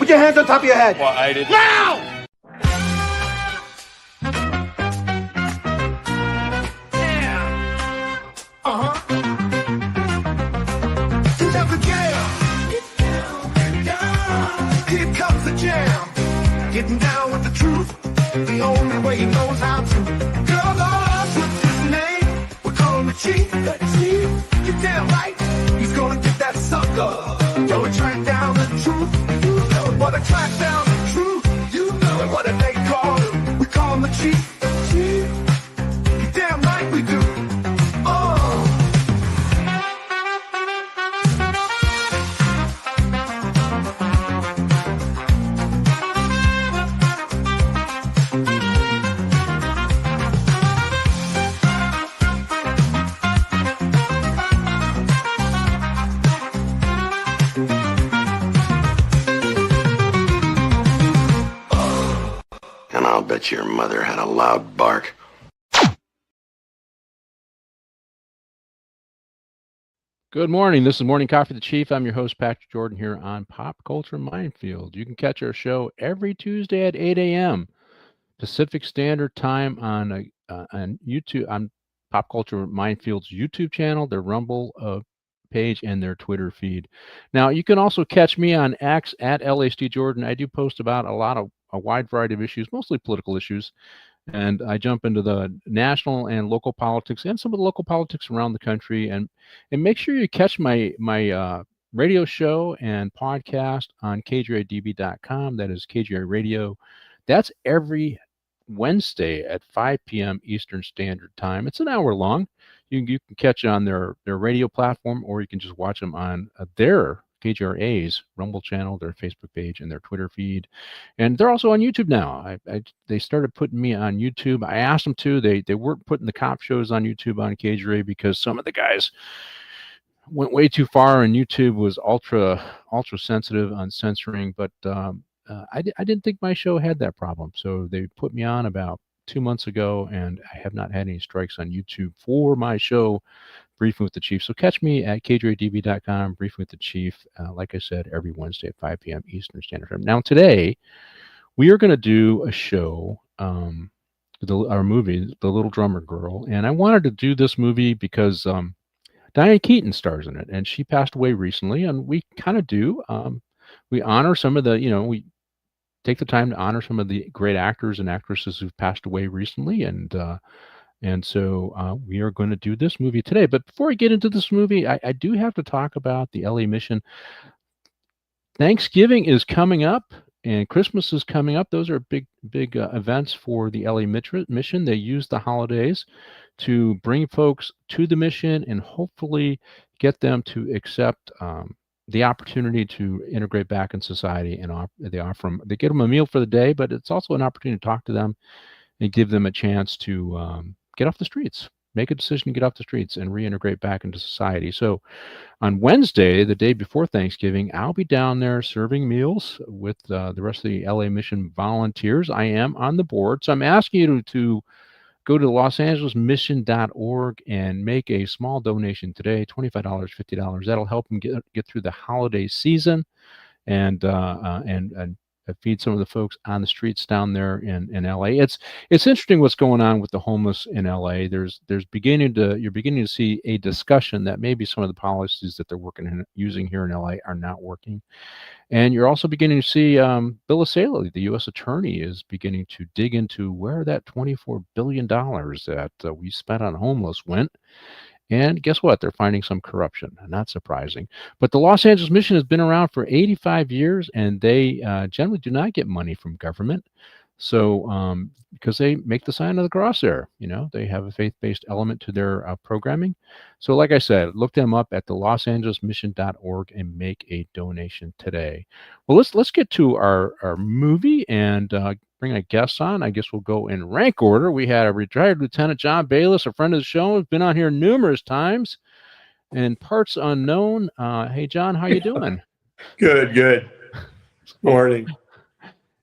Put your hands on top of your head. Well, I didn't. Now! Here comes the jam. Getting down with the truth. The only way he knows how to. Girls all up with his name. We call him the chief. You're damn right. He's gonna get that sucker. Yo, we track down the truth. You know what a track down the truth. You know what they call him. We call him the chief. You're damn right we do. I'll bet your mother had a loud bark. Good morning. This is Morning Coffee with the Chief. I'm your host, Patrick Jordan, here on Pop Culture Minefield. You can catch our show every Tuesday at 8 a.m. Pacific Standard Time on YouTube, on Pop Culture Minefield's YouTube channel, their Rumble page, and their Twitter feed. Now, you can also catch me on X at LHD Jordan. I do post about a wide variety of issues, mostly political issues, and I jump into the national and local politics and some of the local politics around the country. And make sure you catch my radio show and podcast on KGRADB.com. That is KGRA Radio. That's every Wednesday at 5 p.m. Eastern Standard Time. It's an hour long. You can catch it on their radio platform, or you can just watch them on their KGRA's Rumble channel, their Facebook page, and their Twitter feed. And they're also on YouTube now. They started putting me on YouTube. I asked them to. They weren't putting the cop shows on YouTube on KGRA because some of the guys went way too far, and YouTube was ultra sensitive on censoring. But I didn't think my show had that problem. So they put me on about 2 months ago, and I have not had any strikes on YouTube for my show, Briefing with the Chief. So catch me at KGRADB.com, Briefing with the Chief, like I said, every Wednesday at 5 p.m. Eastern Standard Time. Now, today, we are going to do a show, our movie, The Little Drummer Girl. And I wanted to do this movie because Diane Keaton stars in it, and she passed away recently. And we kind of do. We honor some of the, we take the time to honor some of the great actors and actresses who've passed away recently. And so we are going to do this movie today. But before I get into this movie, I do have to talk about the LA Mission. Thanksgiving is coming up, and Christmas is coming up. Those are big events for the LA Mission. They use the holidays to bring folks to the mission and hopefully get them to accept the opportunity to integrate back in society. And they get them a meal for the day, but it's also an opportunity to talk to them and give them a chance to get off the streets, make a decision to get off the streets and reintegrate back into society. So on Wednesday, the day before Thanksgiving, I'll be down there serving meals with the rest of the LA Mission volunteers. I am on the board. So I'm asking you to go to losangelesmission.org and make a small donation today, $25, $50. That'll help them get through the holiday season and feed some of the folks on the streets down there in LA. It's interesting what's going on with the homeless in LA. You're beginning to see a discussion that maybe some of the policies that they're using here in LA are not working. And you're also beginning to see Bill Asaley, the U.S. attorney, is beginning to dig into where that $24 billion that we spent on homeless went. And guess what? They're finding some corruption. Not surprising. But the Los Angeles Mission has been around for 85 years, and they generally do not get money from government. So because they make the sign of the cross there, they have a faith-based element to their programming. So like I said, look them up at the losangelesmission.org and make a donation today. Well, let's get to our movie and bring a guest on. I guess we'll go in rank order. We had a retired Lieutenant John Baylis, a friend of the show, has been on here numerous times, and parts unknown. Hey, John, how you doing? Good. Morning.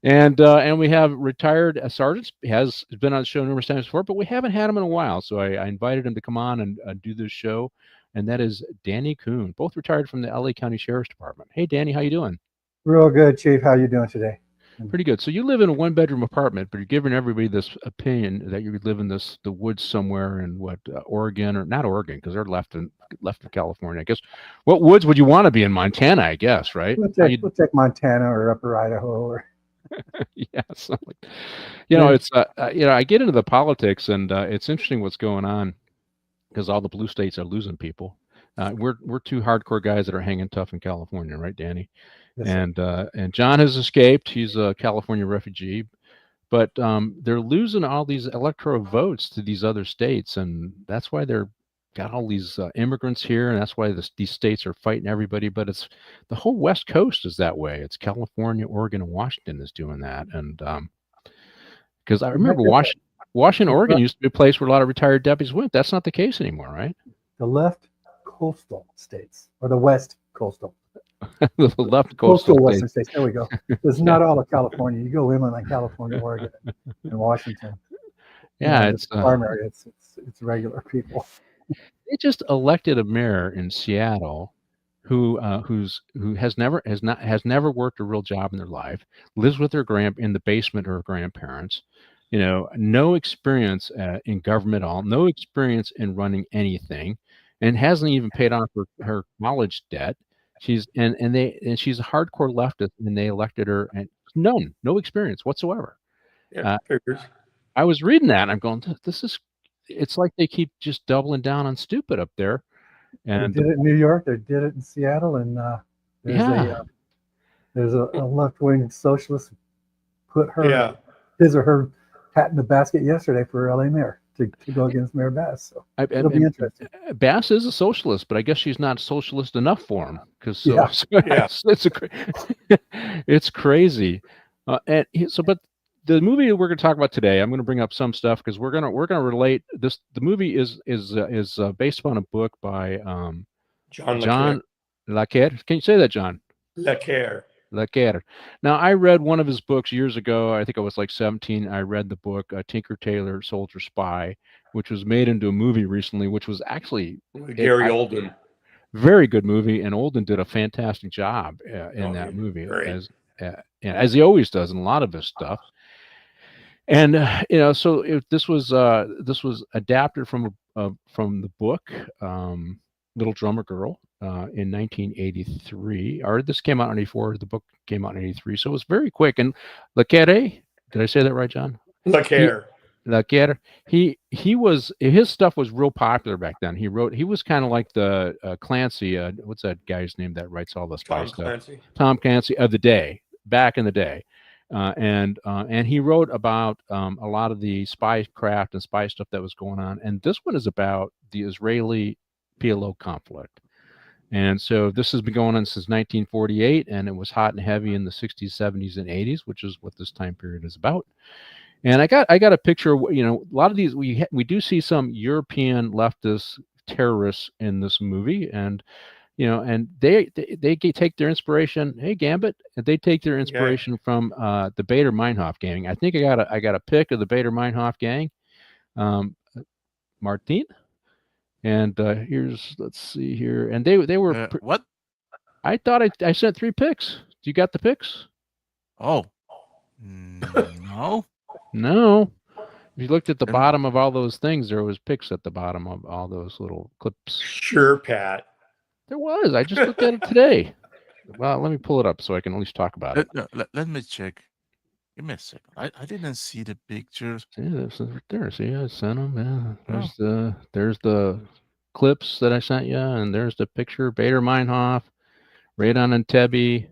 And we have retired sergeant, has been on the show numerous times before, but we haven't had him in a while. So I invited him to come on and do this show, and that is Danny Coon, both retired from the LA County Sheriff's Department. Hey, Danny, how you doing? Real good, Chief. How you doing today? Pretty good. So you live in a one-bedroom apartment, but you're giving everybody this opinion that you live in the woods somewhere in Oregon, or not Oregon, because they're left in California. I guess. What woods would you want to be in? Montana, I guess, right? We'll take Montana or Upper Idaho. Or yeah, it's I get into the politics, and it's interesting what's going on because all the blue states are losing people. We're two hardcore guys that are hanging tough in California, right, Danny? Yes, and John has escaped. He's a California refugee, but they're losing all these electoral votes to these other states, and that's why they're got all these immigrants here, and that's why these states are fighting everybody. But it's the whole West Coast is that way. It's California, Oregon, and Washington is doing that, and because I remember Washington, Oregon used to be a place where a lot of retired deputies went. That's not the case anymore, right? The left coastal states, or the West coastal. The left coastal western states. There we go. It's not all of California. You go inland on California, Oregon, and Washington. Yeah, it's primary. It's regular people. They just elected a mayor in Seattle who has never worked a real job in their life, lives with her in the basement of her grandparents, no experience in government at all, no experience in running anything, and hasn't even paid off her college debt. She's she's a hardcore leftist, and they elected her, and no experience whatsoever. Yeah, figures. I was reading that, and I'm going, it's like they keep just doubling down on stupid up there. And they did it in New York, they did it in Seattle, and there's a left-wing socialist who put his or her hat in the basket yesterday for LA mayor to go against Mayor Bass. So it'll be interesting. Bass is a socialist, but I guess she's not socialist enough for him, because it's crazy. But the movie that we're going to talk about today, I'm going to bring up some stuff because we're going to relate this. The movie is based upon a book by John Le Carre. Can you say that, John? Le Carre. Le Carre. Now, I read one of his books years ago. I think I was like 17. I read the book Tinker Tailor Soldier Spy, which was made into a movie recently, which was actually Gary Oldman. Very good movie, and Oldman did a fantastic job in that movie, as he always does in a lot of his stuff. And this was adapted from the book Little Drummer Girl in 1983. Or this came out in 84. The book came out in 83. So it was very quick. And Le Carre, did I say that right, John? Le Carre. Le Carre. His stuff was real popular back then. He was kind of like the Clancy. What's that guy's name that writes all the spy stuff? Tom Clancy of the day, back in the day. And he wrote about a lot of the spy craft and spy stuff that was going on. And this one is about the Israeli PLO conflict. And so this has been going on since 1948, and it was hot and heavy in the 60s, 70s, and 80s, which is what this time period is about. And I got a picture. A lot of these we do see some European leftist terrorists in this movie, and and they take their inspiration. Hey, Gambit, they take their inspiration from the Bader Meinhof gang. I think I got a pic of the Bader Meinhof gang, Martin. And let's see here. And they were what? I thought I sent 3 pics. You got the pics? Oh, no. No. If you looked at the bottom of all those things, there was pics at the bottom of all those little clips. Sure, Pat. There was. I just looked at it today. Well, let me pull it up so I can at least talk about it. Let me check. Give me a second. I didn't see the pictures. Yeah, that's right there. See, I sent them. Yeah, there's the clips that I sent you, and there's the picture. Bader Meinhof, Radon and Tebby,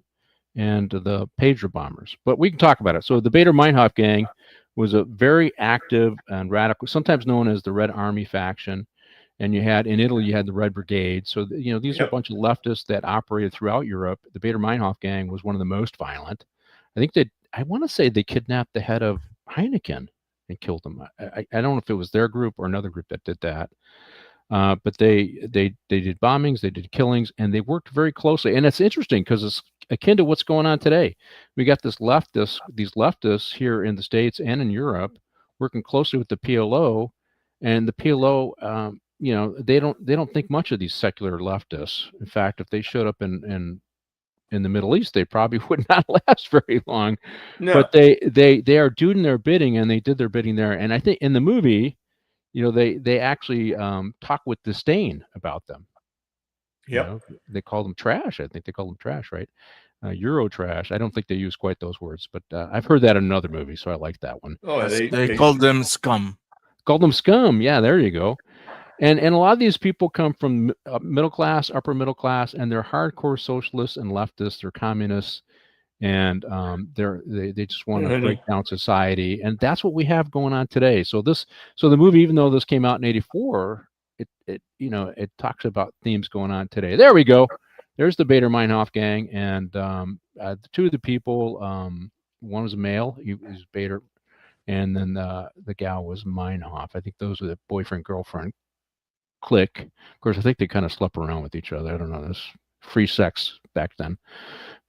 and the pager bombers. But we can talk about it. So the Bader Meinhof gang was a very active and radical, sometimes known as the Red Army faction. And in Italy, you had the Red Brigade. So, these are a bunch of leftists that operated throughout Europe. The Bader Meinhof gang was one of the most violent. I want to say they kidnapped the head of Heineken and killed him. I don't know if it was their group or another group that did that. But they did bombings, they did killings, and they worked very closely. And it's interesting because it's akin to what's going on today. We got these leftists here in the States and in Europe working closely with the PLO, and the PLO, they don't think much of these secular leftists. In fact, if they showed up in in the Middle East, they probably would not last very long. No. But they are doing their bidding, and they did their bidding there. And I think in the movie, they actually talk with disdain about them. Yep. They call them trash. I think they call them trash, right? Euro trash. I don't think they use quite those words, but I've heard that in another movie, so I like that one. Oh, they call them scum. Called them scum. Yeah, there you go. And a lot of these people come from middle class, upper middle class, and they're hardcore socialists and leftists. They're communists, and they just want to break down society, and that's what we have going on today. So the movie, even though this came out in '84, it talks about themes going on today. There we go. There's the Bader Meinhof gang, and two of the people. One was a male. He was Bader, and then the gal was Meinhof. I think those were the boyfriend girlfriend clique. Of course, I think they kind of slept around with each other. I don't know. There's free sex back then.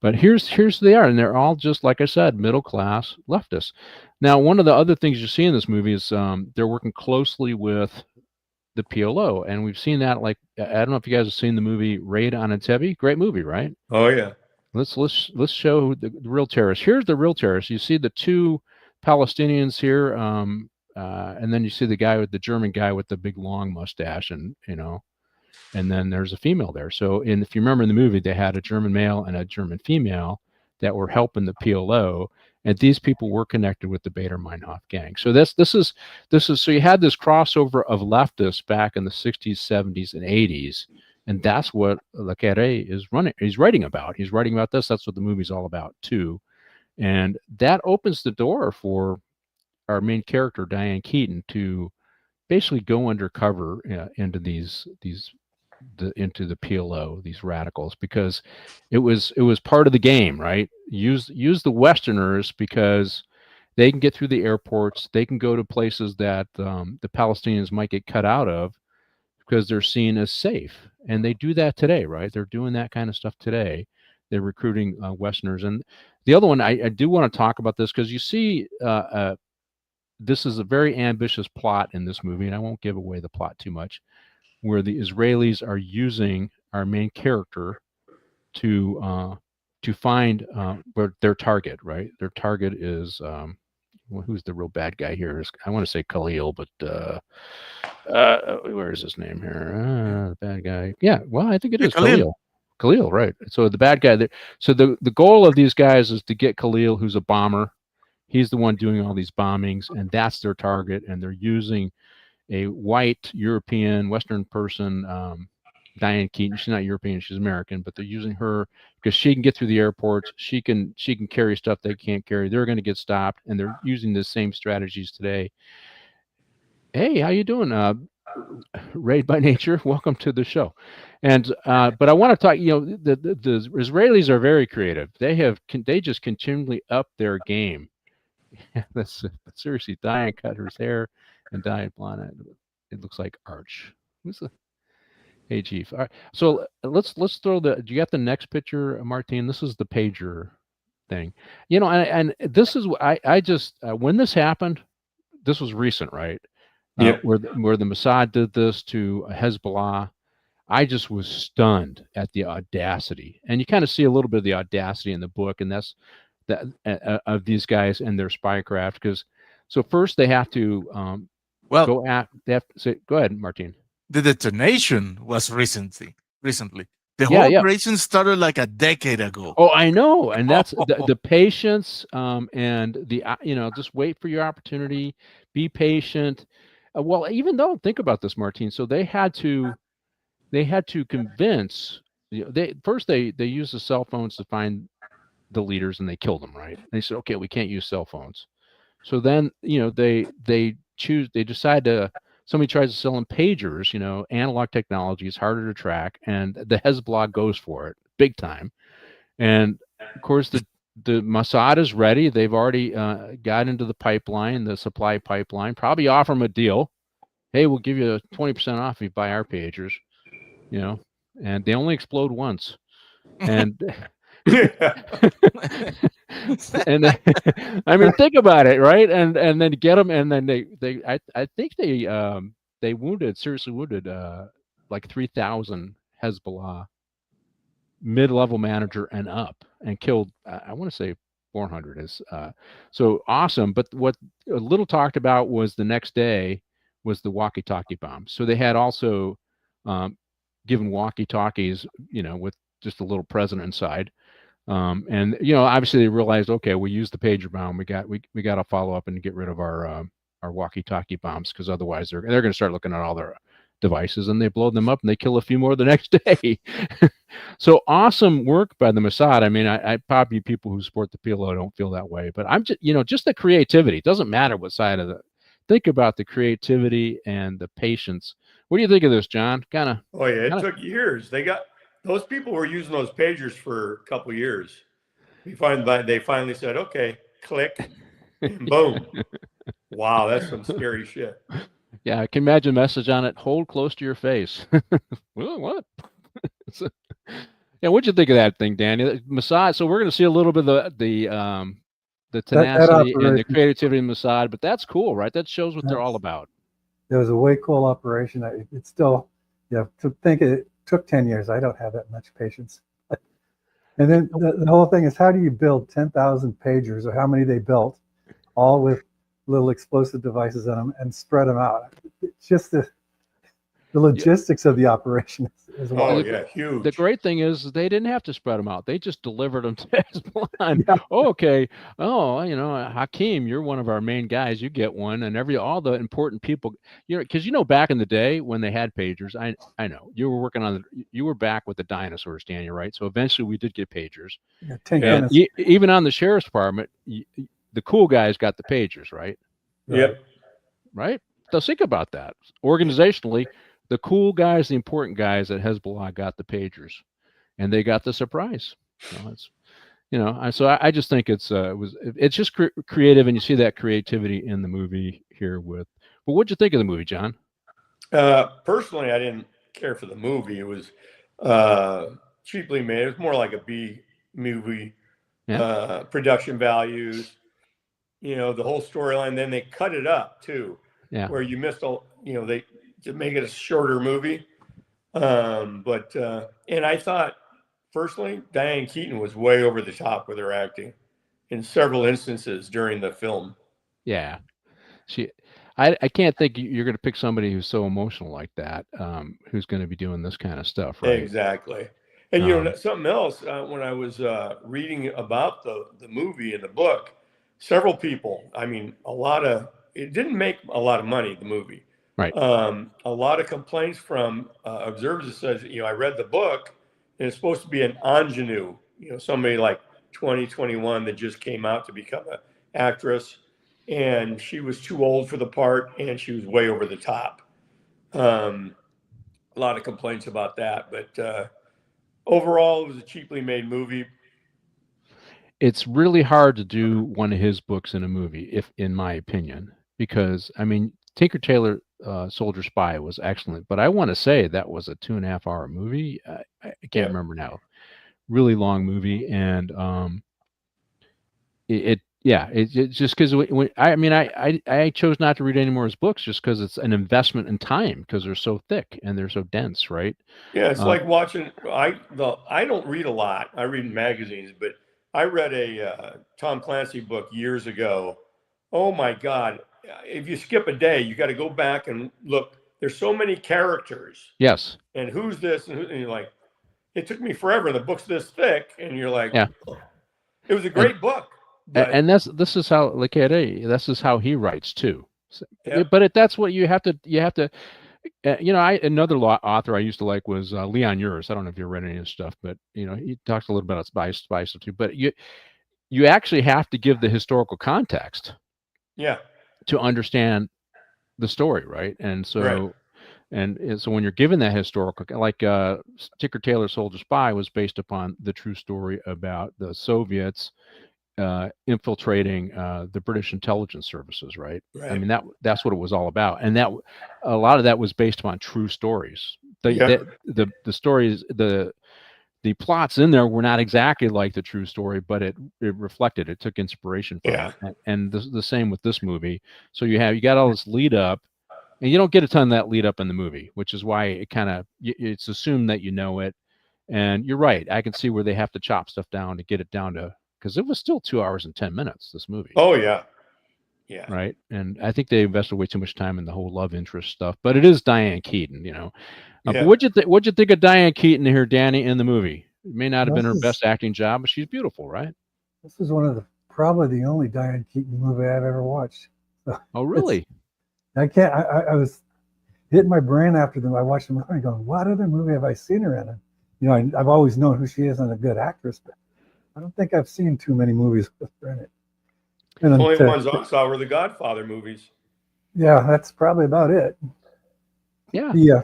But here's they are, and they're all just, like I said, middle class leftists. Now, one of the other things you see in this movie is they're working closely with the PLO, and we've seen that. Like, I don't know if you guys have seen the movie Raid on Entebbe. Great movie, right? Oh yeah. Let's show the real terrorists. Here's the real terrorists. You see the two Palestinians here, and then you see the German guy with the big long mustache, and then there's a female there. So, if you remember in the movie, they had a German male and a German female that were helping the PLO, and these people were connected with the Bader Meinhof gang. So this is so you had this crossover of leftists back in the 60s, 70s, and 80s, and that's what Le Carré is writing about. He's writing about this. That's what the movie's all about too, and that opens the door for our main character Diane Keaton to basically go undercover into into the PLO, these radicals, because it was part of the game, right? Use the Westerners because they can get through the airports. They can go to places that the Palestinians might get cut out of because they're seen as safe. And they do that today, right? They're doing that kind of stuff today. They're recruiting Westerners. And the other one, I do want to talk about this because you see this is a very ambitious plot in this movie, and I won't give away the plot too much, where the Israelis are using our main character to find their target, right? Their target is who's the real bad guy here? I want to say Khalil, but where is his name here? The bad guy. Yeah, well, I think it is Khalil. Khalil, right? So the bad guy. So the goal of these guys is to get Khalil, who's a bomber. He's the one doing all these bombings, and that's their target. And they're using a white European Western person, Diane Keaton. She's not European, she's American, but they're using her because she can get through the airports. She can carry stuff they can't carry. They're going to get stopped, and they're using the same strategies today. Hey, how you doing? Raid by Nature, welcome to the show. And but I want to talk. The Israelis are very creative. They just continually up their game. That's seriously. Diane cut her hair and dyed blonde. It looks like Arch. Hey, Chief. All right. So let's throw do you got the next picture, Martine? This is the pager thing. And this is I just when this happened, this was recent, right? Yep. Where the Mossad did this to Hezbollah. I just was stunned at the audacity, and you kind of see a little bit of the audacity in the book, and that's of these guys and their spycraft. Because so first they have to go ahead, Martine. The detonation was recently. The whole operation started like a decade ago. Oh, I know, and that's the patience, and the just wait for your opportunity, be patient. Well, even though think about this, Martine. So they had to convince. They used the cell phones to find the leaders, and they killed them. Right? They said, okay, we can't use cell phones. So then they decide to. Somebody tries to sell them pagers, analog technology is harder to track, and the Hezbollah goes for it big time. And of course, the Mossad is ready. They've already got into the pipeline, the supply pipeline. Probably offer them a deal. Hey, we'll give you 20% off if you buy our pagers. And they only explode once. And and I mean, think about it, right? And then get them, and then I think they seriously wounded like 3,000 Hezbollah mid-level manager and up, and killed, I want to say 400 is so awesome. But what a little talked about was the next day was the walkie-talkie bomb. So they had also given walkie-talkies, with just a little president inside. And obviously they realized, okay, we used the pager bomb. We got to follow up and get rid of our walkie-talkie bombs, because otherwise they're going to start looking at all their devices, and they blow them up and they kill a few more the next day. So awesome work by the Mossad. I mean, I probably people who support the PLO don't feel that way, but I'm just the creativity. It doesn't matter what side of think about the creativity and the patience. What do you think of this, John? It took years. Those people were using those pagers for a couple of years. They finally said, okay, click, and boom. Wow, that's some scary shit. Yeah, I can imagine a message on it. Hold close to your face. Well, what? Yeah, what'd you think of that thing, Danny? Mossad. So we're going to see a little bit of the tenacity and the creativity in Mossad, but that's cool, right? That shows what they're all about. It was a way cool operation. It's still, to think it took 10 years. I don't have that much patience. And then the whole thing is, how do you build 10,000 pagers, or how many they built, all with little explosive devices on them, and spread them out? It's just the logistics of the operation is wild. Oh, yeah, huge. The great thing is they didn't have to spread them out. They just delivered them to Hezbollah. Yeah. Oh, okay. Oh, Hakeem, you're one of our main guys. You get one, and all the important people. Because back in the day when they had pagers, I know you were working you were back with the dinosaurs, Daniel, right? So eventually we did get pagers. Yeah, even on the sheriff's department, the cool guys got the pagers, right? Yep. Right. So think about that. Organizationally, the cool guys, the important guys at Hezbollah got the pagers, and they got the surprise. So I just think it's just creative, and you see that creativity in the movie here. But what'd you think of the movie, John? Personally, I didn't care for the movie. It was cheaply made. It was more like a B movie. Yeah. Production values, the whole storyline. Then they cut it up too. Yeah. Where you missed they to make it a shorter movie. And I thought, personally, Diane Keaton was way over the top with her acting in several instances during the film. Yeah. I can't think you're going to pick somebody who's so emotional like that, who's going to be doing this kind of stuff, right? Exactly. And, something else, when I was reading about the movie and the book, several people, it didn't make a lot of money, the movie. Right. A lot of complaints from observers that says, I read the book, and it's supposed to be an ingenue, somebody like 2021 that just came out to become an actress, and she was too old for the part, and she was way over the top. A lot of complaints about that, but overall, it was a cheaply made movie. It's really hard to do one of his books in a movie, in my opinion, because Tinker Tailor Soldier Spy was excellent, but I want to say that was a 2.5-hour movie. I can't remember now. Really long movie, and it's just because I chose not to read any more of his books just because it's an investment in time, because they're so thick and they're so dense, right? Yeah, it's like watching. I don't read a lot. I read magazines, but I read a Tom Clancy book years ago. Oh my God. If you skip a day, you got to go back and look. There's so many characters. Yes. And who's this? And you're like, it took me forever. The book's this thick, and you're like, yeah. It was a great book. And this is how this is how he writes too. Yeah. But that's what you have to. Another author I used to like was Leon Uris. I don't know if you read any of his stuff, but he talks a little bit about spy stuff too. But you actually have to give the historical context. Yeah. To understand the story, right? And so, right. And so when you're given that historical, like Tinker Tailor Soldier Spy was based upon the true story about the Soviets infiltrating the British intelligence services, right? That's what it was all about, and that a lot of that was based upon true stories. The stories, the plots in there were not exactly like the true story, but it reflected. It took inspiration from it, and the same with this movie. So you got all this lead up, and you don't get a ton of that lead up in the movie, which is why it's assumed that you know it, And you're right. I can see where they have to chop stuff down to get it down to, because it was still 2 hours and 10 minutes, this movie. Oh, yeah. Yeah. Right. And I think they invested way too much time in the whole love interest stuff. But it is Diane Keaton, Yeah. But what'd you think of Diane Keaton here, Danny, in the movie? It may not have been her best acting job, but she's beautiful, right? This is probably the only Diane Keaton movie I've ever watched. So oh, really? I can't. I was hitting my brain after them. I watched them and going, what other movie have I seen her in? And, I've always known who she is and a good actress, but I don't think I've seen too many movies with her in it. And the only ones I saw were the Godfather movies. Yeah, that's probably about it. Yeah.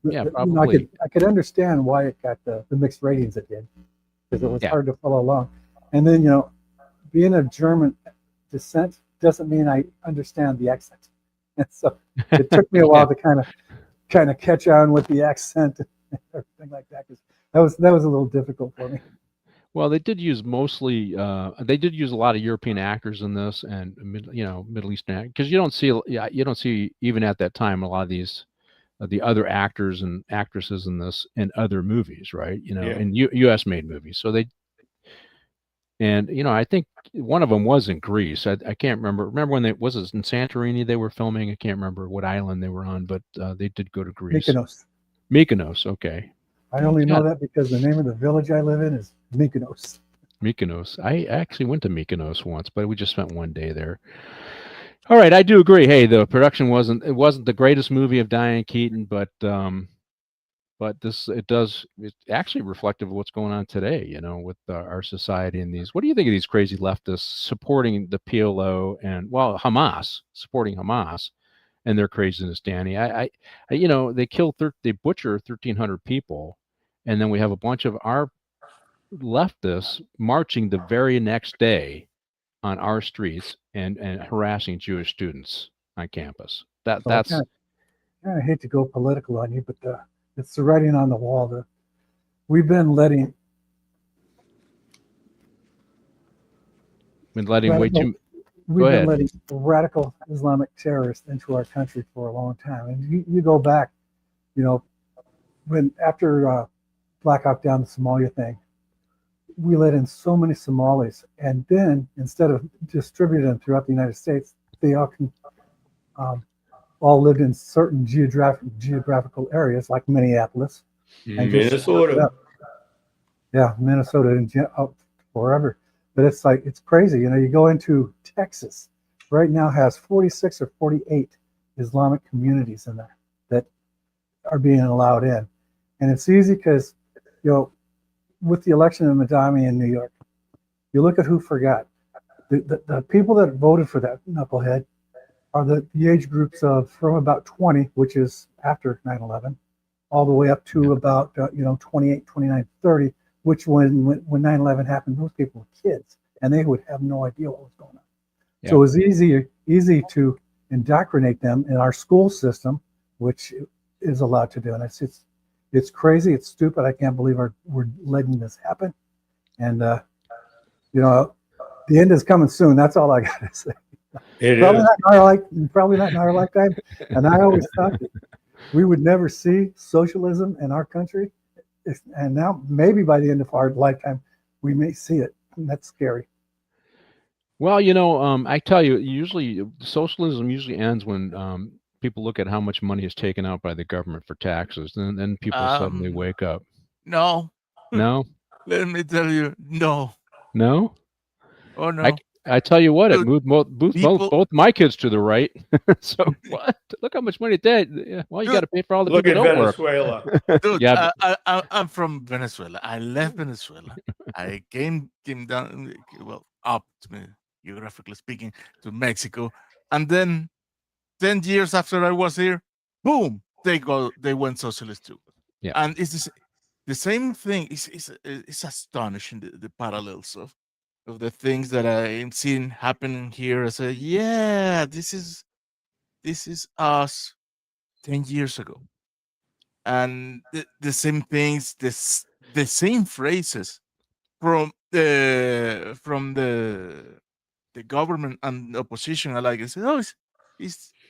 Yeah, probably. I could understand why it got the mixed ratings it did, because it was hard to follow along. And then, being of German descent doesn't mean I understand the accent. And so it took me a while to kind of catch on with the accent and everything like that, because that was a little difficult for me. Well, they did use mostly. They did use a lot of European actors in this, and Middle Eastern actors, because you don't see even at that time a lot of these the other actors and actresses in this in other movies, right? In U.S. made movies. So I think one of them was in Greece. I can't remember. Remember when was it in Santorini they were filming? I can't remember what island they were on, but they did go to Greece. Mykonos. Okay. I only know that because the name of the village I live in is Mykonos. Mykonos. I actually went to Mykonos once, but we just spent one day there. All right, I do agree. Hey, the production wasn't the greatest movie of Diane Keaton, but it's actually reflective of what's going on today, with our society and these. What do you think of these crazy leftists supporting the PLO and Hamas, supporting Hamas and their craziness, Danny? They they butcher 1,300 people, and then we have a bunch of our leftists marching the very next day on our streets and harassing Jewish students on campus. That's. I kind of hate to go political on you, but it's the writing on the wall. We've been letting radical Islamic terrorists into our country for a long time. And you go back, when after Black Hawk Down, the Somalia thing, we let in so many Somalis, and then instead of distributing them throughout the United States, they all lived in certain geographical areas like Minneapolis, and Minnesota. Minnesota and forever. But it's crazy. You go into Texas right now, has 46 or 48 Islamic communities in there that are being allowed in, and it's easy because with the election of Madami in New York, you look at who forgot. The people that voted for that knucklehead are the age groups from about 20, which is after 9/11, all the way up to about 28, 29, 30, which when 9/11 happened, those people were kids and they would have no idea what was going on. Yeah. So it was easy to indoctrinate them in our school system, which is allowed to do. And it's crazy. It's stupid. I can't believe we're letting this happen. And, the end is coming soon. That's all I got to say. Probably not in our lifetime. And I always thought that we would never see socialism in our country. And now maybe by the end of our lifetime, we may see it. And that's scary. Well, I tell you, usually socialism usually ends when people look at how much money is taken out by the government for taxes, and then people suddenly wake up. No. Let me tell you, no. No? Oh, no. I tell you what, it moved both my kids to the right. So what? Look how much money it did. Well, you got to pay for all the people that don't Venezuela. work. Dude, I'm from Venezuela. I left Venezuela. I came down, up to me, geographically speaking, to Mexico, and then 10 years after I was here, boom, they went socialist too. Yeah. And it's the same thing. It's astonishing the parallels of the things that I'm seeing happening here. I say, yeah, this is us 10 years ago. And the same things, the same phrases from the government and the opposition. I said,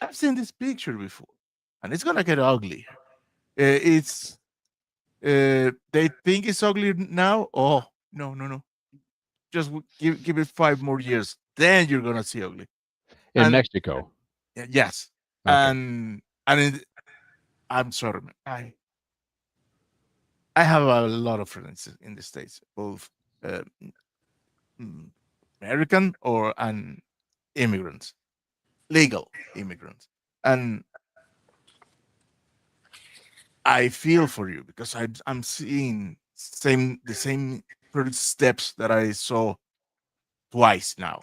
I've seen this picture before, and it's gonna get ugly. It's They think it's ugly now. Oh, no. Just give it 5 more years. Then you're going to see ugly. In And Mexico. yes. Okay. And I'm sorry, man. I have a lot of friends in the States, both American and immigrants, legal immigrants. And I feel for you because I'm seeing the same first steps that I saw twice now.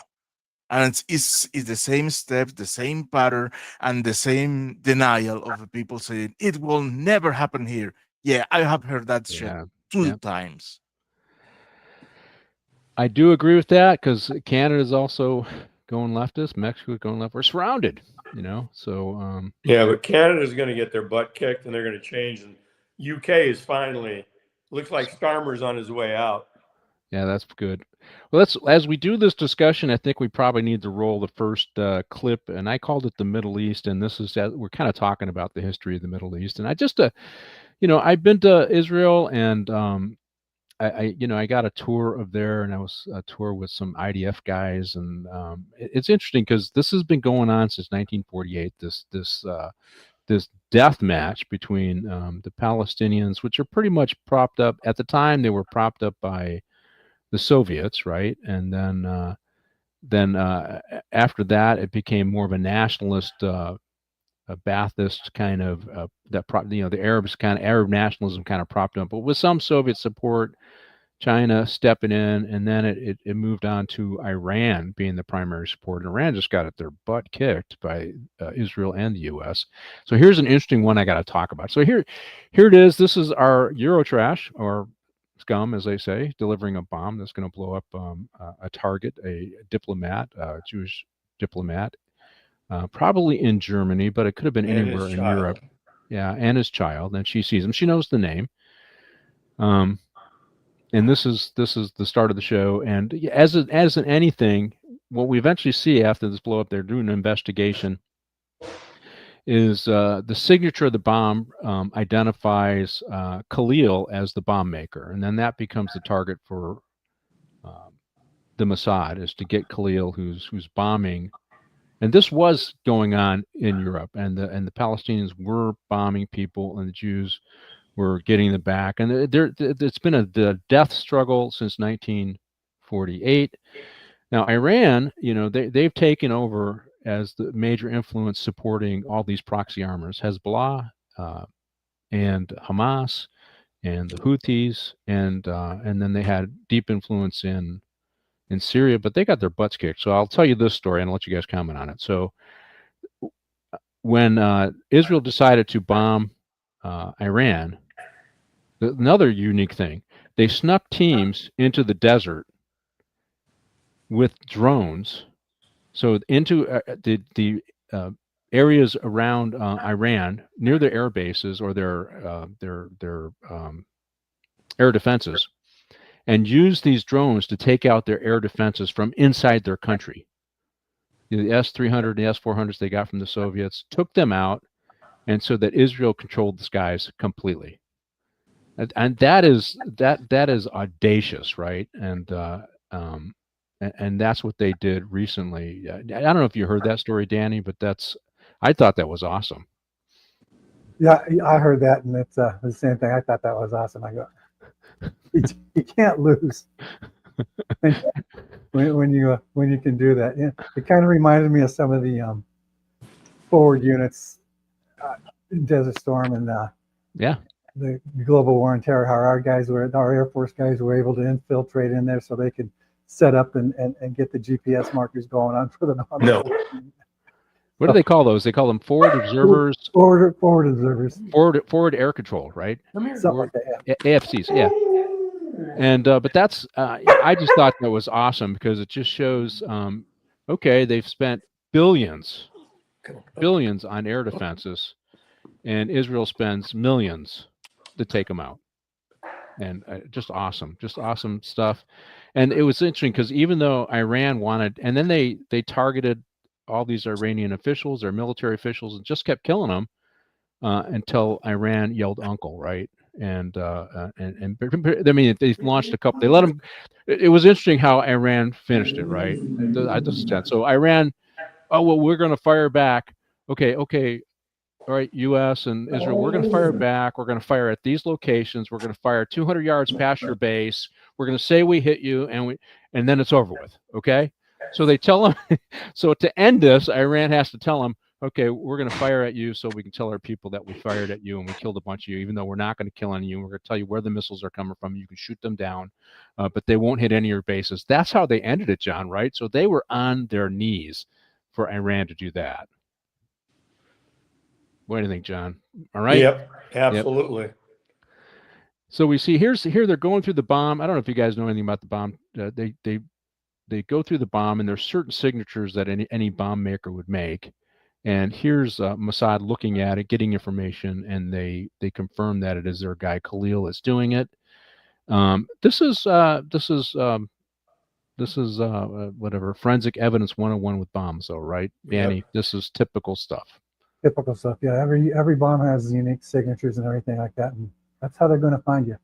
And it's the same steps, the same pattern, and the same denial of the people saying it will never happen here. Yeah, I have heard that shit two times. I do agree with that because Canada is also going leftist. Mexico is going left. We're surrounded, So yeah, but Canada's going to get their butt kicked, and they're going to change. And UK is finally looks like Starmer's on his way out. Yeah, that's good. Well, as we do this discussion, I think we probably need to roll the first clip, and I called it the Middle East, and this is we're kind of talking about the history of the Middle East. And I just, I've been to Israel, and I got a tour of there, and I was a tour with some IDF guys, and it's interesting because this has been going on since 1948. This death match between the Palestinians, which are pretty much propped up at the time. They were propped up by the Soviets, right? And then after that, it became more of a nationalist, a Ba'athist kind of the Arab nationalism kind of propped up, but with some Soviet support, China stepping in, and then it moved on to Iran being the primary supporter. And Iran just got their butt kicked by Israel and the U.S. So here's an interesting one I got to talk about. So here it is. This is our Eurotrash, or scum, as they say, delivering a bomb that's going to blow up a target, a diplomat, a Jewish diplomat, probably in Germany, but it could have been anywhere in Europe. Yeah, and his child. And she sees him. She knows the name. And this is the start of the show. And as in anything, what we eventually see after this blow up, they're doing an investigation, is the signature of the bomb identifies Khalil as the bomb maker, and then that becomes the target for the Mossad, is to get Khalil, who's bombing. And this was going on in Europe, and the Palestinians were bombing people, and the Jews were getting them back. And it's been a death struggle since 1948. Now, Iran, they've taken over as the major influence supporting all these proxy armors, Hezbollah and Hamas and the Houthis, and then they had deep influence in Syria, but they got their butts kicked. So I'll tell you this story and I'll let you guys comment on it. So when Israel decided to bomb Iran, another unique thing, they snuck teams into the desert with drones, so into the areas around Iran near their air bases or their air defenses, and use these drones to take out their air defenses from inside their country. The S-300 and the S-400s they got from the Soviets took them out, and so that Israel controlled the skies completely. And that is audacious, right? And that's what they did recently. I don't know if you heard that story, Danny, but I thought that was awesome. Yeah, I heard that, and it's the same thing. I thought that was awesome. I go, you can't lose when you can do that. Yeah, it kind of reminded me of some of the forward units in Desert Storm and the global war on terror. How our Air Force guys were able to infiltrate in there so they could set up and get the GPS markers going on for the No. What do they call those? They call them forward observers. Forward observers. Forward air control, right? Something like that. Yeah. AFCs, yeah. And but that's I just thought that was awesome because it just shows, okay, they've spent billions on air defenses, and Israel spends millions to take them out. And just awesome stuff. And it was interesting because even though Iran wanted, and then they targeted all these Iranian officials, their military officials, and just kept killing them until Iran yelled uncle, right? and I mean, they launched a couple. They let them. It was interesting how Iran finished it, right? This is tense. So Iran, oh well, we're going to fire back. Okay, all right, U.S. and Israel, we're going to fire back. We're going to fire at these locations. We're going to fire 200 yards past your base. We're going to say we hit you, and then it's over with. Okay, so they tell them. So to end this, Iran has to tell them, okay, we're going to fire at you, so we can tell our people that we fired at you and we killed a bunch of you, even though we're not going to kill any of you. We're going to tell you where the missiles are coming from. You can shoot them down, but they won't hit any of your bases. That's how they ended it, John. Right? So they were on their knees for Iran to do that. What do you think, John? All right. Yep, absolutely. Yep. So we see here they're going through the bomb. I don't know if you guys know anything about the bomb. They go through the bomb, and there's certain signatures that any bomb maker would make. And here's Mossad looking at it, getting information, and they confirm that it is their guy Khalil that's doing it. This is whatever, forensic evidence 101 with bombs, though, right, Danny? Yep. This is typical stuff. Typical stuff, yeah. Every bomb has unique signatures and everything like that, and that's how they're going to find you.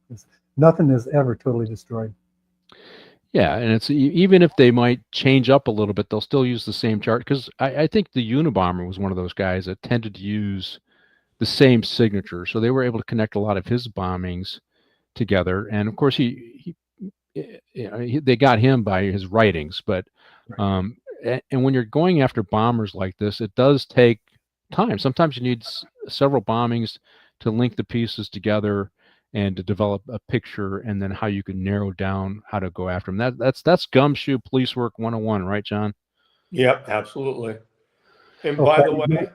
Nothing is ever totally destroyed. Yeah, and it's even if they might change up a little bit, they'll still use the same chart, because I think the Unabomber was one of those guys that tended to use the same signature, so they were able to connect a lot of his bombings together. And of course, they got him by his writings, but and when you're going after bombers like this, it does take time. Sometimes you need several bombings to link the pieces together and to develop a picture, and then how you can narrow down how to go after them. That's gumshoe police work 101, right, John? Yep, absolutely. And by the way,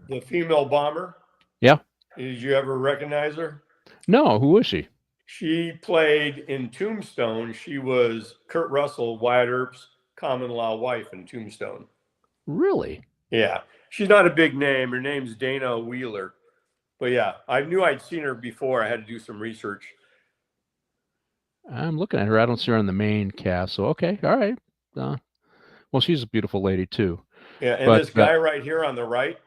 the female bomber. Yeah. Did you ever recognize her? No. Who was she? She played in Tombstone. She was Kurt Russell, Wyatt Earp's common law wife in Tombstone. Really? Yeah. She's not a big name. Her name's Dana Wheeler. But yeah, I knew I'd seen her before. I had to do some research. I'm looking at her. I don't see her on the main cast. So, okay. All right. Well, she's a beautiful lady, too. Yeah, and this guy right here on the right,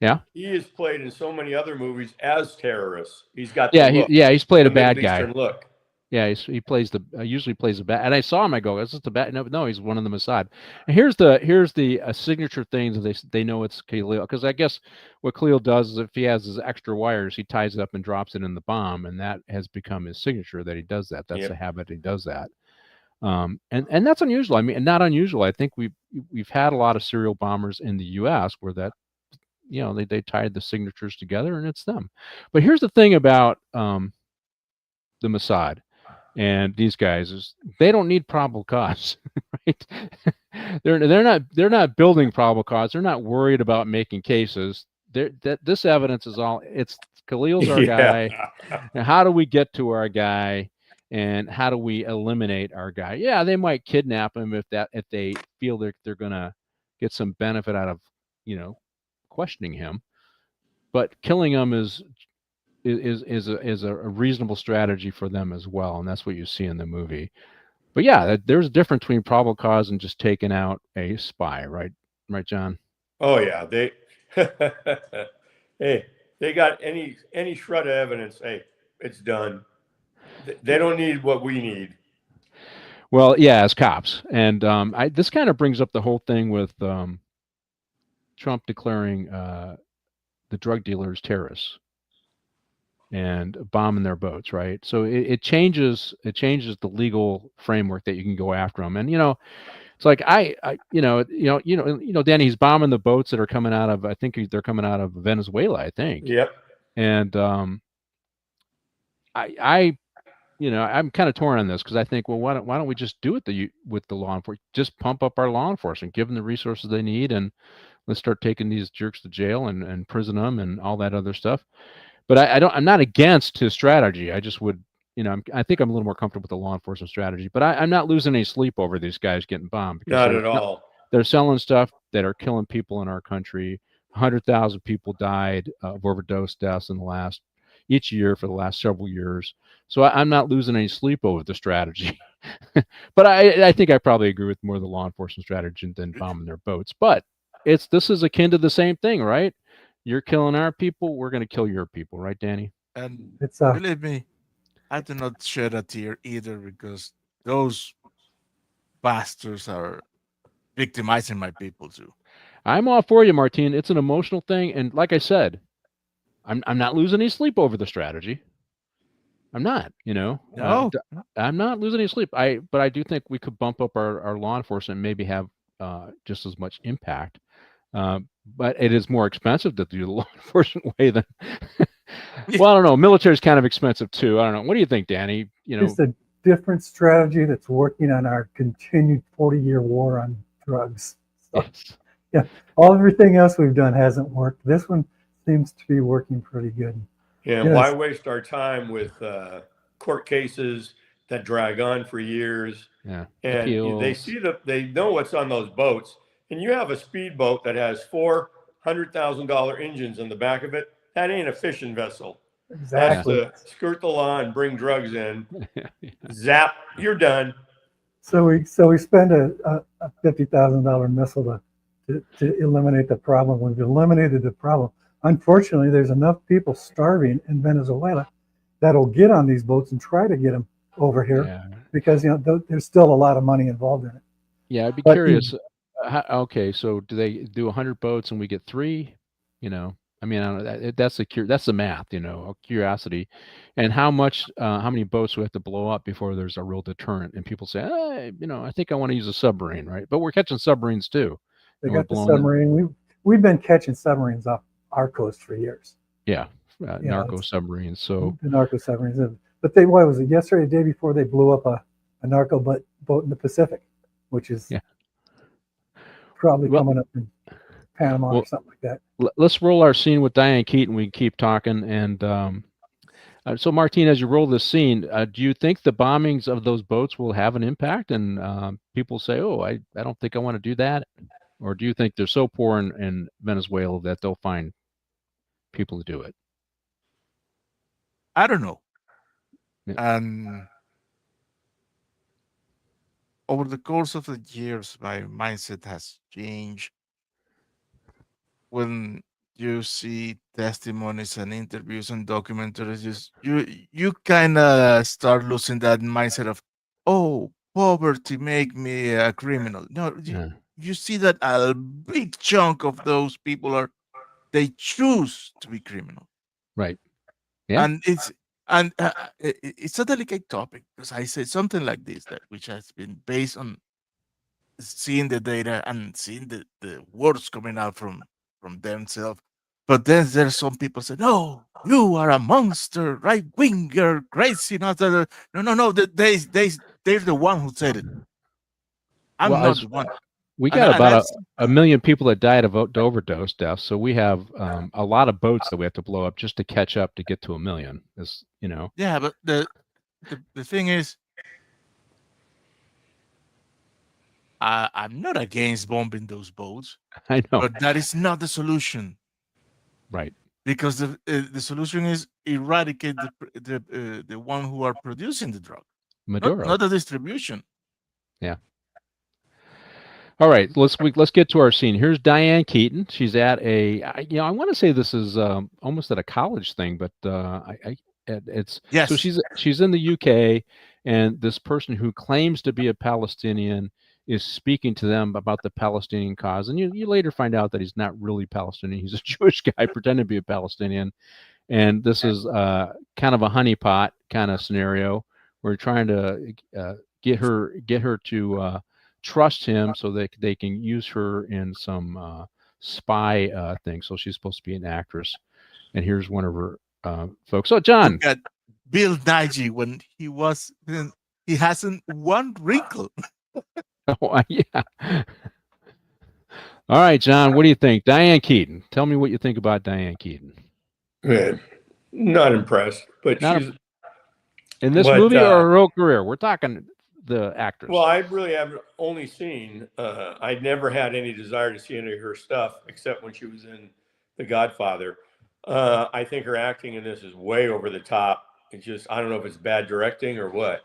yeah, he has played in so many other movies as terrorists. He's got he's played a bad guy. Look. Yeah, he plays usually plays the bad. And I saw him. I go, is this the bad? No, he's one of the Mossad. And here's the signature thing that they know it's Khalil, because I guess what Khalil does is if he has his extra wires, he ties it up and drops it in the bomb, and that has become his signature that he does that. That's a habit. He does that. And that's unusual. I mean, not unusual. I think we've had a lot of serial bombers in the U.S. where that, they tied the signatures together and it's them. But here's the thing about the Mossad and these guys is they don't need probable cause, right? they're not building probable cause. They're not worried about making cases. This evidence is all. It's Khalil's our guy. Now, how do we get to our guy? And how do we eliminate our guy? Yeah, they might kidnap him if they feel they're gonna get some benefit out of questioning him, but killing him is a reasonable strategy for them as well, and that's what you see in the movie. But yeah, there's a difference between probable cause and just taking out a spy, right, John? Oh yeah, they they got any shred of evidence. Hey, it's done. They don't need what we need. Well, yeah, as cops. And this kind of brings up the whole thing with Trump declaring the drug dealers terrorists and bombing their boats, right? So it changes the legal framework that you can go after them. And it's like Danny, he's bombing the boats that are coming out of, I think they're coming out of Venezuela, I think. Yep. And I'm kind of torn on this because I think, well, why don't we just do it with the law enforcement? Just pump up our law enforcement, give them the resources they need, and let's start taking these jerks to jail and prison them and all that other stuff. But I'm not against his strategy. I just would, I think I'm a little more comfortable with the law enforcement strategy. But I'm not losing any sleep over these guys getting bombed. Not at all. They're selling stuff that are killing people in our country. 100,000 people died of overdose deaths each year for the last several years. So I'm not losing any sleep over the strategy. But I think I probably agree with more of the law enforcement strategy than bombing their boats. But this is akin to the same thing, right? You're killing our people, we're going to kill your people, right, Danny? And believe me, I do not shed a tear either because those bastards are victimizing my people too. I'm all for you, Martine. It's an emotional thing, and like I said, I'm not losing any sleep over the strategy. I'm not, No, I'm not losing any sleep. But I do think we could bump up our law enforcement and maybe have just as much impact. But it is more expensive to do the law enforcement way than. Well, I don't know. Military is kind of expensive too. I don't know. What do you think, Danny? It's a different strategy that's working on our continued 40-year war on drugs. So, yes. yeah, everything else we've done hasn't worked. This one seems to be working pretty good. Yeah, Yes. why waste our time with court cases that drag on for years? Yeah. And Appeals. they know what's on those boats. And you have a speedboat that has $400,000 engines in the back of it. That ain't a fishing vessel. Exactly. That's to skirt the law and bring drugs in. Zap, you're done. So we spend a $50,000 missile to eliminate the problem. We've eliminated the problem. Unfortunately, there's enough people starving in Venezuela that'll get on these boats and try to get them over here because there's still a lot of money involved in it. Yeah, I'd be curious. Okay, so do they do 100 boats and we get 3? I mean, I don't know. That's the math. Curiosity, and how many boats we have to blow up before there's a real deterrent, and people say, I think I want to use a submarine, right? But we're catching submarines too. They got the submarine. We've been catching submarines off our coast for years. Yeah, narco submarines. So the narco submarines. But what was it? Yesterday, the day before, they blew up a narco boat in the Pacific, which is probably coming up in Panama or something like that. Let's roll our scene with Diane Keaton. We can keep talking. And so, Martine, as you roll this scene, do you think the bombings of those boats will have an impact? And people say, oh, I don't think I want to do that. Or do you think they're so poor in Venezuela that they'll find people to do it? I don't know. Yeah. Over the course of the years, my mindset has changed. When you see testimonies and interviews and documentaries, you kind of start losing that mindset of, oh, poverty make me a criminal. No, you see that a big chunk of those people they choose to be criminal. Right. Yeah. And it's a delicate topic because I say something like this, which has been based on seeing the data and seeing the words coming out from themselves. But then there's some people say, no, you are a monster, right winger, crazy. No. They're the one who said it. I'm not the one. We got about a million people that died of overdose deaths, so we have a lot of boats that we have to blow up just to catch up to get to 1 million. Yeah, but the thing is, I'm not against bombing those boats. I know, but that is not the solution. Right. Because the solution is eradicate the one who are producing the drug, not the distribution. Yeah. All right, let's get to our scene. Here's Diane Keaton. She's at I want to say this is almost at a college thing, but it's yes. So she's in the UK, and this person who claims to be a Palestinian is speaking to them about the Palestinian cause, and you later find out that he's not really Palestinian. He's a Jewish guy pretending to be a Palestinian, and this is kind of a honeypot kind of scenario. We're trying to get her to trust him so that they can use her in some spy thing. So she's supposed to be an actress, and here's one of her folks. So John, look at Bill Nighy when he hasn't one wrinkle. Oh, yeah. All right, John, what do you think? Diane Keaton. Tell me what you think about Diane Keaton. Man, not impressed, but she's in this movie or her whole career. We're talking the actress. Well, I really have only seen. I'd never had any desire to see any of her stuff except when she was in The Godfather. I think her acting in this is way over the top. It's just, I don't know if it's bad directing or what,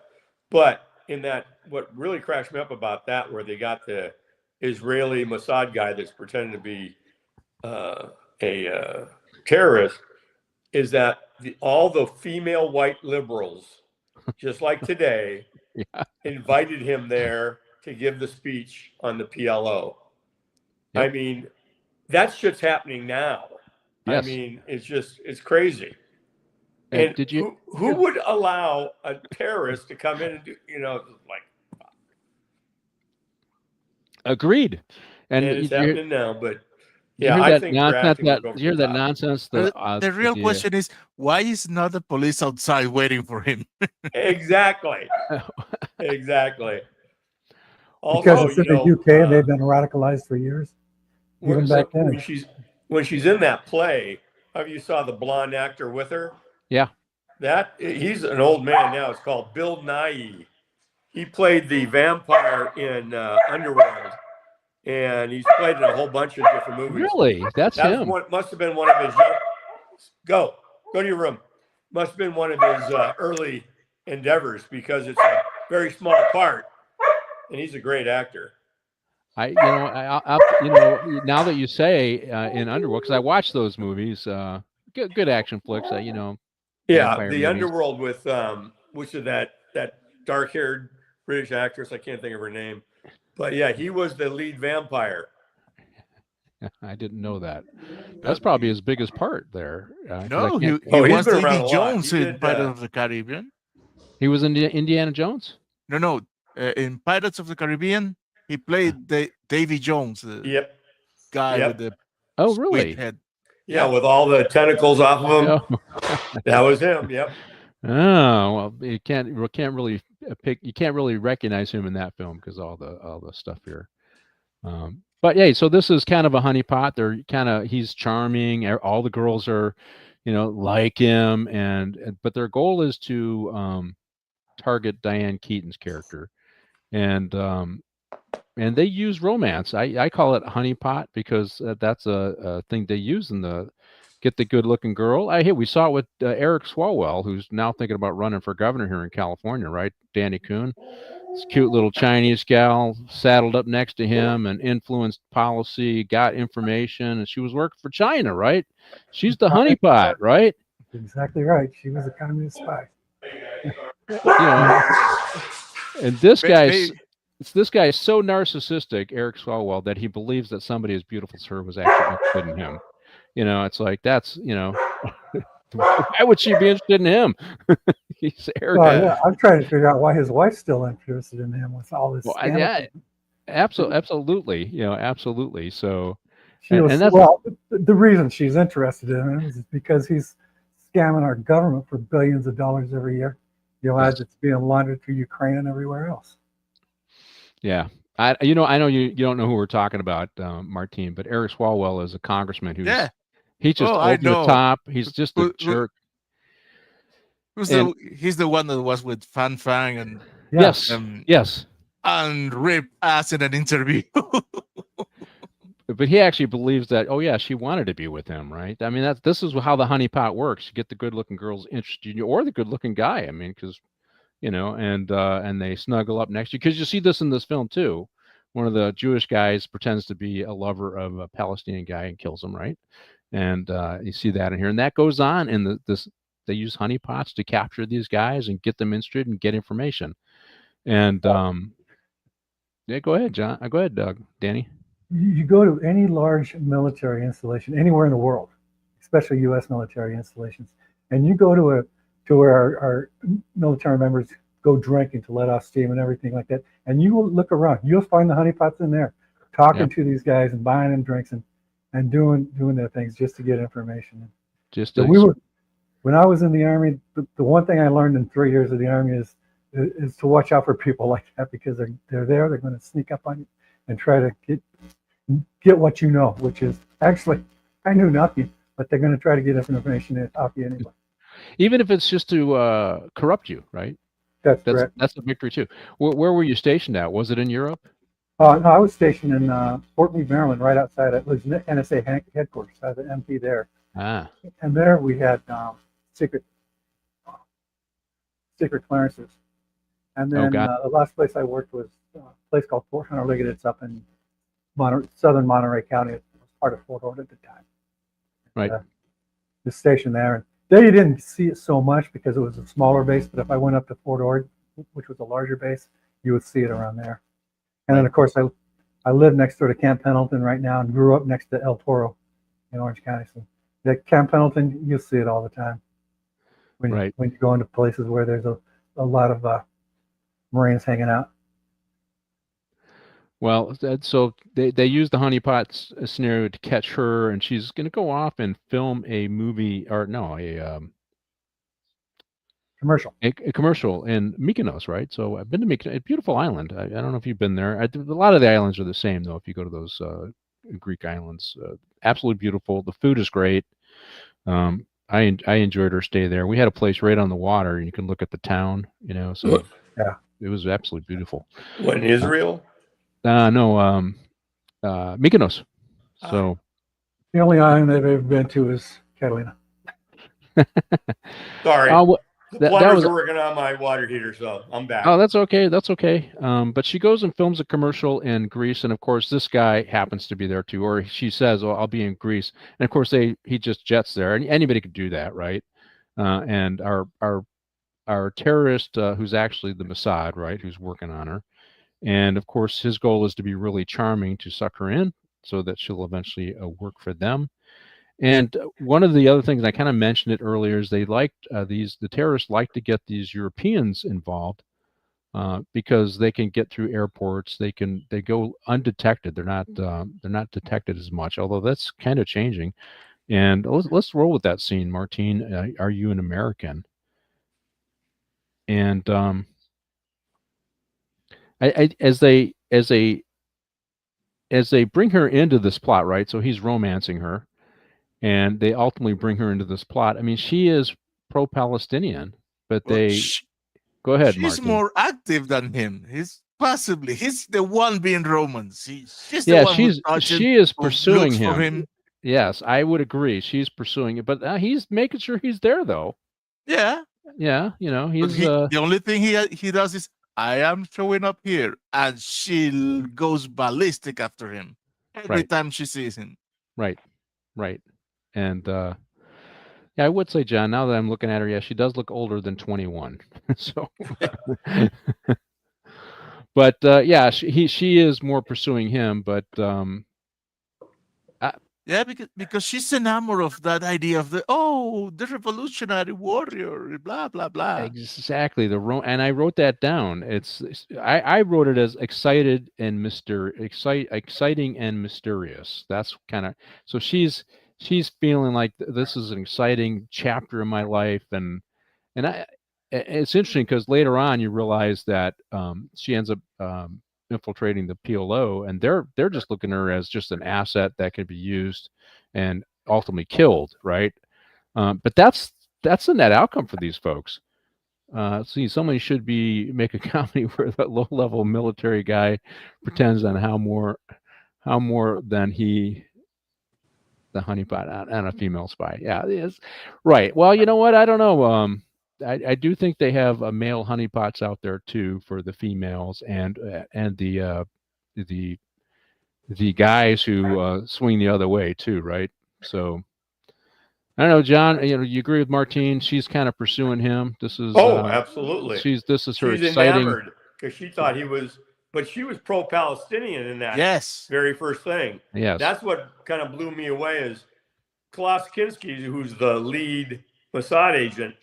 but in that, what really cracks me up about that, where they got the Israeli Mossad guy that's pretending to be a terrorist, is that all the female white liberals just like today, Yeah. invited him there to give the speech on the PLO. Yep. I mean, that shit's happening now. Yes. I mean, it's crazy. And did you? who would allow a terrorist to come in and do, like, Agreed. And it's happening now, but you yeah, hear I that think nonsense? drafting will go over You hear the that top. nonsense? The real question is, why is not the police outside waiting for him? Exactly. Exactly. Because Also, it's in the UK and they've been radicalized for years. Even back then. When she's in that play, have you saw the blonde actor with her? Yeah. He's an old man now. It's called Bill Nighy. He played the vampire in Underworld, and he's played in a whole bunch of different movies. Really? That him. Must have been one of his. Go to your room. Must have been one of his early endeavors because it's a very small part, and he's a great actor. Now that you say in Underworld, because I watched those movies, good action flicks, Yeah, the movies. Underworld with which is that dark-haired British actress. I can't think of her name, but yeah, he was the lead vampire. I didn't know that. That's probably his biggest part there. No, he he's was been around Davy Jones in Pirates of the Caribbean. He was in Indiana Jones? No. In Pirates of the Caribbean, he played Davy Jones, guy with the really? head. Yeah, with all the tentacles off of him. Oh. That was him. Yep. Oh well, you can't really recognize him in that film because all the stuff here. But yeah, so this is kind of a honeypot. He's charming. All the girls are, like him, but their goal is to target Diane Keaton's character, and they use romance. I call it honeypot because that's a thing they use in get the good-looking girl. We saw it with Eric Swalwell, who's now thinking about running for governor here in California, right? Danny Coon. This cute little Chinese gal saddled up next to him and influenced policy, got information, and she was working for China, right? She's the honeypot, right? Exactly right. She was a communist spy. And this guy is so narcissistic, Eric Swalwell, that he believes that somebody as beautiful as her was actually interested in him. It's like why would she be interested in him? He's arrogant. Well, yeah, I'm trying to figure out why his wife's still interested in him with all this. Yeah, absolutely. Absolutely. So, the reason she's interested in him is because he's scamming our government for billions of dollars every year. As it's being laundered through Ukraine and everywhere else. Yeah. I know you don't know who we're talking about, Martine, but Eric Swalwell is a congressman he's just over the top. He's just a jerk. He's the one that was with Fan Fang and yes, and ripped ass in an interview. But he actually believes that. Oh yeah, she wanted to be with him, right? I mean, this is how the honeypot works. You get the good-looking girls interested in you, or the good-looking guy. I mean, because and they snuggle up next to you. Because you see this in this film too. One of the Jewish guys pretends to be a lover of a Palestinian guy and kills him, right? And you see that in here, and that goes on in they use honeypots to capture these guys and get them interested and get information. And yeah, go ahead, John. Go ahead, Danny. You go to any large military installation anywhere in the world, especially U.S. military installations, and you go to where our military members go drinking to let off steam and everything like that, and you will look around, you'll find the honeypots in there, talking to these guys and buying them drinks and doing their things just to get information. When I was in the Army, the one thing I learned in 3 years of the Army is to watch out for people like that, because they're there, they're going to sneak up on you and try to get what you know, which is actually, I knew nothing, but they're going to try to get information off you anyway. Even if it's just to corrupt you, right? That's correct. That's a victory too. Where were you stationed at? Was it in Europe? No, I was stationed in Fort Meade, Maryland, right outside. It was NSA headquarters. I was an MP there. And there we had secret clearances. And then the last place I worked was a place called Fort Hunter Liggett. It's up in southern Monterey County. It was part of Fort Ord at the time. Right. The station there, There you didn't see it so much because it was a smaller base, but if I went up to Fort Ord, which was a larger base, you would see it around there. And then, of course, I live next door to Camp Pendleton right now and grew up next to El Toro in Orange County. So at Camp Pendleton, you'll see it all the time when you go into places where there's a lot of Marines hanging out. Well, so they use the honeypot scenario to catch her, and she's going to go off and film a movie, or no, a commercial in Mykonos, right? So I've been to Mykonos, a beautiful island. I don't know if you've been there. A lot of the islands are the same, though. If you go to those Greek islands, absolutely beautiful. The food is great. I enjoyed our stay there. We had a place right on the water, and you can look at the town. So yeah, it was absolutely beautiful. What, in Israel? No, Mykonos. So the only island I've ever been to is Catalina. Sorry. That plumbers was are working on my water heater, so I'm back. Oh, that's okay. That's okay. But she goes and films a commercial in Greece, and of course, this guy happens to be there too, or she says, "Oh, I'll be in Greece," and of course, he just jets there, and anybody could do that, right? And our terrorist, who's actually the Mossad, right, who's working on her, and of course, his goal is to be really charming to suck her in, so that she'll eventually work for them. And one of the other things, I kind of mentioned it earlier, is they liked the terrorists like to get these Europeans involved because they can get through airports. They go undetected. They're not detected as much, although that's kind of changing. And let's roll with that scene, Martine. Are you an American? And as they bring her into this plot, right? So he's romancing her. And they ultimately bring her into this plot. I mean, she is pro-Palestinian, but go ahead, she's Martin. more active than him. He's the one being Romans. She's the one she is pursuing him. Yes, I would agree. She's pursuing it, but he's making sure he's there, though. Yeah. Yeah, he's the only thing he does is, I am showing up here, and she goes ballistic after him every time she sees him. Right. And yeah, I would say, John, now that I'm looking at her, yeah, she does look older than 21. So, but yeah, she is more pursuing him. But yeah, because she's enamored of that idea of the revolutionary warrior, blah blah blah. Exactly, and I wrote that down. I wrote it as exciting and mysterious. That's kind of, so she's feeling like this is an exciting chapter in my life, and it's interesting because later on you realize that she ends up infiltrating the PLO, and they're just looking at her as just an asset that can be used and ultimately killed, right? But that's the net outcome for these folks. See, somebody should make a comedy where the low-level military guy pretends on how more than the honeypot and a female spy. Yeah, it is. Right. Well, you know what? I don't know. I do think they have male honeypots out there too for the females and the guys who swing the other way too, right? So I don't know, John. You agree with Martine? She's kind of pursuing him. This is absolutely. This is her She's exciting. Enamored because she thought he was, but she was pro-Palestinian in that very first thing. Yes, that's what kind of blew me away is Klaus Kinski, who's the lead Mossad agent.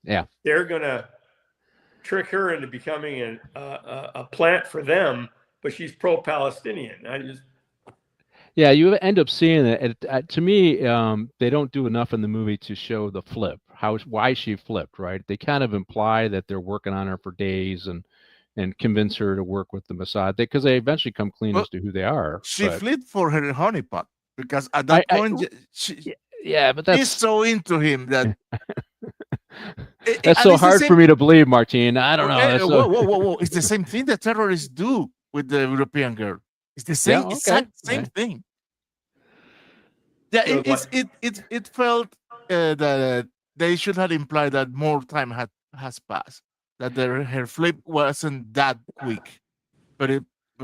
Yeah, they're gonna trick her into becoming a plant for them, but she's pro-Palestinian. Yeah, you end up seeing it. To me, they don't do enough in the movie to show the flip, why she flipped, right? They kind of imply that they're working on her for days and convince her to work with the Mossad, because they eventually come clean as to who they are. She flipped for her honeypot because at that point, but she's so into him that that's so hard for me to believe, Martine. I don't know. Whoa! It's the same thing that terrorists do with the European girl. It's the same exact same thing. Yeah, it felt that they should have implied that more time has passed, that her flip wasn't that quick. But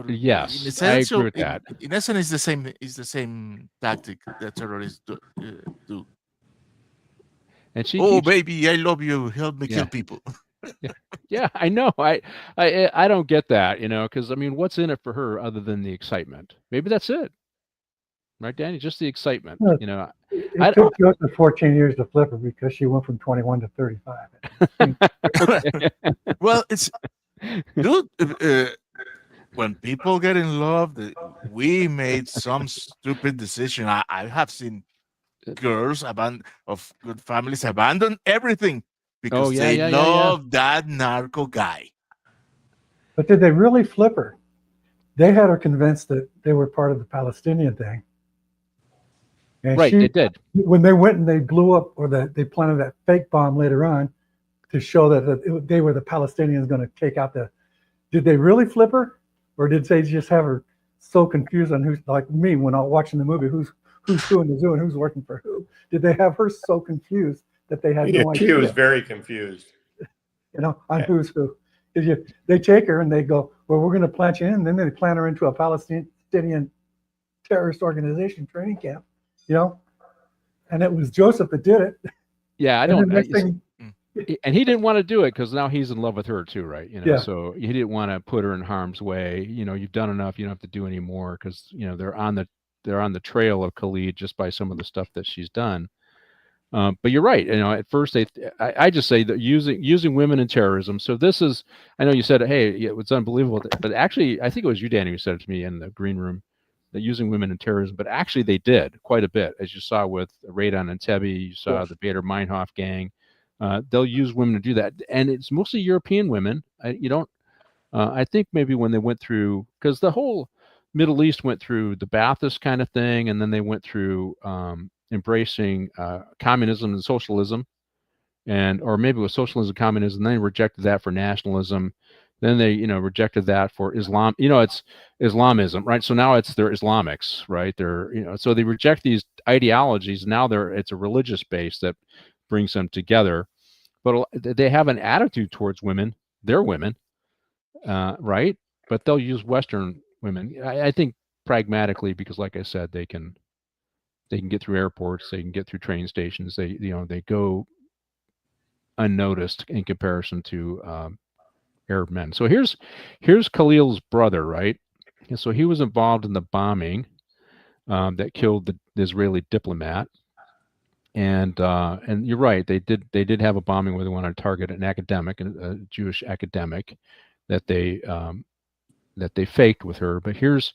yes, in essence, I agree with that. In essence, it's the same tactic that terrorists do. And she Oh, keeps, baby, I love you. Help me kill yeah, people. yeah, I know. I don't get that, because I mean, what's in it for her other than the excitement? Maybe that's it, right, Danny? Just the excitement, No, it took Joseph 14 years to flip her because she went from 21 to 35. Okay. Well, it's dude. When people get in love, we made some stupid decision. I have seen girls of good families abandon everything Oh because yeah, they yeah, yeah, yeah. love that narco guy. But did they really flip her? They had her convinced that they were part of the Palestinian thing. And Right, they did. when they went and they blew up, or they planted that fake bomb later on to show that they were the Palestinians going to take out did they really flip her? Or did they just have her so confused on who's, like me when I was watching the movie, who's who in the zoo and who's working for who? Did they have her so confused that they had no idea? She was very confused. On who's who. They take her and they go, well, we're going to plant you in. And then they plant her into a Palestinian terrorist organization training camp, and it was Joseph that did it. Yeah, and he didn't want to do it because now he's in love with her too, right? Yeah. So he didn't want to put her in harm's way. You've done enough. You don't have to do any more because they're on the trail of Khalid just by some of the stuff that she's done. But you're right. At first I just say that using women in terrorism. So this is, I know you said, hey, it's unbelievable, but actually, I think it was you, Danny, who said it to me in the green room, that using women in terrorism. But actually, they did quite a bit, as you saw with Radon and Entebbe. You saw the Bader Meinhof gang. They'll use women to do that, and it's mostly European women. I think maybe when they went through, because the whole Middle East went through the Ba'athist kind of thing, and then they went through embracing communism and socialism, or maybe it was socialism, communism. Then they rejected that for nationalism. Then they, rejected that for Islam. It's Islamism, right? So now they're Islamics, right? So they reject these ideologies. Now it's a religious base that brings them together. But they have an attitude towards women. They're women, right? But they'll use Western women. I think pragmatically, because like I said, they can get through airports, they can get through train stations. They go unnoticed in comparison to Arab men. So here's Khalil's brother, right? And so he was involved in the bombing that killed the Israeli diplomat. And you're right, they did have a bombing where they wanted to target an academic, a Jewish academic, that they faked with her. But here's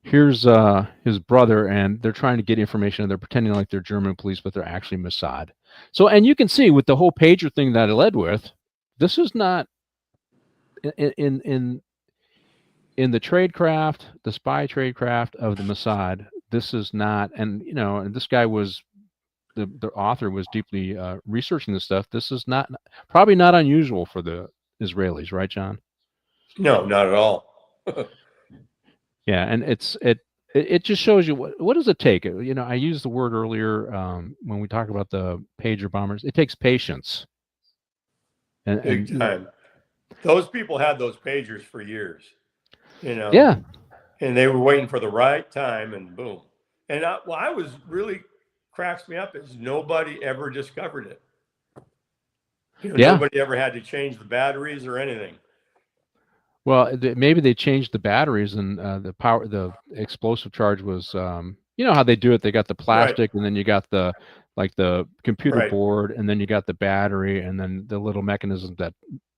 his brother, and they're trying to get information, and they're pretending like they're German police, but they're actually Mossad. So, and you can see with the whole pager thing that I led with, this is not in the tradecraft, the spy tradecraft of the Mossad. This is not, and this guy was the author was deeply researching this stuff. This is probably not unusual for the Israelis, right, John? No, not at all. Yeah, and it just shows you what does it take. I used the word earlier when we talk about the pager bombers. It takes patience. Big time. Those people had those pagers for years. Yeah. And they were waiting for the right time, and boom. And I was really cracks me up is nobody ever discovered it. Nobody ever had to change the batteries or anything. Well, maybe they changed the batteries, and the explosive charge was, how they do it. They got the plastic, and then you got the computer board, and then you got the battery, and then the little mechanism that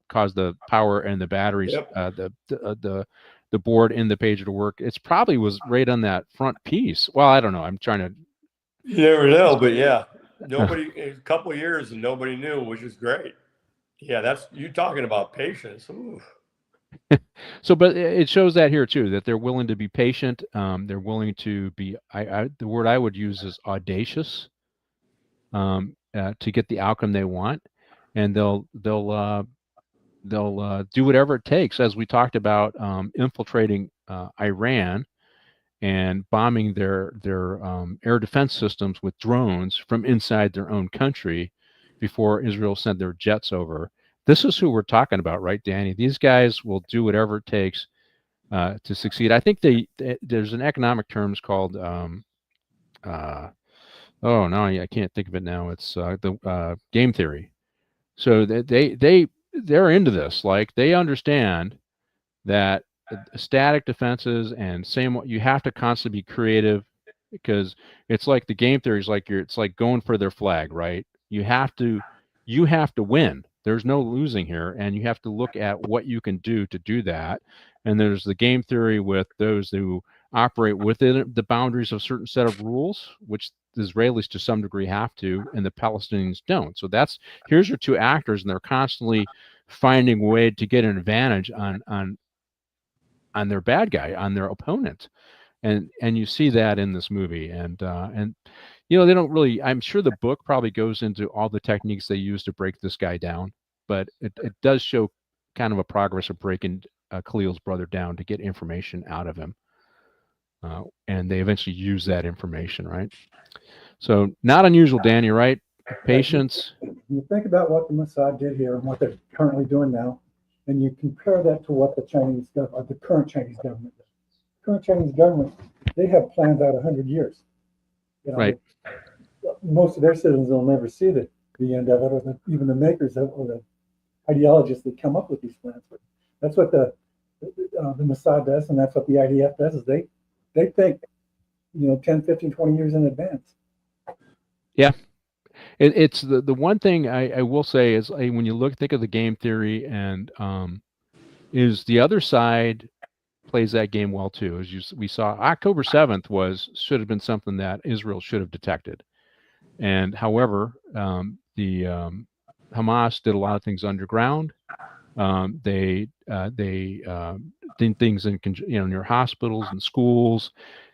caused the power and the batteries, the board in the pager to work. It's probably was right on that front piece. Well, I don't know. I'm trying to. You never know, but yeah, a couple of years and nobody knew, which is great. Yeah, that's you talking about patience. Ooh. So, but it shows that here too, that they're willing to be patient. They're willing to be. The word I would use is audacious. To get the outcome they want, and they'll do whatever it takes, as we talked about, infiltrating Iran and bombing their air defense systems with drones from inside their own country before Israel sent their jets over. This is who we're talking about, right, Danny? These guys will do whatever it takes to succeed. I think there's an economic terms called Oh no, I can't think of it now. It's the game theory. So they're into this. Like they understand that static defenses and same you have to constantly be creative because it's like the game theory is like it's like going for their flag, right? You have to win. There's no losing here, and you have to look at what you can do to do that. And there's the game theory with those who operate within the boundaries of a certain set of rules, which the Israelis to some degree have to, and the Palestinians don't. So here's your two actors, and they're constantly finding a way to get an advantage on their bad guy, on their opponent, and you see that in this movie, and they don't really. I'm sure the book probably goes into all the techniques they use to break this guy down, but it does show kind of a progress of breaking Khalil's brother down to get information out of him, and they eventually use that information, right? So not unusual, Danny, right? Patience. You think about what the Mossad did here and what they're currently doing now, and you compare that to what the current Chinese government does. The current Chinese government, they have plans out 100 years. Right. Most of their citizens will never see the end of it, or even the makers or the ideologists that come up with these plans. But that's what the Mossad does, and that's what the IDF does, is they think, 10, 15, 20 years in advance. Yeah. It's the one thing I will say is when you think of the game theory and is the other side plays that game well too. As we saw, October 7th should have been something that Israel should have detected, and however, the Hamas did a lot of things underground. They did things in near hospitals and schools,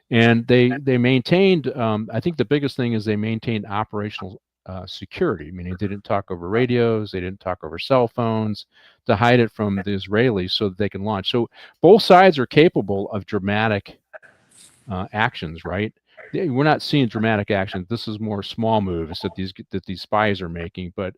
and they maintained. I think the biggest thing is they maintained operational security, meaning they didn't talk over radios, they didn't talk over cell phones to hide it from the Israelis so that they can launch. So both sides are capable of dramatic actions, right? We're not seeing dramatic action. This is more small moves that these spies are making, but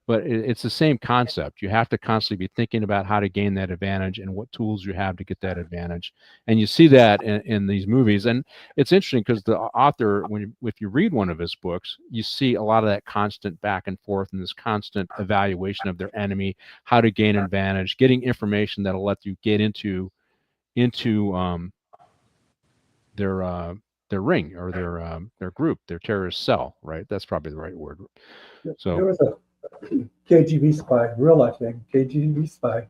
it's the same concept. You have to constantly be thinking about how to gain that advantage and what tools you have to get that advantage. And you see that in these movies. And it's interesting because the author, if you read one of his books, you see a lot of that constant back and forth and this constant evaluation of their enemy, how to gain advantage, getting information that'll let you get into their ring or their group, their terrorist cell, right? That's probably the right word. So there was a KGB spy, real life thing, KGB spy,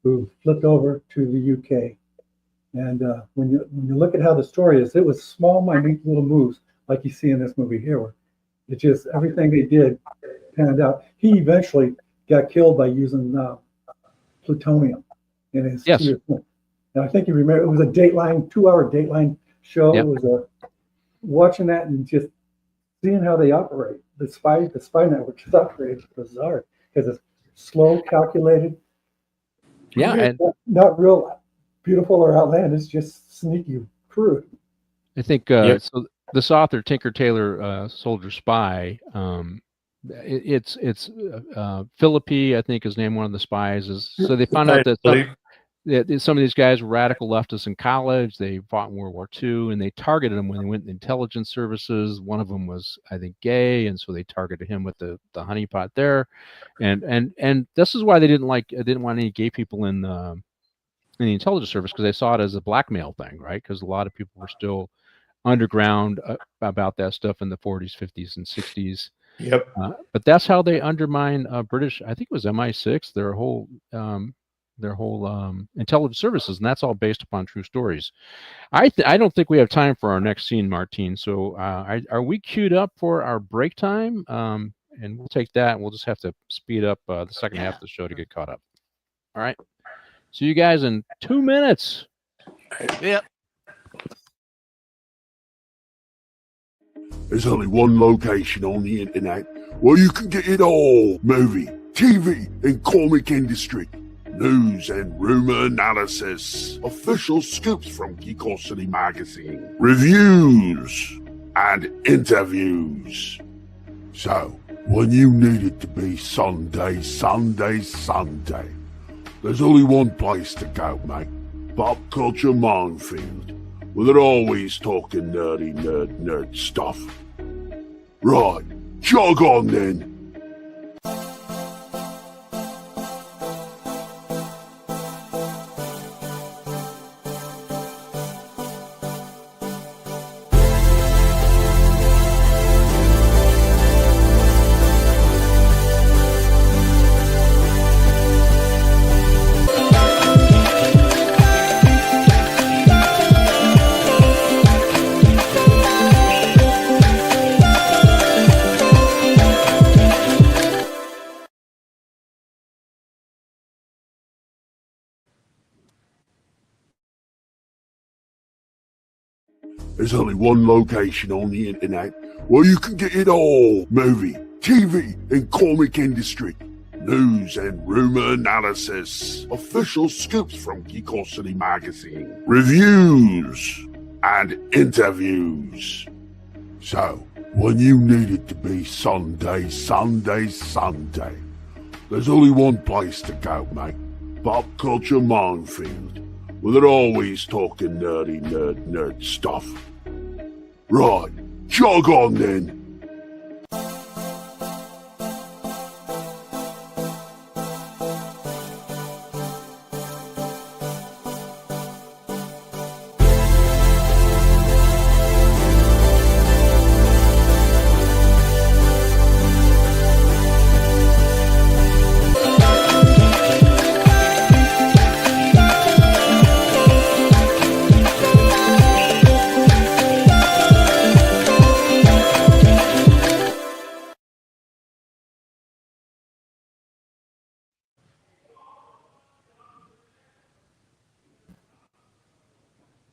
who flipped over to the UK. And when you look at how the story is, it was small, minute little moves like you see in this movie here, where it just everything they did panned out. He eventually got killed by using plutonium in his yes. And I think you remember it was a Dateline, 2-hour Dateline show. Yep. It was watching that and just seeing how they operate. The spy network is operated bizarre because it's slow, calculated. Yeah, and not real beautiful or outlandish, just sneaky, crude. I think so. This author, Tinker Tailor Soldier Spy, it's Philippi, I think, is named one of the spies. So they found out that some of these guys were radical leftists in college. They fought in World War II, and they targeted them when they went in intelligence services. One of them was, I think, gay, and so they targeted him with the honeypot there. And this is why they didn't want any gay people in the intelligence service, because they saw it as a blackmail thing, right? Because a lot of people were still underground about that stuff in the 40s, 50s, and 60s. Yep. But that's how they undermine British. I think it was MI6. Their whole intelligence services, and that's all based upon true stories. I don't think we have time for our next scene, Martine. So are we queued up for our break time? And we'll take that, and we'll just have to speed up the second half of the show to get caught up. All right. See you guys in 2 minutes. Yep. There's only one location on the internet where you can get it all: movie, TV, and comic industry. News and rumor analysis, official scoops from Geekosity magazine, reviews, and interviews. So, when you need it to be Sunday, there's only one place to go, mate. Pop Culture Minefield, where they're always talking nerdy nerd stuff. Right, jog on then. There's only one location on the internet where you can get it all. Movie, TV, and comic industry. News and rumor analysis. Official scoops from Geekosity magazine. Reviews and interviews. So, when you need it to be Sunday, there's only one place to go, mate. Pop Culture Minefield. Well, they're always talking nerdy nerd stuff. Right, jog on then.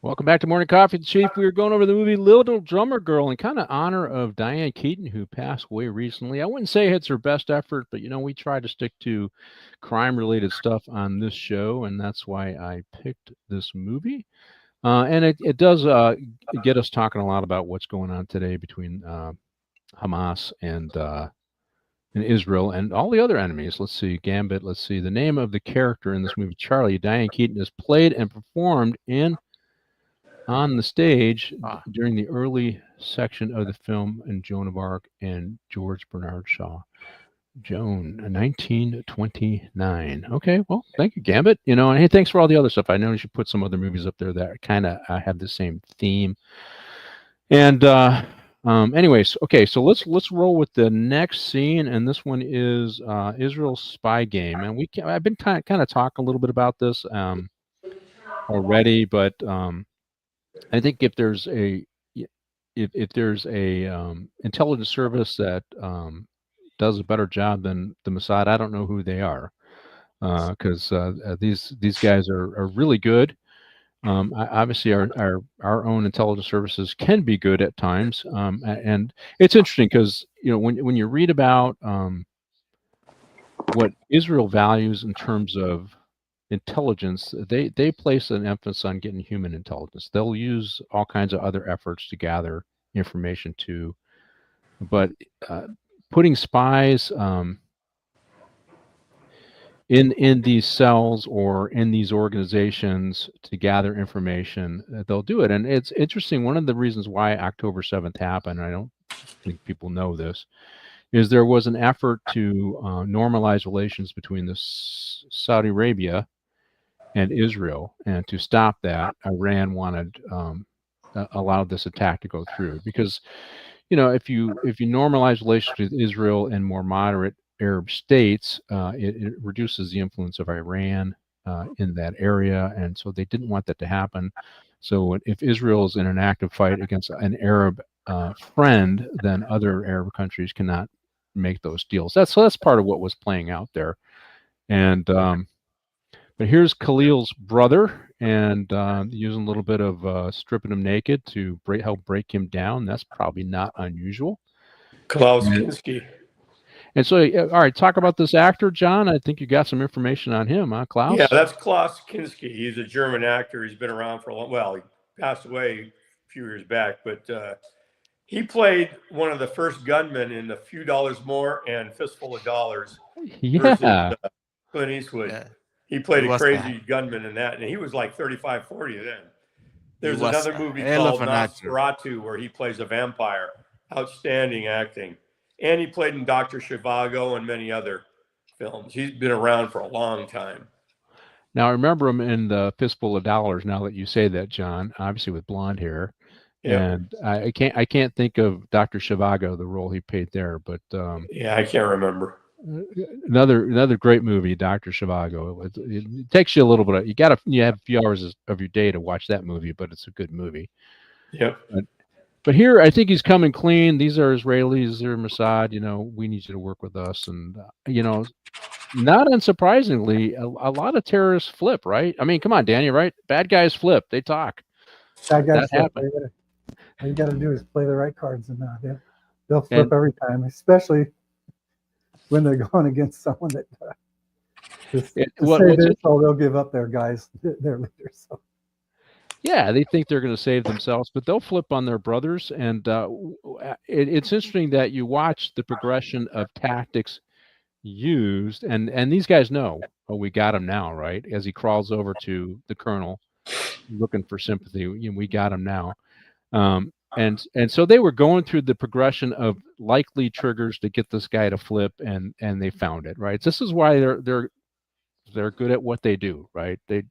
Welcome back to Morning Coffee with the Chief. We were going over the movie Little Drummer Girl in kind of honor of Diane Keaton, who passed away recently. I wouldn't say it's her best effort, but, we try to stick to crime-related stuff on this show, and that's why I picked this movie. And it does get us talking a lot about what's going on today between Hamas and Israel and all the other enemies. Let's see, Gambit. Let's see. The name of the character in this movie, Charlie, Diane Keaton, is played and performed on the stage during the early section of the film in Joan of Arc and George Bernard Shaw. Joan, 1929. Okay, well, thank you, Gambit. And hey, thanks for all the other stuff. I noticed you put some other movies up there that kind of have the same theme. And anyways, okay, so let's roll with the next scene, and this one is Israel's spy game. And I've been kind of talking a little bit about this already, but I think if there's a intelligence service that does a better job than the Mossad, I don't know who they are, because these guys are really good. Obviously, our own intelligence services can be good at times, and it's interesting because when you read about what Israel values in terms of intelligence, they place an emphasis on getting human intelligence. They'll use all kinds of other efforts to gather information too, but putting spies in these cells or in these organizations to gather information, they'll do it. And it's interesting. One of the reasons why October 7th happened, I don't think people know this, is there was an effort to normalize relations between Saudi Arabia and Israel, and to stop that, Iran wanted allowed this attack to go through, because if you normalize relations with Israel and more moderate Arab states, it reduces the influence of Iran in that area, and so they didn't want that to happen. So if Israel is in an active fight against an Arab friend, then other Arab countries cannot make those deals. That's part of what was playing out there. And but here's Khalil's brother, and using a little bit of stripping him naked to help break him down. That's probably not unusual. Klaus Kinski. And so, all right, talk about this actor, John. I think you got some information on him, huh, Klaus? Yeah, that's Klaus Kinski. He's a German actor. He's been around for a long. Well, he passed away a few years back, but he played one of the first gunmen in A Few Dollars More and Fistful of Dollars. Yeah. Versus, Clint Eastwood. Yeah. He played a crazy that. gunman in that, and he was like 35, 40 then. There's was another a movie hell of called an actor. Nosferatu where he plays a vampire. outstanding acting. And he played in Dr. Zhivago and many other films. He's been around for a long time. Now I remember him in the Fistful of Dollars. Now that you say that, John, obviously with blonde hair, and I can't think of Dr. Zhivago, the role he played there, but yeah, I can't remember. Another great movie, Dr. Zhivago. It takes you a little bit. You have a few hours of your day to watch that movie, but it's a good movie. Yep. But here, I think he's coming clean. These are Israelis. They're Mossad. We need you to work with us, and not unsurprisingly, a lot of terrorists flip, right? I mean, come on, Danny, right? Bad guys flip. They talk. Bad guys that flip. All you got to do is play the right cards, and they'll flip every time, especially when they're going against someone that they'll give up their guys, their leaders. So. Yeah, they think they're going to save themselves, but they'll flip on their brothers. And it's interesting that you watch the progression of tactics used, and these guys know, oh, we got him now, right? As he crawls over to the colonel, looking for sympathy, we got him now. And so they were going through the progression of likely triggers to get this guy to flip, and they found it, right? This is why they're good at what they do, right? They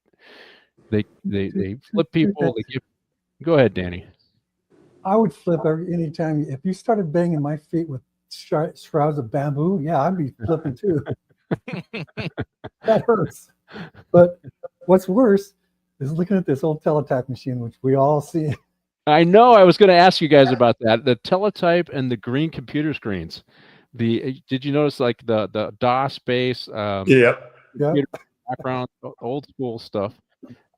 flip people. Go ahead, Danny. I would flip anytime. If you started banging my feet with shrouds of bamboo, yeah, I'd be flipping too. That hurts. But what's worse is looking at this old teletype machine, which we all see. I know. I was going to ask you guys about that. The teletype and the green computer screens. Did you notice like the DOS base? Background, old school stuff.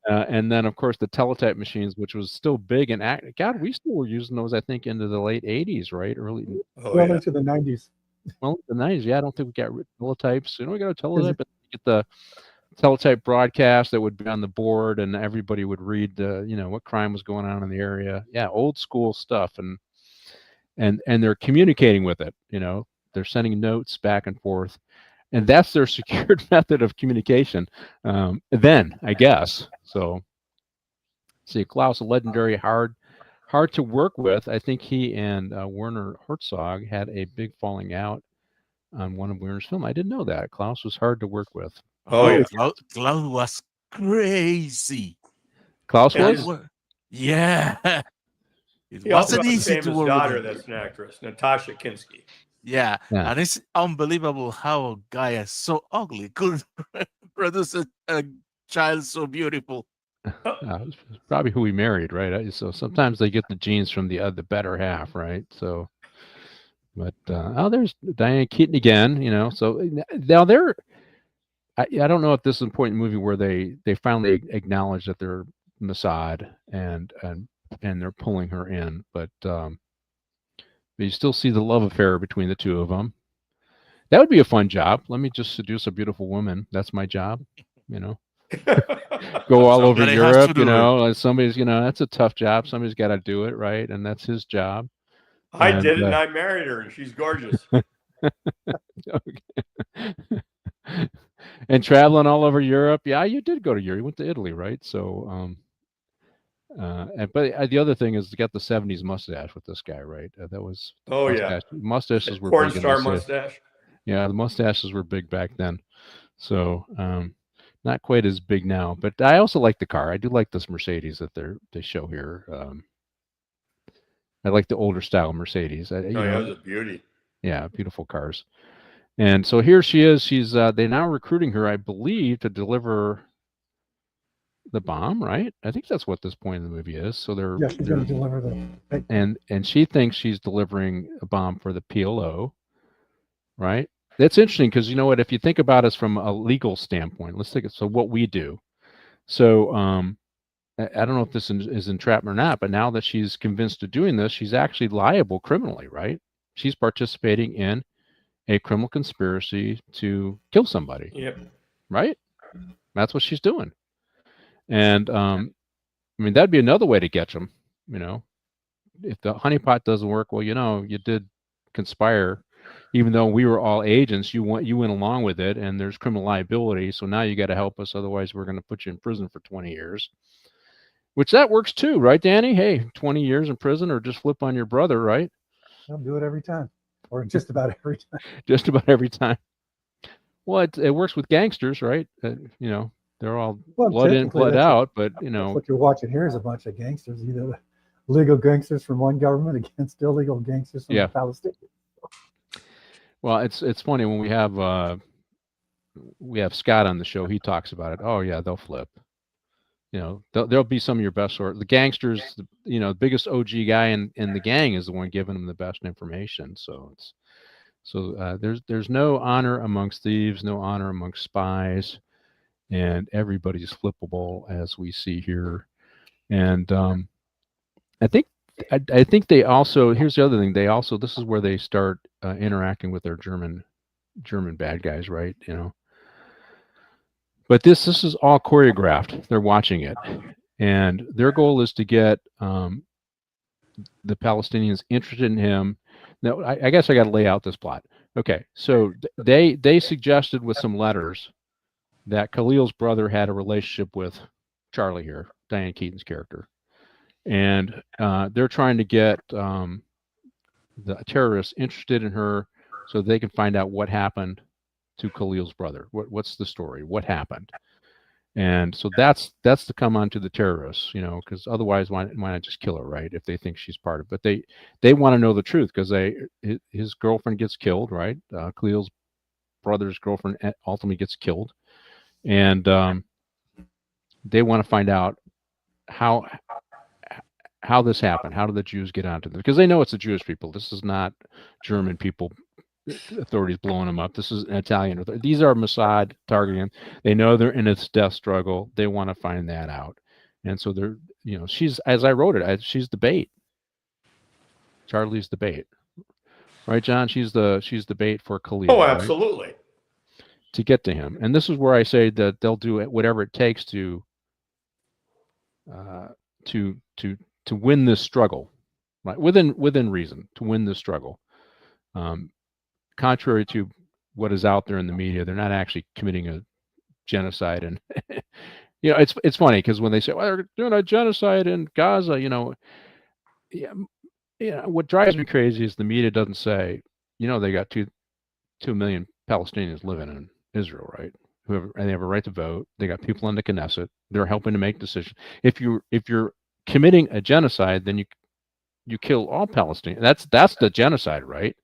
And then, of course, the teletype machines, which was still big and God, we still were using those, I think, into the late 80s, right? Into the 90s. Well, the 90s, yeah. I don't think we got teletypes. We got a teletype, but get the teletype broadcast that would be on the board, and everybody would read what crime was going on in the area. Yeah, old school stuff, and they're communicating with it. They're sending notes back and forth. And that's their secured method of communication. Then, I guess. So, see, Klaus, a legendary, hard to work with. I think he and Werner Herzog had a big falling out on one of Werner's films. I didn't know that. Klaus was hard to work with. Oh, yeah. Klaus was crazy. Klaus was? Yeah. It wasn't easy to work with. Daughter, that's an actress, Natasha Kinski. Yeah, and it's unbelievable how a guy is so ugly could produce a child so beautiful. It's probably who he married, right? So sometimes they get the genes from the better half, right? So, but there's Diane Keaton again. So now I don't know if this is an important movie where they finally acknowledge that they're Mossad and they're pulling her in, but. You still see the love affair between the two of them. That would be a fun job. Let me just seduce a beautiful woman. That's my job, Go all over Europe, Somebody's, that's a tough job. Somebody's got to do it, right? And that's his job. I did it, and I married her, and she's gorgeous. And traveling all over Europe. Yeah, you did go to Europe. You went to Italy, right? So, but the other thing is you got the 70s mustache with this guy, right? That was mustaches were porn big star mustache. Yeah, the mustaches were big back then. So not quite as big now. But I also like the car. I do like this Mercedes that they show here. I like the older style Mercedes. It was a beauty. Yeah, beautiful cars. And so here she is. She's they're now recruiting her, I believe, to deliver the bomb, right? I think that's what this point in the movie is. So she's going to deliver the and she thinks she's delivering a bomb for the PLO, right? That's interesting because you know what? If you think about us from a legal standpoint, let's take it. So what we do. So I don't know if this is entrapment or not, but now that she's convinced of doing this, she's actually liable criminally, right? She's participating in a criminal conspiracy to kill somebody. Yep. Right? That's what she's doing. And that'd be another way to catch them. If the honeypot doesn't work, well, you did conspire, even though we were all agents. You went along with it, and there's criminal liability. So now you got to help us, otherwise we're going to put you in prison for 20 years. Which that works too, right, Danny? Hey, 20 years in prison, or just flip on your brother, right? They'll do it every time, or just about every time. Just about every time. Well, it works with gangsters, right? They're all blood in, blood out, but that's what you're watching here is a bunch of gangsters, either legal gangsters from one government against illegal gangsters from the Palestinians. Well, it's funny when we have Scott on the show. He talks about it. Oh yeah, they'll flip. There'll be some of your best sort. The gangsters, the biggest OG guy in the gang is the one giving them the best information. So there's no honor amongst thieves, no honor amongst spies, and everybody's flippable, as we see here. And I think they also, here's the other thing, this is where they start interacting with their German bad guys, right? But this is all choreographed. They're watching it, and their goal is to get the Palestinians interested in him. Now, I guess I got to lay out this plot. Okay, so they suggested with some letters that Khalil's brother had a relationship with Charlie here, Diane Keaton's character, and they're trying to get the terrorists interested in her so they can find out what happened to Khalil's brother. What's the story? What happened? And so that's to come on to the terrorists, because otherwise why not just kill her, right? If they think she's part of it. But they want to know the truth because his girlfriend gets killed, right? Khalil's brother's girlfriend ultimately gets killed, and they want to find out how this happened. How did the Jews get onto this? Because they know it's the Jewish people. This is not German people. Authorities blowing them up. This is an Italian. These are Mossad targeting. They know they're in its death struggle. They want to find that out, and so they're, she's, as I wrote it, she's the bait. Charlie's the bait, right, John? She's the bait for Khalil. Oh, absolutely. Right? To get to him, and this is where I say that they'll do whatever it takes to win this struggle, right? Within reason, to win this struggle. Contrary to what is out there in the media, they're not actually committing a genocide. And it's funny because when they say, well, they're doing a genocide in Gaza, what drives me crazy is the media doesn't say, they got 2 million Palestinians living in Israel, right? And they have a right to vote. They got people in the Knesset. They're helping to make decisions. If you're committing a genocide, then you kill all Palestinians. That's the genocide, right?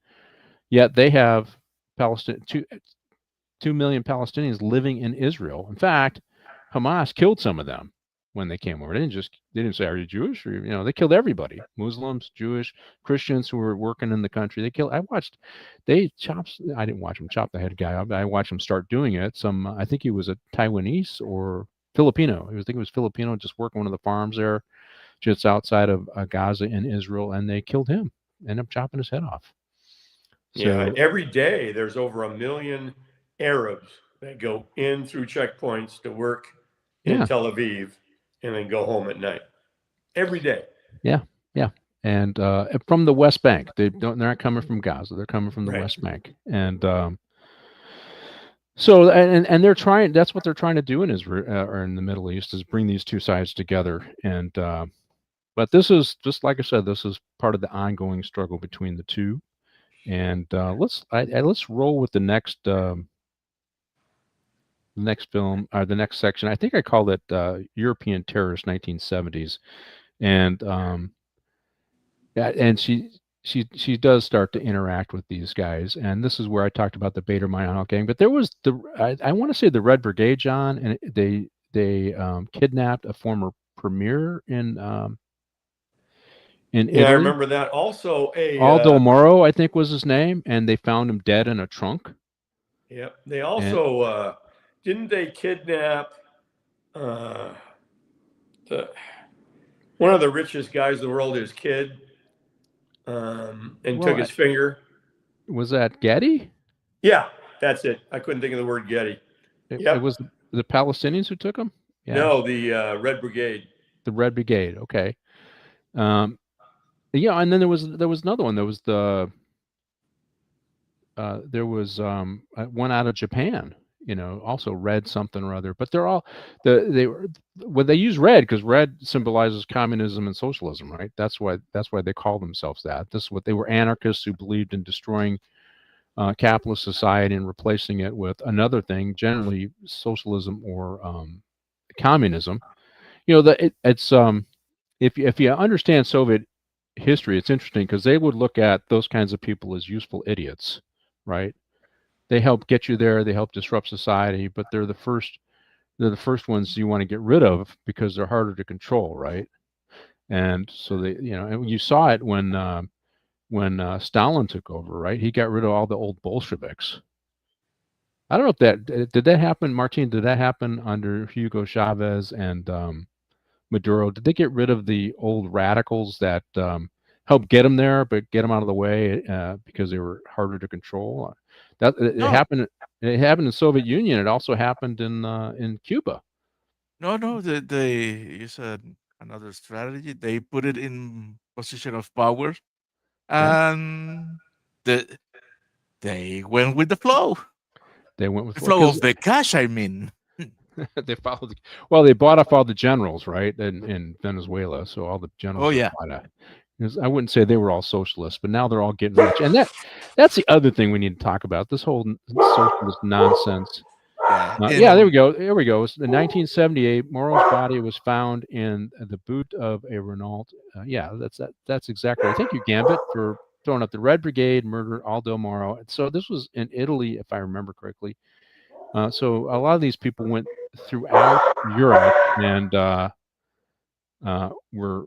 Yet they have 2 million Palestinians living in Israel. In fact, Hamas killed some of them when they came over. They didn't say, "Are you Jewish?" Or, they killed everybody: Muslims, Jewish, Christians who were working in the country. I didn't watch them chop the head guy up. I watched them start doing it. I think he was a Taiwanese or Filipino. I think he was Filipino, just working one of the farms there, just outside of Gaza in Israel, and they killed him. Ended up chopping his head off. So, yeah, and every day there's over 1 million Arabs that go in through checkpoints to work in Tel Aviv and then go home at night. Every day. Yeah. And from the West Bank. They're not coming from Gaza. They're coming from the West Bank. And so and they're trying. That's what they're trying to do in Israel or in the Middle East, is bring these two sides together. And but this is, just like I said, this is part of the ongoing struggle between the two. And let's roll with the next film, or the next section. I think I called it European Terrorist 1970s, and she does start to interact with these guys, and this is where I talked about the Baader-Meinhof gang. But there was I want to say the Red Brigade, John, and they kidnapped a former premier in Italy. I remember that. Also, Aldo Moro, I think, was his name, and they found him dead in a trunk. Yep. They also didn't they kidnap one of the richest guys in the world, his kid, and took his finger. Was that Getty? Yeah, that's it. I couldn't think of the word Getty. It was the Palestinians who took him? Yeah. No, the Red Brigade. The Red Brigade. Okay. Yeah, and then there was another one. There was one out of Japan, also red something or other. But they're all they use red because red symbolizes communism and socialism, right? That's why they call themselves that. This is what they were, anarchists who believed in destroying capitalist society and replacing it with another thing, generally socialism or communism. It's if you understand Soviet history, it's interesting because they would look at those kinds of people as useful idiots, right? They help get you there, they help disrupt society, but they're the first ones you want to get rid of because they're harder to control, right? And so and you saw it when Stalin took over, right? He got rid of all the old Bolsheviks. I don't know if did that happen, Martin? Did that happen under Hugo Chavez and Maduro? Did they get rid of the old radicals that helped get them there, but get them out of the way because they were harder to control? It happened. It happened in the Soviet Union. It also happened in Cuba. No, they use another strategy. They put it in position of power, and they went with the flow. They went with the flow of the cash. I mean, they followed. Well, they bought off all the generals, right, in Venezuela. So all the generals. Oh yeah. I wouldn't say they were all socialists, but now they're all getting rich, and that's the other thing we need to talk about. This whole socialist nonsense. There we go. Here we go. In 1978, Moro's body was found in the boot of a Renault. That's exactly right. Thank you, Gambit, for throwing up the Red Brigade murdered Aldo Moro. So this was in Italy, if I remember correctly. So a lot of these people went throughout Europe and were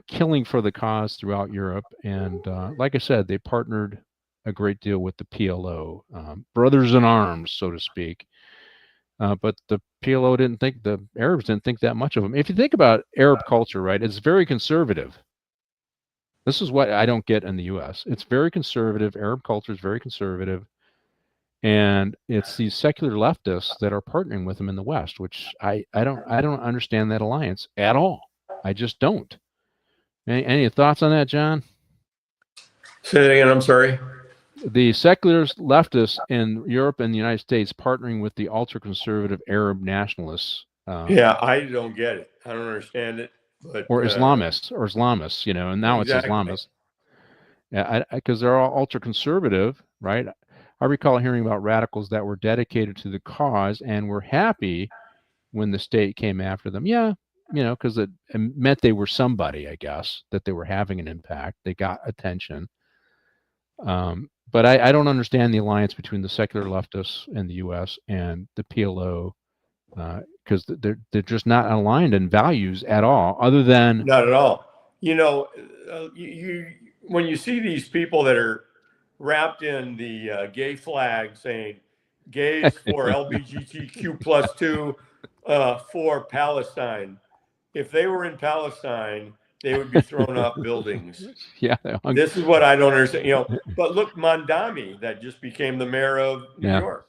killing for the cause throughout Europe. And like I said, they partnered a great deal with the PLO, brothers in arms, so to speak. But the PLO the Arabs didn't think that much of them. If you think about Arab culture, right, it's very conservative. This is what I don't get in the U.S. It's very conservative. Arab culture is very conservative. And it's these secular leftists that are partnering with them in the West, which I don't understand that alliance at all. I just don't. Any thoughts on that, John? Say that again. I'm sorry. The secular leftists in Europe and the United States partnering with the ultra-conservative Arab nationalists. I don't get it. I don't understand it. But or Islamists, and now exactly. It's Islamists. Yeah, because they're all ultra-conservative, right? I recall hearing about radicals that were dedicated to the cause and were happy when the state came after them. Yeah, because it meant they were somebody, I guess, that they were having an impact. They got attention. But I don't understand the alliance between the secular leftists in the U.S. and the PLO because they're just not aligned in values at all, other than not at all. When you see these people that are wrapped in the gay flag saying gays for LGBTQ+2 for Palestine. If they were in Palestine, they would be thrown off buildings. Yeah. This is what I don't understand. But look, Mondami, that just became the mayor of New York.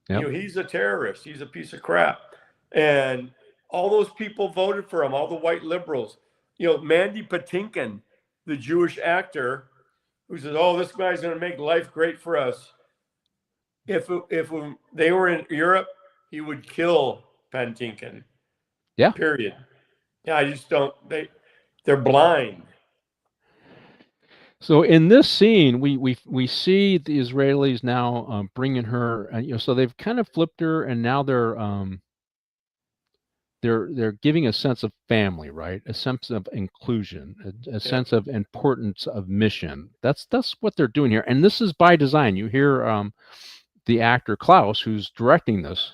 Yep. He's a terrorist. He's a piece of crap. And all those people voted for him, all the white liberals. Mandy Patinkin, the Jewish actor, who says, "Oh, this guy's going to make life great for us." If they were in Europe, he would kill Patinkin. Yeah. Period. Yeah, I just don't. They're blind. So in this scene, we see the Israelis now bringing her, so they've kind of flipped her, and now they're giving a sense of family, right? A sense of inclusion, a sense of importance of mission. That's what they're doing here, and this is by design. You hear the actor Klaus, who's directing this,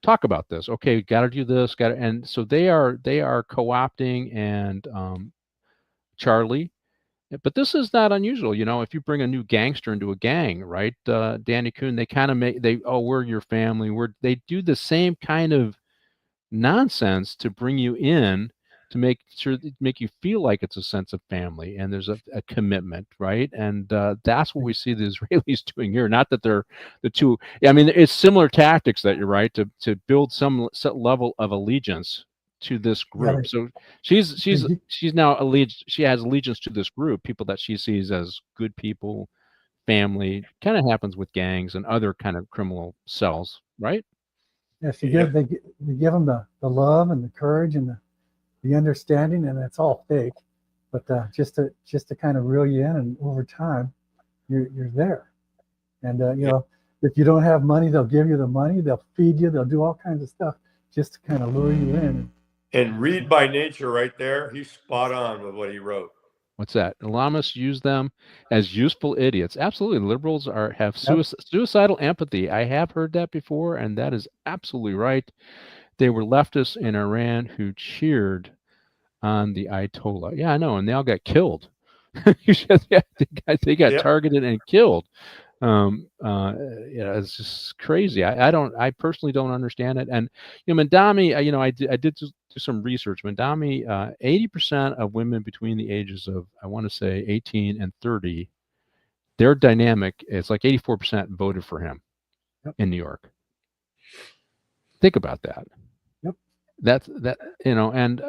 talk about this. Okay, got to do this, and so they are co-opting and Charlie. But this is not unusual, if you bring a new gangster into a gang, right? Danny Coon, they kind of we're your family. They do the same kind of nonsense to bring you in to make you feel like it's a sense of family and there's a commitment, right? And that's what we see the Israelis doing here. Not that they're the two. I mean, it's similar tactics that you're right to build some level of allegiance to this group. Right. So she's now she has allegiance to this group, people that she sees as good people, family. Kind of happens with gangs and other kind of criminal cells right? Yes, they give them the love and the courage and the understanding, and it's all fake. But just to kind of reel you in, and over time, you're there. And if you don't have money, they'll give you the money. They'll feed you. They'll do all kinds of stuff just to kind of lure you in. And Read by Nature, right there, he's spot on with what he wrote. What's that? Lamas use them as useful idiots. Absolutely, liberals have suicidal empathy. I have heard that before, and that is absolutely right. They were leftists in Iran who cheered on the Ayatollah. Yeah, I know, and they all got killed. They got targeted and killed. It's just crazy. I personally don't understand it. And Mandami, I did do some research. Mandami, 80% of women between the ages of, I want to say, 18 and 30, their dynamic, it's like 84% voted for him in New York. Think about that. Yep. And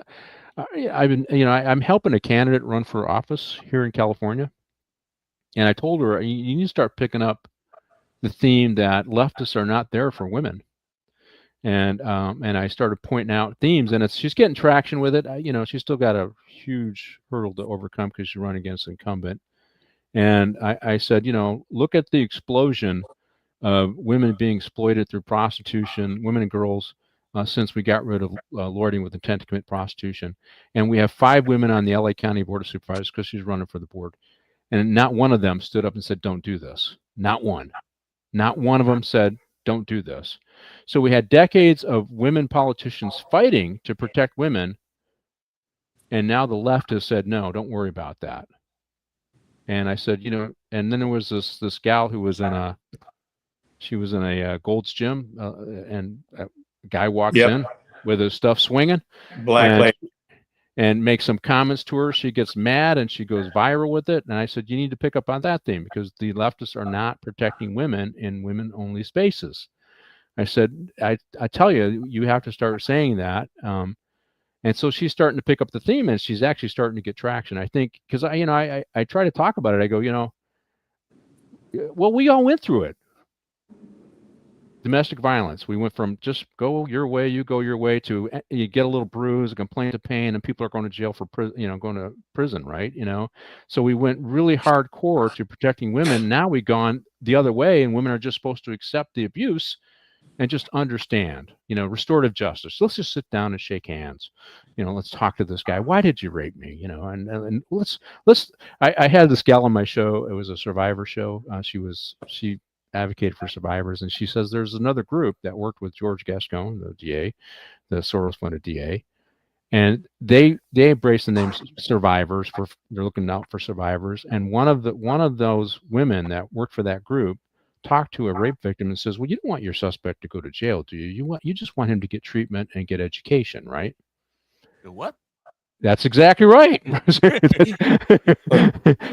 I've been, I'm helping a candidate run for office here in California. And I told her, you need to start picking up the theme that leftists are not there for women. And I started pointing out themes, and she's getting traction with it. She's still got a huge hurdle to overcome because she's running against an incumbent. And I said, look at the explosion of women being exploited through prostitution, women and girls, since we got rid of lording with intent to commit prostitution. And we have 5 women on the LA County Board of Supervisors because she's running for the board. And not one of them stood up and said, don't do this. Not one. Not one of them said, don't do this. So we had decades of women politicians fighting to protect women. And now the left has said, no, don't worry about that. And I said, and then there was this gal who was in a Gold's Gym, and a guy walks in with his stuff swinging. Black lady. And make some comments to her. She gets mad and she goes viral with it. And I said, you need to pick up on that theme because the leftists are not protecting women in women-only spaces. I said, I tell you, you have to start saying that. And so she's starting to pick up the theme, and she's actually starting to get traction. I think because I try to talk about it. I go, well, we all went through it. Domestic violence. We went from just go your way, you go your way, to you get a little bruise, a complaint of pain, and people are going to jail for going to prison, right? So we went really hardcore to protecting women. Now we've gone the other way, and women are just supposed to accept the abuse and just understand, restorative justice. Let's just sit down and shake hands. Let's talk to this guy. Why did you rape me? And I had this gal on my show. It was a survivor show. She advocated for survivors, and she says there's another group that worked with George Gascon, the DA, the Soros-funded DA, and they embrace the name survivors. They're looking out for survivors. And one of those women that worked for that group talked to a rape victim and says, well, you don't want your suspect to go to jail, do you? You just want him to get treatment and get education, right? What? That's exactly right.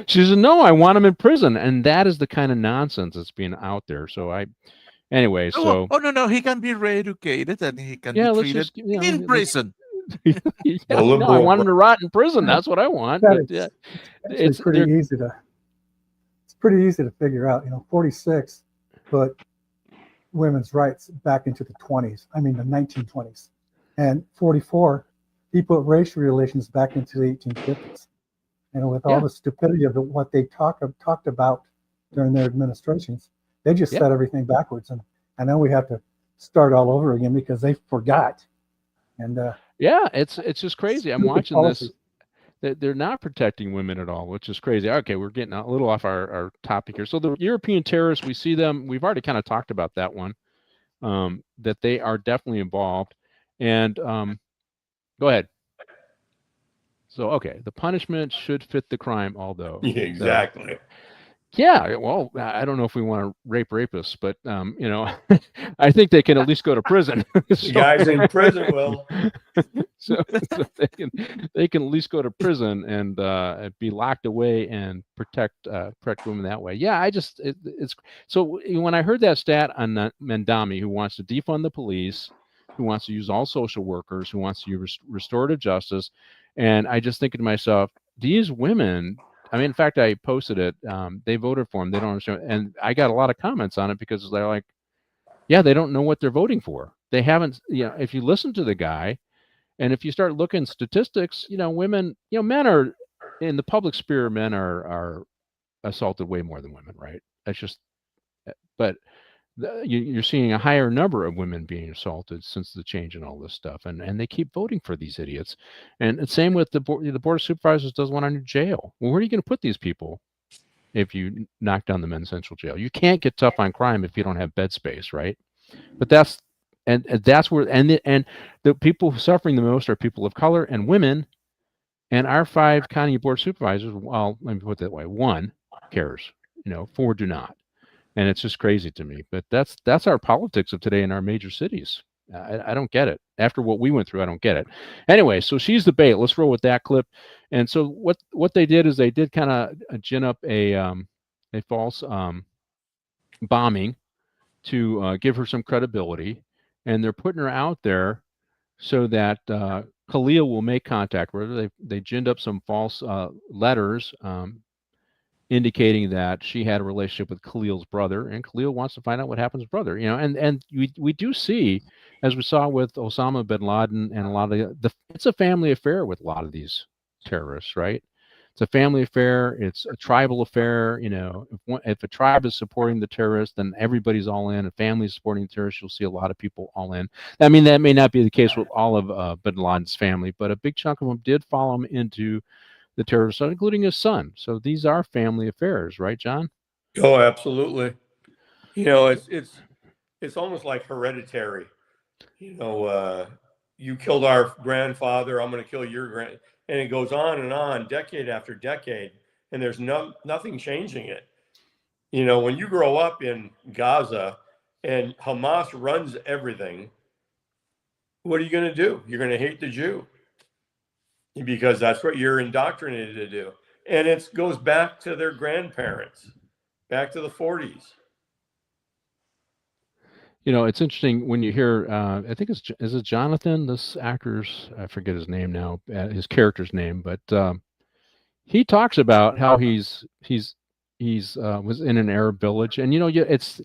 She said, no, I want him in prison. And that is the kind of nonsense that's being out there. So no, he can be re-educated and he can be treated in prison. I want him to rot in prison. That's what I want. It's pretty easy to figure out. 46 put women's rights back into the 20s. I mean, the 1920s. And 44, he put racial relations back into the 1850s. And with all the stupidity of what they talked about during their administrations, they just set everything backwards. And now we have to start all over again because they forgot. And it's just crazy. I'm watching this. They're not protecting women at all, which is crazy. Okay, we're getting a little off our topic here. So the European terrorists, we see them. We've already kind of talked about that one, that they are definitely involved. And go ahead. So, okay, the punishment should fit the crime, although. Yeah, exactly. Well, I don't know if we want to rape rapists, but, I think they can at least go to prison. The guys in prison will. So they can at least go to prison and be locked away and protect women that way. Yeah, it's so when I heard that stat on Mandami, who wants to defund the police, who wants to use all social workers, who wants to use restorative justice, and I just thinking to myself, these women. I mean, in fact, I posted it. They voted for him. They don't understand. And I got a lot of comments on it because they're like, Yeah, they don't know what they're voting for. They haven't, if you listen to the guy, and if you start looking statistics, women, men are in the public sphere, men are assaulted way more than women, right? That's just, but you're seeing a higher number of women being assaulted since the change in all this stuff, and they keep voting for these idiots. And same with the board of supervisors does want a new jail. Well, where are you going to put these people if you knock down the men's central jail? You can't get tough on crime if you don't have bed space, right? But that's that's where the people suffering the most are people of color and women. And our 5 county board supervisors, well, let me put it that way: 1 cares, 4 do not. And it's just crazy to me. But that's our politics of today in our major cities. I don't get it. After what we went through, I don't get it. Anyway, so she's the bait. Let's roll with that clip. And so what they did is they did kind of gin up a false bombing to give her some credibility, and they're putting her out there so that Khalil will make contact with her. They ginned up some false letters indicating that she had a relationship with Khalil's brother, and Khalil wants to find out what happened to his brother. And we do see, as we saw with Osama bin Laden and a lot of it's a family affair with a lot of these terrorists, right? It's a family affair. It's a tribal affair. If a tribe is supporting the terrorists, then everybody's all in. A family is supporting the terrorists, you'll see a lot of people all in. I mean, that may not be the case with all of bin Laden's family, but a big chunk of them did follow him into the terrorists, including his son. So these are family affairs, right, John? Oh, absolutely. It's almost like hereditary. You killed our grandfather, I'm going to kill your and it goes on, decade after decade, and there's nothing changing it. When you grow up in Gaza and Hamas runs everything, what are you going to do? You're going to hate the Jew because that's what you're indoctrinated to do. And it goes back to their grandparents, back to the 40s. It's interesting when you hear, I think is it Jonathan, this actor's, I forget his name now, his character's name, but he talks about how he's was in an Arab village, and is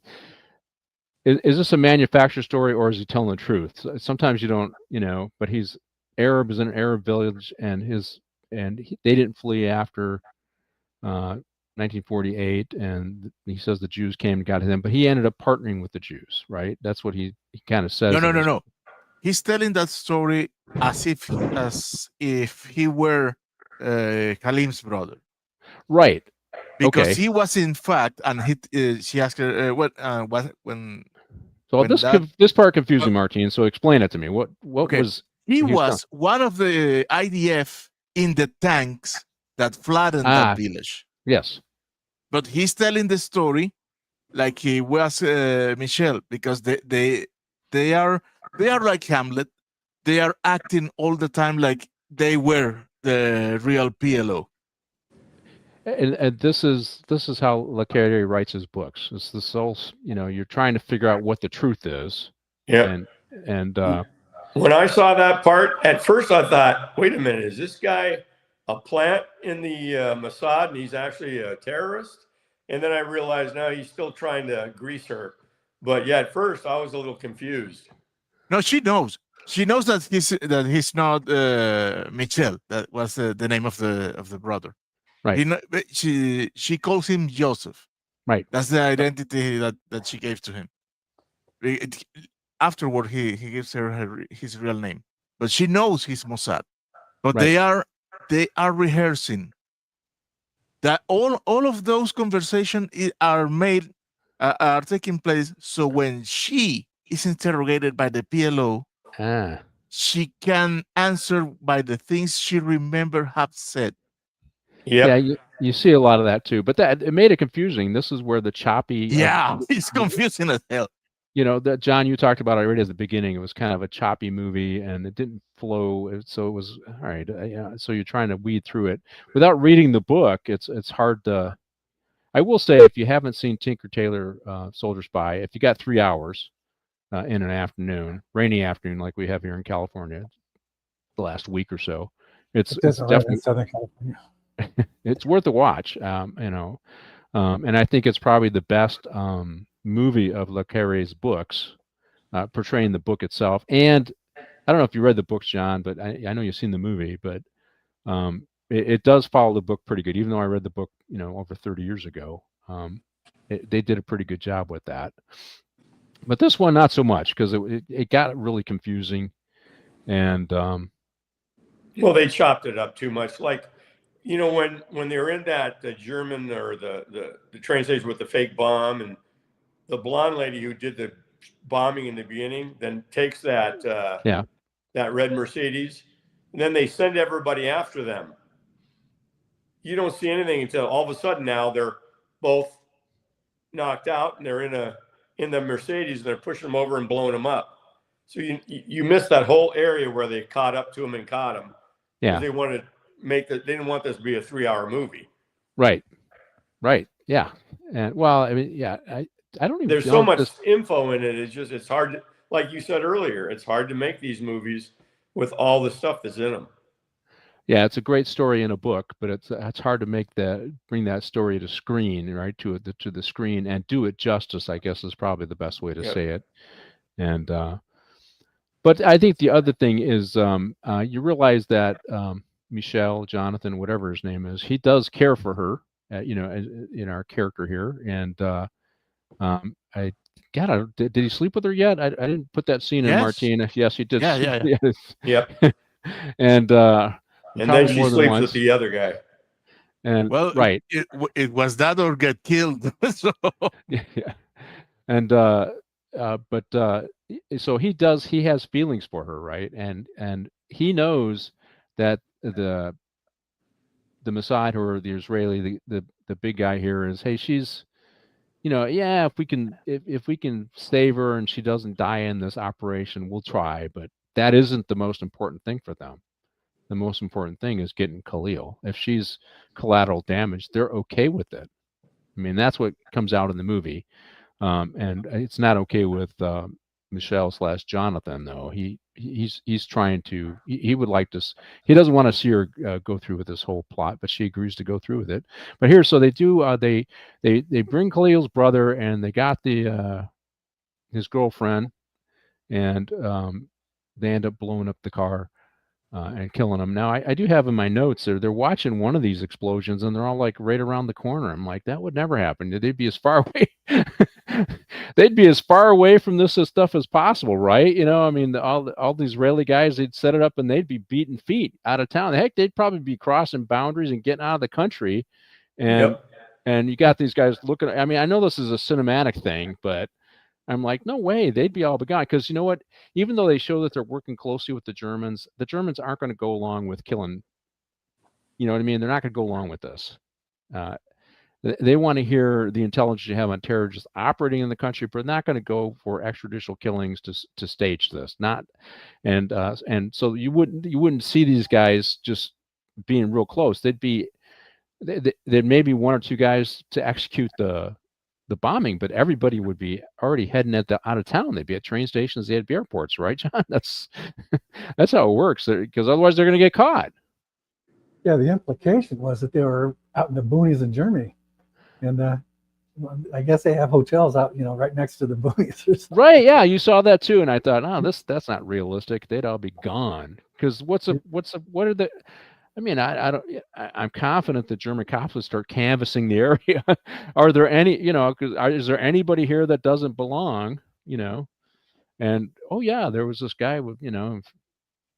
this a manufactured story or is he telling the truth? Sometimes you don't, but he's Arab, is in an Arab village, and they didn't flee after 1948, and he says the Jews came and got him, but he ended up partnering with the Jews, right? That's what he kind of says. No. He's telling that story as if he were Halim's brother, right? Because he was in fact, and she asked her when. So this part confused me, Martin. So explain it to me. What was he was one of the IDF in the tanks that flattened that village. Yes. But he's telling the story like he was Michelle, because they are like Hamlet. They are acting all the time like they were the real PLO. And this is how Le Carré writes his books. It's this whole, you're trying to figure out what the truth is. Yeah. And when I saw that part, at first I thought, wait a minute, is this guy a plant in the Mossad and he's actually a terrorist? And then I realized now he's still trying to grease her. But yeah, at first I was a little confused. No, she knows. She knows that he's not Michel. That was the name of the brother. Right. She calls him Joseph. Right. That's the identity that she gave to him. Afterward, he gives her his real name, but she knows he's Mossad. But right. they are rehearsing. That all of those conversations are taking place. So when she is interrogated by the PLO, she can answer by the things she have said. Yep. Yeah, you see a lot of that too, but it made it confusing. This is where the choppy. Yeah, it's confusing as hell. That John, you talked about already at the beginning. It was kind of a choppy movie, and it didn't flow. So it was all right. So you're trying to weed through it without reading the book. It's hard to. I will say, if you haven't seen Tinker Tailor Soldier Spy, if you got 3 hours in an afternoon, rainy afternoon like we have here in California, the last week or so, it's definitely Southern California. It's worth a watch, and I think it's probably the best movie of Le Carre's books, portraying the book itself. And I don't know if you read the books, John, but I know you've seen the movie, but it does follow the book pretty good. Even though I read the book, over 30 years ago, they did a pretty good job with that. But this one, not so much, because it got really confusing. And well, they chopped it up too much. Like, when they were in that the German or the train station with the fake bomb, and the blonde lady who did the bombing in the beginning then takes that that red Mercedes, and then they send everybody after them. You don't see anything until all of a sudden now they're both knocked out and they're in the Mercedes and they're pushing them over and blowing them up. So you missed that whole area where they caught up to him and caught him. Yeah. They wanted to they didn't want this to be a 3-hour movie. Right. Yeah. And well, I mean, yeah, I don't even. There's so much info in it. It's hard to, like you said earlier, it's hard to make these movies with all the stuff that's in them. Yeah, it's a great story in a book, but it's hard to bring that story to screen, right? To the screen and do it justice, I guess, is probably the best way to say it. And but I think the other thing is you realize that Michelle, Jonathan, whatever his name is, he does care for her, in our character here. And did he sleep with her yet? I didn't put that scene in Martine. Yes, he did. Yeah. Yep. And then she sleeps with the other guy. And right, it was that or get killed. So. Yeah. And but so he has feelings for her, right? And he knows that the Mossad, or the Israeli, the big guy here, is, hey, she's, if we can save her and she doesn't die in this operation, we'll try. But that isn't the most important thing for them. The most important thing is getting Khalil. If she's collateral damage, they're okay with it. I mean, that's what comes out in the movie. And it's not okay with Michelle / Jonathan, though. He's trying to. He would like to. He doesn't want to see her go through with this whole plot, but she agrees to go through with it. But here, so they do. They bring Khalil's brother, and they got his girlfriend, and they end up blowing up the car and killing him. Now, I do have in my notes they're watching one of these explosions, and they're all like right around the corner. I'm like, that would never happen. They'd be as far away. They'd be as far away from this stuff as possible, right? I mean, all these Israeli guys, they'd set it up and they'd be beating feet out of town. Heck, they'd probably be crossing boundaries and getting out of the country. And you got these guys looking. I mean, I know this is a cinematic thing, but I'm like, no way, they'd be all gone. Because you know what? Even though they show that they're working closely with the Germans aren't going to go along with killing. You know what I mean? They're not going to go along with this. They want to hear the intelligence you have on terrorists operating in the country, but they're not going to go for extrajudicial killings to stage this. And so you wouldn't see these guys just being real close. There'd maybe one or two guys to execute the bombing, but everybody would be already heading out of town. They'd be at train stations, they'd be airports, right, John? That's how it works, because otherwise they're going to get caught. Yeah, the implication was that they were out in the boonies in Germany. And I guess they have hotels out, right next to the boonies or something. Right, yeah, you saw that too, and I thought, that's not realistic. They'd all be gone. Because what are the? I mean, I'm confident the German cops would start canvassing the area. Are there any, is there anybody here that doesn't belong? And there was this guy with,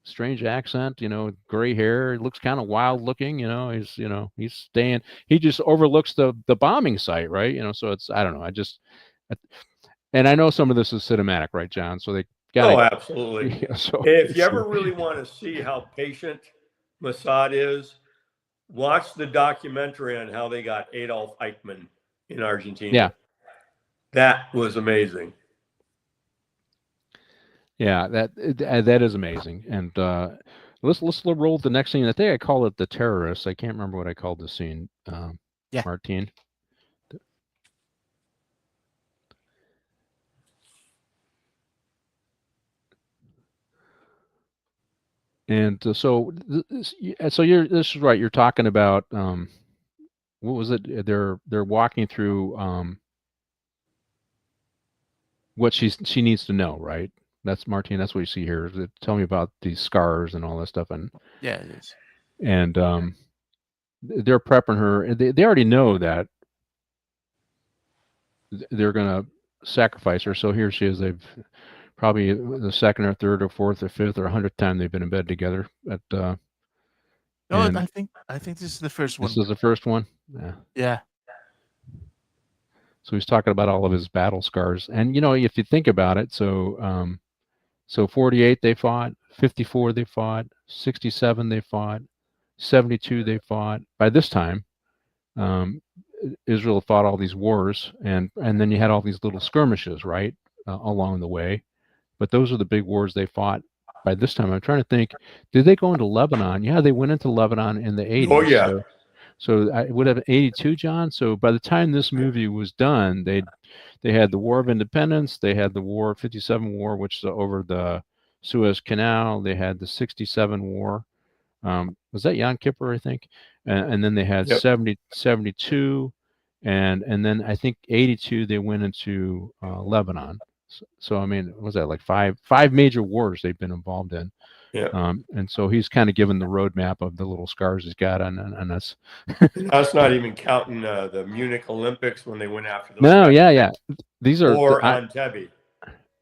strange accent, gray hair. He looks kind of wild looking, he's staying. He just overlooks the bombing site, right? So it's, I don't know. And I know some of this is cinematic, right, John? So they got. Oh, absolutely. If you ever really want to see how patient Mossad is, watch the documentary on how they got Adolf Eichmann in Argentina. Yeah, that was amazing. Yeah, that is amazing. And let's roll the next scene. I think I call it the terrorists. I can't remember what I called the scene. Martine. And so this is right. You're talking about what was it? They're walking through what she needs to know, right? That's Martine. That's what you see here. Tell me about these scars and all that stuff, and Yes. they're prepping her. They already know that they're going to sacrifice her. So here she is. They've probably the second or third or fourth or fifth or 100th time they've been in bed together. No, and I think this is the first one. This is the first one. Yeah. So he's talking about all of his battle scars, and if you think about it, so 48 they fought, 54 they fought, 67 they fought, 72 they fought. By this time, Israel fought all these wars, and then you had all these little skirmishes, right, along the way. But those are the big wars they fought. By this time, I'm trying to think, did they go into Lebanon? Yeah, they went into Lebanon in the 80s. Oh, yeah. So I would have 82, John. So by the time this movie was done, they had the War of Independence, they had the War 57 War, which is over the Suez Canal. They had the 67 War. Was that Yom Kippur, I think? And then they had 72, and then I think 82 they went into Lebanon. So I mean, what was that, like five major wars they've been involved in? Yeah. And so he's kind of given the roadmap of the little scars he's got on us. That's not even counting the Munich Olympics when they went after those. No, yeah. These are Entebbe.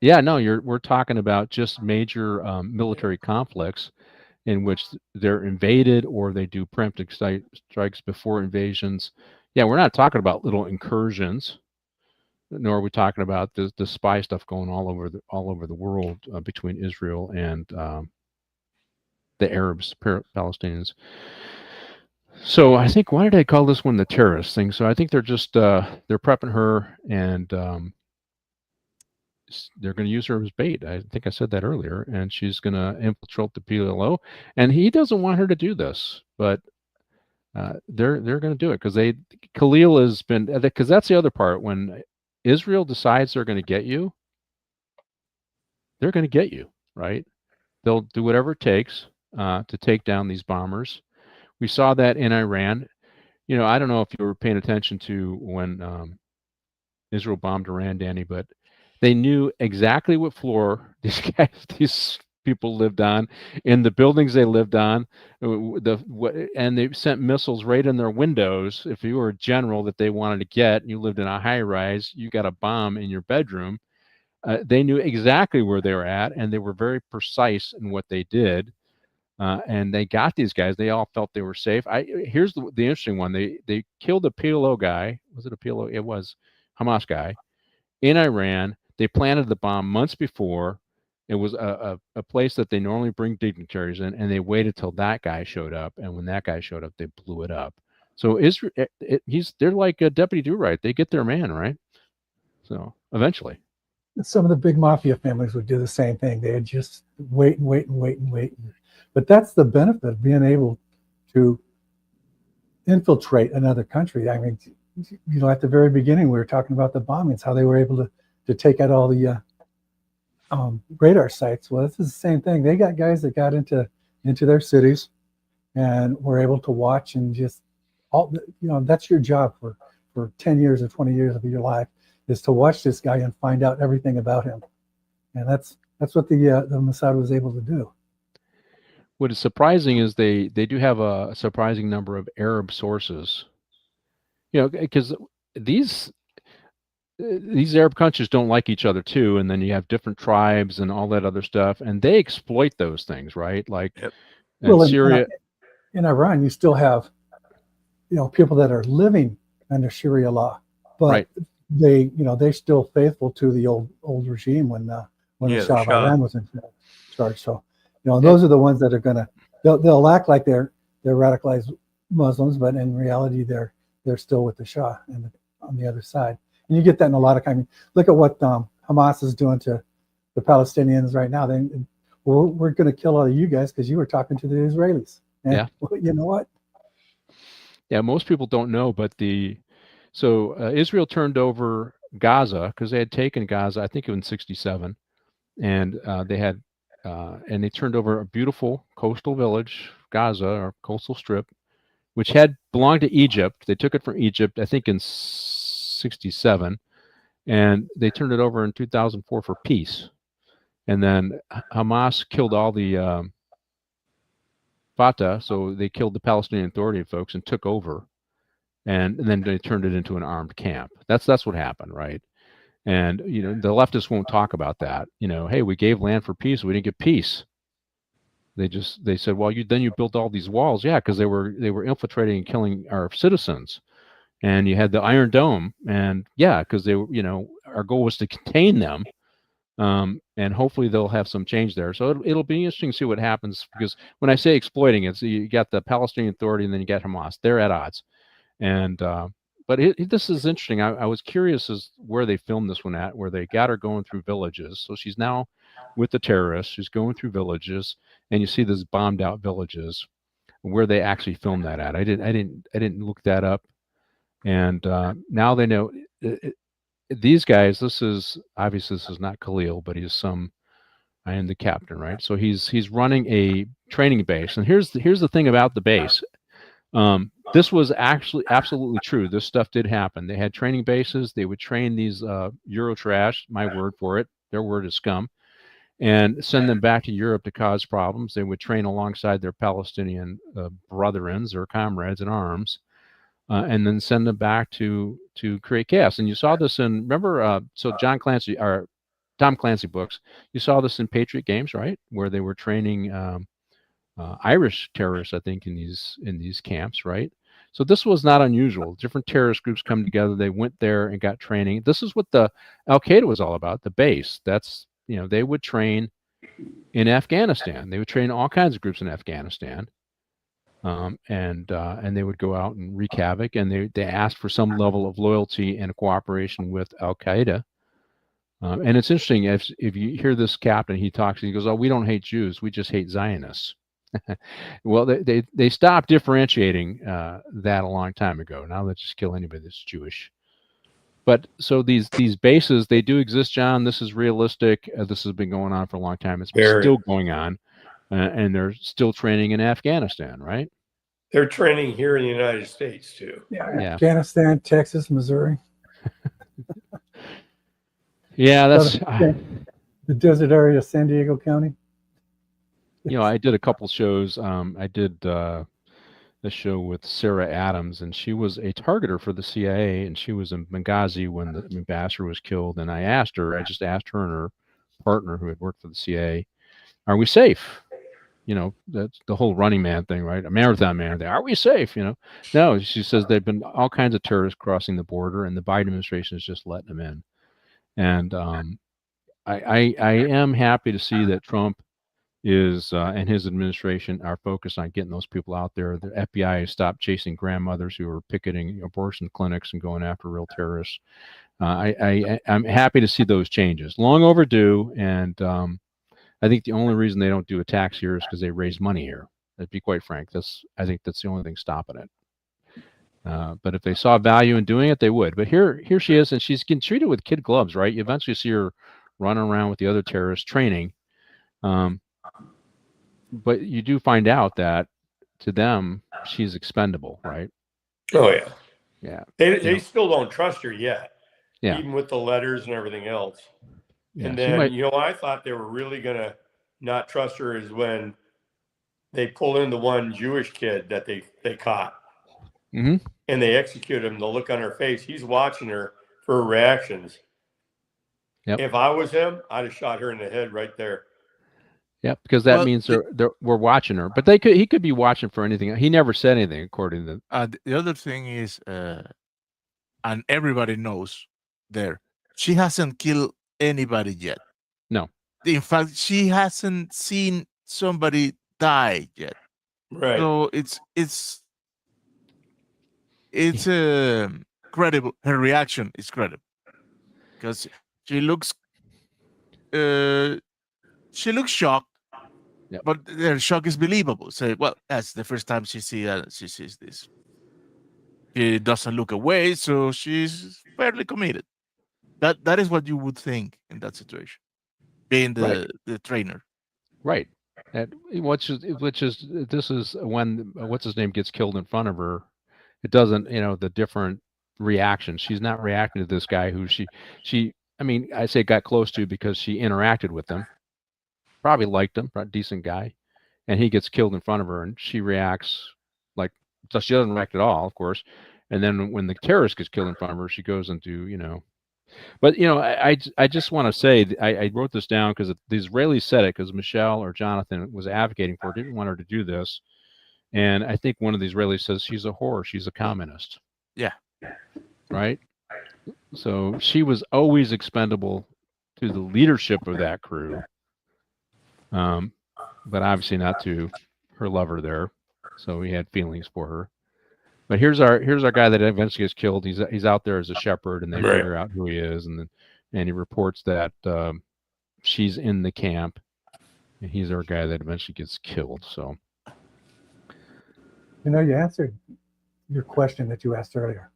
Yeah, no, we're talking about just major military conflicts in which they're invaded or they do preemptive strikes before invasions. Yeah, we're not talking about little incursions, nor are we talking about the spy stuff going all over the world between Israel and the Arabs, Palestinians. So I think, why did I call this one the terrorist thing? So I think they're just they're prepping her, and they're going to use her as bait. I think I said that earlier, and she's going to infiltrate the PLO, and he doesn't want her to do this, but they're going to do it because Khalil has been, because that's the other part. When Israel decides they're going to get you, they're going to get you, right? They'll do whatever it takes to take down these bombers. We saw that in Iran. I don't know if you were paying attention to when Israel bombed Iran, Danny, but they knew exactly what floor these people lived on, in the buildings they lived on, and they sent missiles right in their windows. If you were a general that they wanted to get, and you lived in a high rise, you got a bomb in your bedroom. They knew exactly where they were at, and they were very precise in what they did. And they got these guys. They all felt they were safe. Here's the interesting one. They killed a PLO guy. Was it a PLO? It was Hamas guy in Iran. They planted the bomb months before. It was a place that they normally bring dignitaries in, and they waited till that guy showed up. And when that guy showed up, they blew it up. So Israel, they're like a Deputy Do-Right. They get their man, right? So eventually. Some of the big mafia families would do the same thing. They'd just wait. But that's the benefit of being able to infiltrate another country. I mean, at the very beginning, we were talking about the bombings, how they were able to take out all the radar sites. Well, this is the same thing. They got guys that got into their cities and were able to watch, and just that's your job for 10 years or 20 years of your life, is to watch this guy and find out everything about him. And that's what the Mossad was able to do. What is surprising is they do have a surprising number of Arab sources. Because these Arab countries don't like each other too, and then you have different tribes and all that other stuff, and they exploit those things, right? Like in Syria, in Iran, you still have people that are living under Sharia law, but they're still faithful to the old regime when the Shah of Iran was in charge. So those are the ones that are they'll act like they're radicalized Muslims, but in reality they're still with the Shah and on the other side. And you get that in a lot of countries. Look at what Hamas is doing to the Palestinians right now. We're going to kill all of you guys because you were talking to the Israelis. And, well, you know what? Yeah, most people don't know, but Israel turned over Gaza because they had taken Gaza, I think it was in 1967, and they turned over a beautiful coastal village, Gaza, or coastal strip, which had belonged to Egypt. They took it from Egypt, I think, in 1967, and they turned it over in 2004 for peace. And then Hamas killed all the Fatah, so they killed the Palestinian Authority folks and took over, and then they turned it into an armed camp. That's what happened, right? And the leftists won't talk about that. Hey, we gave land for peace, we didn't get peace. They said, well, then you built all these walls, yeah, because they were infiltrating and killing our citizens, and you had the Iron Dome, and yeah, because they were, our goal was to contain them. And hopefully they'll have some change there. So it'll be interesting to see what happens, because when I say exploiting it, so you got the Palestinian Authority and then you got Hamas. They're at odds. And but this is interesting. I was curious as where they filmed this one at, where they got her going through villages. So she's now with the terrorists. She's going through villages, and you see these bombed out villages where they actually filmed that at. I didn't look that up. And now they know. These guys, this is not Khalil, but I am the captain, right? So he's running a training base. And here's the thing about the base. This was actually absolutely true. This stuff did happen. They had training bases. They would train these Euro trash, my word for it. Their word is scum, and send them back to Europe to cause problems. They would train alongside their Palestinian brethrens or comrades in arms. And then send them back to create chaos. And you saw this in, remember, so Tom Clancy books, you saw this in Patriot Games, right? Where they were training Irish terrorists, I think, in these camps, right? So this was not unusual. Different terrorist groups come together. They went there and got training. This is what the Al-Qaeda was all about, the base. That's, they would train in Afghanistan. They would train all kinds of groups in Afghanistan. And they would go out and wreak havoc, and they asked for some level of loyalty and cooperation with Al-Qaeda. And it's interesting, if you hear this captain, he talks and he goes, "Oh, we don't hate Jews, we just hate Zionists." Well, they stopped differentiating that a long time ago. Now they just kill anybody that's Jewish. But so these bases, they do exist, John. This is realistic. This has been going on for a long time. It's still going on. And they're still training in Afghanistan, right? They're training here in the United States too. Yeah. Afghanistan, Texas, Missouri. Yeah, that's the desert area of San Diego County. I did a couple shows. I did a show with Sarah Adams, and she was a targeter for the CIA, and she was in Benghazi when the ambassador was killed. And I just asked her and her partner, who had worked for the CIA, are we safe? That's the whole Running Man thing, right? A marathon man thing. Are we safe? No, she says they've been all kinds of terrorists crossing the border, and the Biden administration is just letting them in. And I am happy to see that Trump is and his administration are focused on getting those people out there. The FBI has stopped chasing grandmothers who are picketing abortion clinics and going after real terrorists. I'm happy to see those changes. Long overdue, and I think the only reason they don't do attacks here is because they raise money here. To be quite frank, I think that's the only thing stopping it. But if they saw value in doing it, they would. But here she is, and she's getting treated with kid gloves, right? You eventually see her running around with the other terrorists training. But you do find out that to them, she's expendable, right? Oh yeah, yeah. They still don't trust her yet. Yeah. Even with the letters and everything else. Yeah, and then, I thought they were really going to not trust her is when they pulled in the one Jewish kid that they caught. Mm-hmm. And they execute him. The look on her face, he's watching her for her reactions. Yep. If I was him, I'd have shot her in the head right there. Yep, because that means we're watching her. But he could be watching for anything. He never said anything, according to the other thing is, and everybody knows she hasn't killed anybody yet. No. In fact, she hasn't seen somebody die yet. Right. So it's credible. Her reaction is credible because she looks shocked. Yep. But their shock is believable. So, well, that's the first time she sees this. She doesn't look away, so she's fairly committed. That is what you would think in that situation, being the trainer. Right. This is when what's his name gets killed in front of her. It doesn't, the different reaction. She's not reacting to this guy who I mean, I say got close to because she interacted with him, probably liked him, probably decent guy, and he gets killed in front of her, and she reacts like, so she doesn't react at all, of course. And then when the terrorist gets killed in front of her, she goes into, but I just want to say, I wrote this down because the Israelis said it, because Michelle or Jonathan was advocating for it, didn't want her to do this. And I think one of the Israelis says she's a whore, she's a communist. Yeah. Right? So she was always expendable to the leadership of that crew. But obviously not to her lover there. So he had feelings for her. But here's our guy that eventually gets killed. He's out there as a shepherd, and they figure out who he is, and he reports that she's in the camp, and he's our guy that eventually gets killed. So, you answered your question that you asked earlier.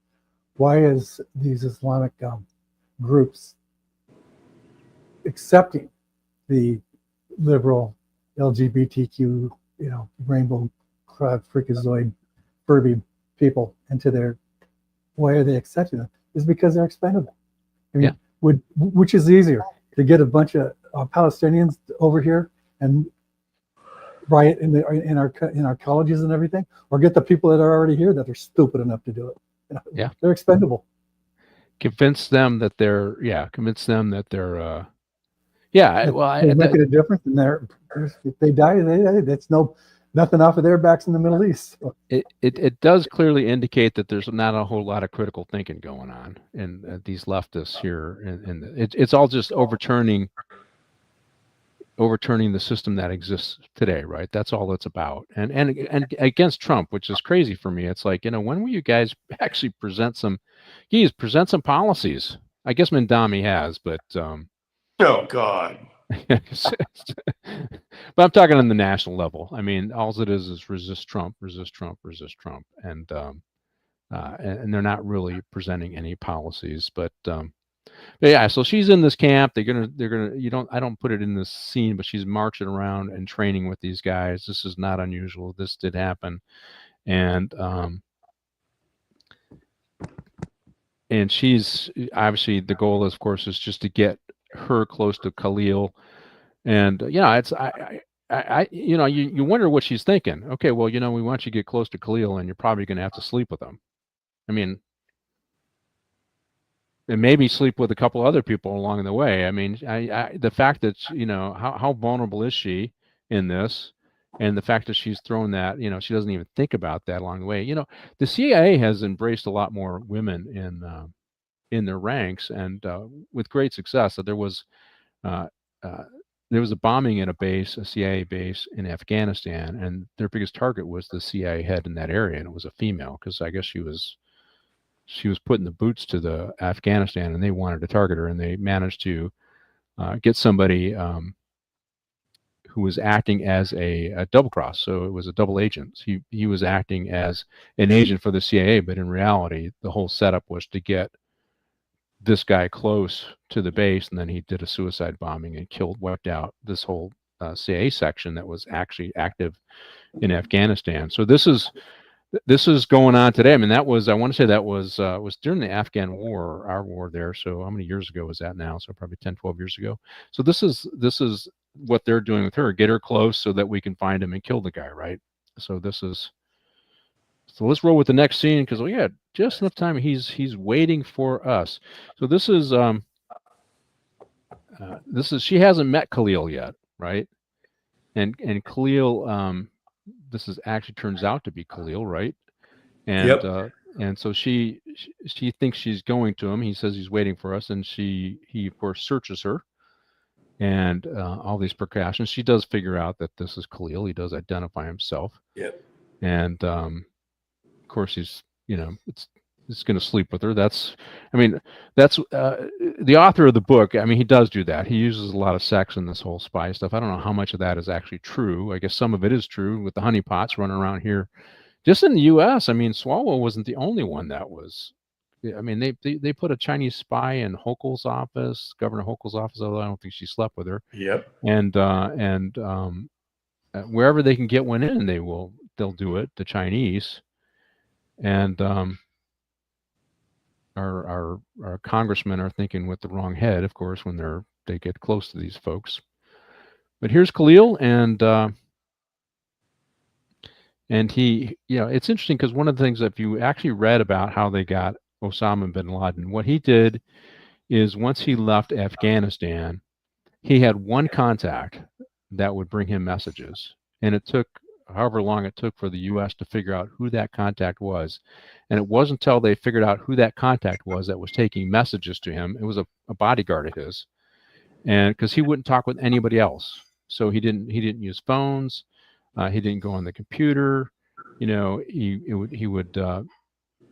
Why is these Islamic groups accepting the liberal LGBTQ, rainbow crowd, freakazoid, Furby people into their? Why are they accepting them? Is because they're expendable. I mean, which is easier, to get a bunch of Palestinians over here and riot in our colleges and everything, or get the people that are already here that are stupid enough to do it? They're expendable. Convince them that they're well, they're making a difference, and if they die, that's nothing off of their backs in the Middle East. It does clearly indicate that there's not a whole lot of critical thinking going on in these leftists here, and it's all just overturning the system that exists today, right? That's all it's about. And against Trump, which is crazy for me. It's like, when will you guys actually present some policies? I guess Mandami has, but oh God. But I'm talking on the national level. I mean, all it is resist Trump, and they're not really presenting any policies. But yeah, so she's in this camp. They're gonna. I don't put it in this scene, but she's marching around and training with these guys. This is not unusual. This did happen, and she's obviously, the goal, of course, is just to get her close to Khalil. And it's you wonder what she's thinking. Okay, well, we want you to get close to Khalil, and you're probably going to have to sleep with him. I mean, and maybe sleep with a couple other people along the way. I mean, the fact that how vulnerable is she in this, and the fact that she's thrown that, she doesn't even think about that along the way. The CIA has embraced a lot more women in their ranks, and with great success. So there was a bombing at a CIA base in Afghanistan, and their biggest target was the CIA head in that area, and it was a female, because I guess she was putting the boots to the Afghanistan, and they wanted to target her, and they managed to get somebody who was acting as a double cross. So it was a double agent. He was acting as an agent for the CIA, but in reality, the whole setup was to get this guy close to the base, and then he did a suicide bombing and wiped out this whole CIA section that was actually active in Afghanistan. So this is going on today. I mean, I want to say that was during the Afghan war, our war there. So how many years ago was that now? So probably 10, 12 years ago. So this is what they're doing with her. Get her close so that we can find him and kill the guy, right? So so let's roll with the next scene, because we had just enough time. He's waiting for us. So this is she hasn't met Khalil yet, right? And Khalil, this is actually turns out to be Khalil, right? And and so she thinks she's going to him. He says he's waiting for us, and he of course searches her, and all these precautions. She does figure out that this is Khalil. He does identify himself. Yep. And of course, he's it's going to sleep with her. That's the author of the book. I mean, he does do that. He uses a lot of sex in this whole spy stuff. I don't know how much of that is actually true. I guess some of it is true with the honeypots running around here. Just in the U.S., I mean, Swalwell wasn't the only one that was. I mean, they put a Chinese spy in Hochul's office, Governor Hochul's office, although I don't think she slept with her. Yep. And wherever they can get one in, they'll do it. The Chinese. And our congressmen are thinking with the wrong head, of course, when they get close to these folks. But here's Khalil, and he, it's interesting because one of the things, if you actually read about how they got Osama bin Laden, what he did is once he left Afghanistan, he had one contact that would bring him messages, and it took however long it took for the U.S. to figure out who that contact was. And it wasn't until they figured out who that contact was that was taking messages to him. It was a bodyguard of his, and because he wouldn't talk with anybody else, so he didn't use phones, he didn't go on the computer. He would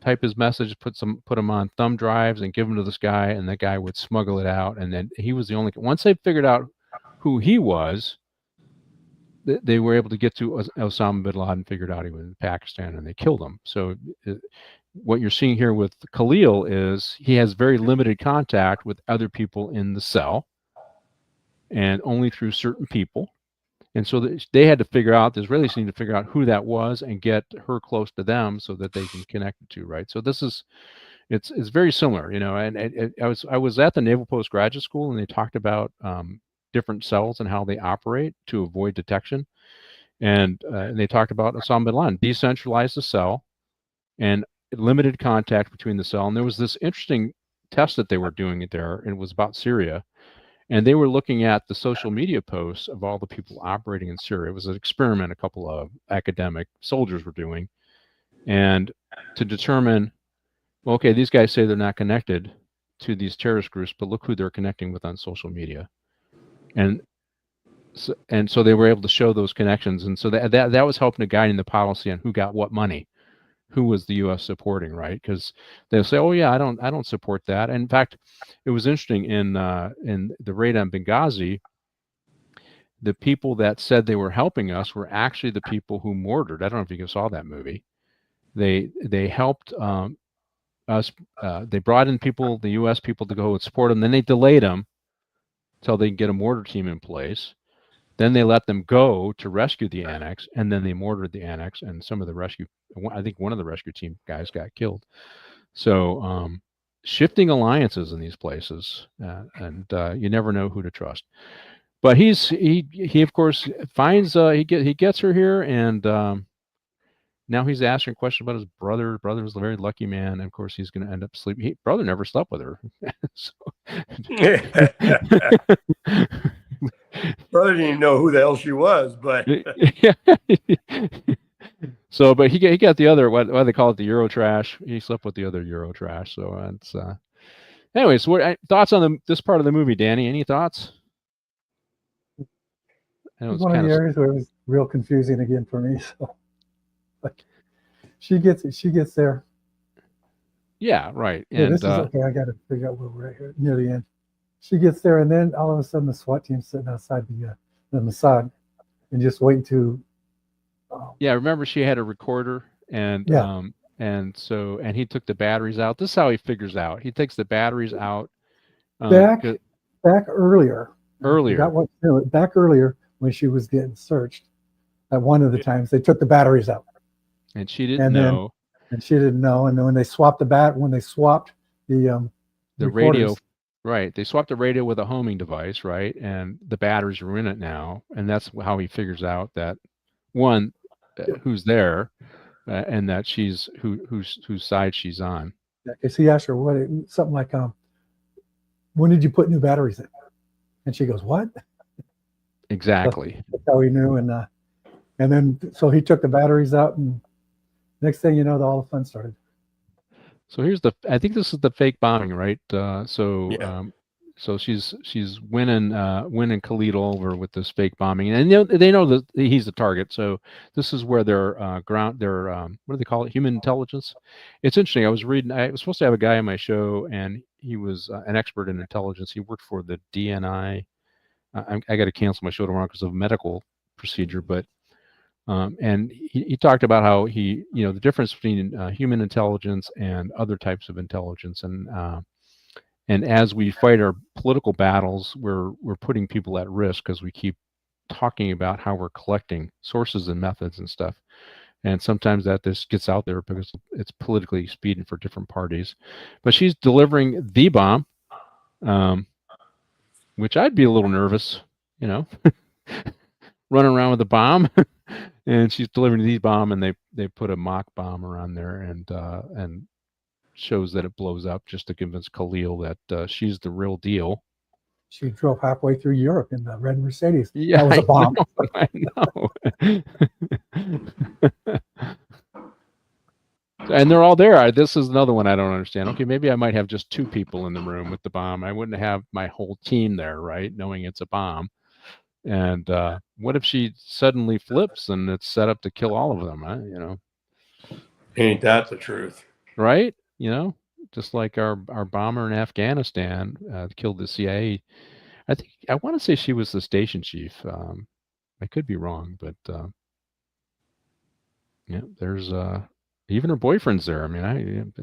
type his message, put them on thumb drives, and give them to this guy, and that guy would smuggle it out. And then he was the only. Once they figured out who he was, they were able to get to Osama bin Laden, figured out he was in Pakistan, and they killed him. So what you're seeing here with Khalil is he has very limited contact with other people in the cell, and only through certain people. And so they had to figure out, the Israelis need to figure out who that was and get her close to them so that they can connect it to, right? So it's very similar, and I was at the Naval Postgraduate School, and they talked about different cells and how they operate to avoid detection. And they talked about Osama bin Laden, decentralized the cell and limited contact between the cell. And there was this interesting test that they were doing there, and it was about Syria. And they were looking at the social media posts of all the people operating in Syria. It was an experiment a couple of academic soldiers were doing, and to determine, well, okay, these guys say they're not connected to these terrorist groups, but look who they're connecting with on social media. And so they were able to show those connections. And so that was helping to guide in the policy on who got what money, who was the U.S. supporting, right? Because they'll say, oh yeah, I don't support that. And in fact, it was interesting in the raid on Benghazi, the people that said they were helping us were actually the people who mortared. I don't know if you saw that movie. They helped us. They brought in people, the U.S. people, to go and support them. Then they delayed them until they can get a mortar team in place. Then they let them go to rescue the annex, and then they mortared the annex, and some of the rescue, I think one of the rescue team guys got killed. So shifting alliances in these places, and you never know who to trust. But he of course finds he gets her here, and now he's asking a question about his brother. Brother's a very lucky man, and of course he's going to end up sleeping. Brother never slept with her. Brother didn't even know who the hell she was, but so, but he got the other, what they call it, the Eurotrash. He slept with the other Eurotrash. So it's anyways. What thoughts on this part of the movie, Danny? Any thoughts? It was one of the areas where it was real confusing again for me. So, like, she gets there. Yeah, right. Yeah, and this is okay. I got to figure out where we're at here near the end. She gets there, and then all of a sudden, the SWAT team's sitting outside the Mossad and just waiting to. Yeah, remember she had a recorder, and and he took the batteries out. This is how he figures out. He takes the batteries out. Back earlier. Back earlier when she was getting searched. At one of the times, they took the batteries out, and she didn't know. And she didn't know. And then when they swapped the radio. Right. They swapped the radio with a homing device, right? And the batteries are in it now. And that's how he figures out that, one, who's there, and that she's whose side she's on. Because he asked her something like, when did you put new batteries in? And she goes, what? Exactly. That's how he knew. And then so he took the batteries out, and next thing you know, all the fun started. So I think this is the fake bombing, right? So she's winning Khalid over with this fake bombing, and they know that he's the target. So this is where their what do they call it? Human intelligence. It's interesting. I was supposed to have a guy on my show, and he was an expert in intelligence. He worked for the DNI. I got to cancel my show tomorrow because of a medical procedure, but. And he talked about how the difference between human intelligence and other types of intelligence, and as we fight our political battles, we're putting people at risk because we keep talking about how we're collecting sources and methods and stuff. And sometimes that this gets out there because it's politically expedient for different parties. But she's delivering the bomb, which I'd be a little nervous, running around with a bomb. And she's delivering the bomb, and they put a mock bomb around there and shows that it blows up just to convince Khalil that she's the real deal. She drove halfway through Europe in the red Mercedes. Yeah, that was a bomb. I know. And they're all there. This is another one I don't understand. Okay, maybe I might have just 2 people in the room with the bomb. I wouldn't have my whole team there, right? Knowing it's a bomb. And what if she suddenly flips and it's set up to kill all of them? Ain't that the truth? Right? Just like our bomber in Afghanistan killed the CIA. I want to say she was the station chief. I could be wrong, but there's even her boyfriend's there. I mean,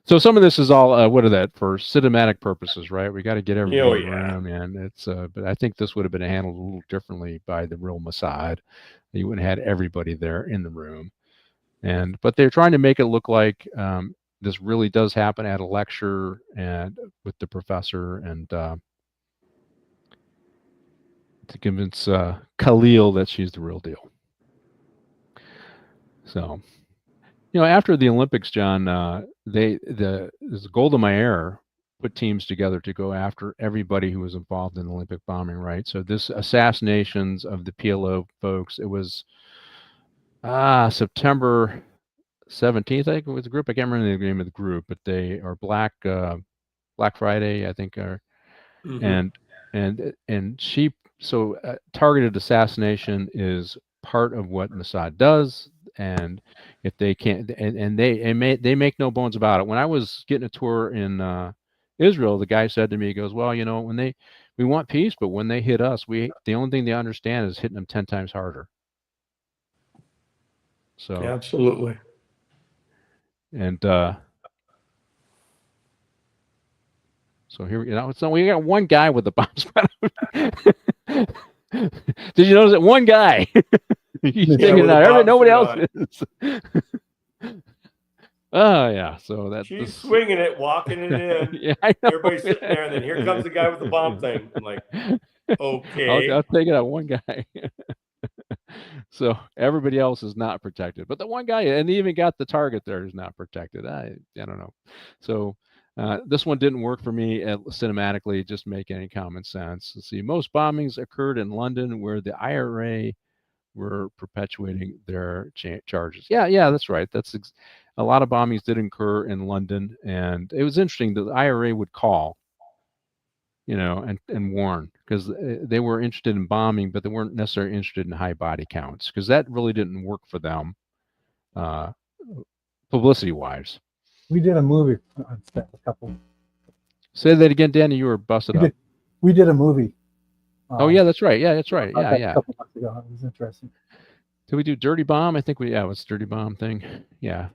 so some of this is all what are that for cinematic purposes, right? We got to get everybody in the room, and it's. But I think this would have been handled a little differently by the real Mossad. You wouldn't have had everybody there in the room, but they're trying to make it look like this really does happen at a lecture and with the professor, and to convince Khalil that she's the real deal. So, after the Olympics, John, Golda Meir put teams together to go after everybody who was involved in Olympic bombing, right? So this assassinations of the PLO folks, it was September 17th, I think it was the group. I can't remember the name of the group, but they are Black Friday, I think, and she. So targeted assassination is part of what Mossad does, and if they can't, and they make no bones about it. When I was getting a tour in Israel, the guy said to me, he goes, "Well, when we want peace, but when they hit us, the only thing they understand is hitting them 10 times harder." So absolutely. And so here, so we got one guy with the bomb spread. Did you notice that one guy? He's taking it out. Nobody else is. Oh yeah, so she's swinging it, walking it in. Yeah, I know. Everybody's sitting there, and then here comes the guy with the bomb thing. I'm like, okay, I'll take it out one guy. So everybody else is not protected, but the one guy, and he even got the target there, is not protected. I don't know. So this one didn't work for me cinematically. Just make any common sense. Let's see, most bombings occurred in London, where the IRA were perpetuating their charges. Yeah, that's right. A lot of bombings did occur in London, and it was interesting that the IRA would call, and warn, because they were interested in bombing, but they weren't necessarily interested in high body counts, because that really didn't work for them, publicity-wise. We did a movie on set, a couple. Say that again, Danny. You were busted up. We did a movie. Oh yeah, that's right. Yeah, that's right. Yeah. A couple months ago, it was interesting. Did we do Dirty Bomb? I think it was Dirty Bomb thing. Yeah.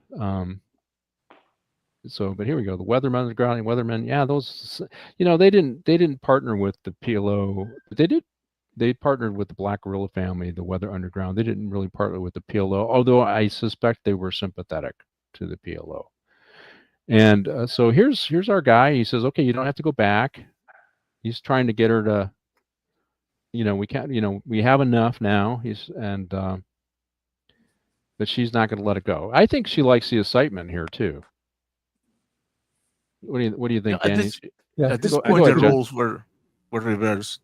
So, but here we go. The Weathermen, Underground Weathermen. Yeah, those. They didn't partner with the PLO, but they did. They partnered with the Black Guerrilla family, the Weather Underground. They didn't really partner with the PLO, although I suspect they were sympathetic to the PLO. And so here's our guy. He says, "Okay, you don't have to go back." He's trying to get her to. We can't. We have enough now. But she's not going to let it go. I think she likes the excitement here too. What do you think, Danny? At this point, the roles were reversed.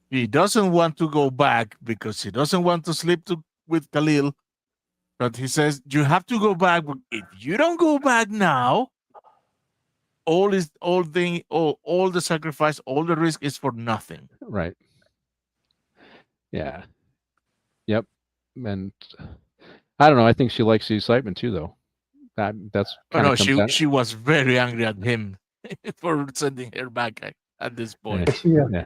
He doesn't want to go back because he doesn't want to sleep with Khalil. But he says, you have to go back. But if you don't go back now, all the sacrifice, all the risk is for nothing. Right. Yeah. Yep. And I don't know. I think she likes the excitement too, though. She was very angry at him for sending her back at this point. Yeah.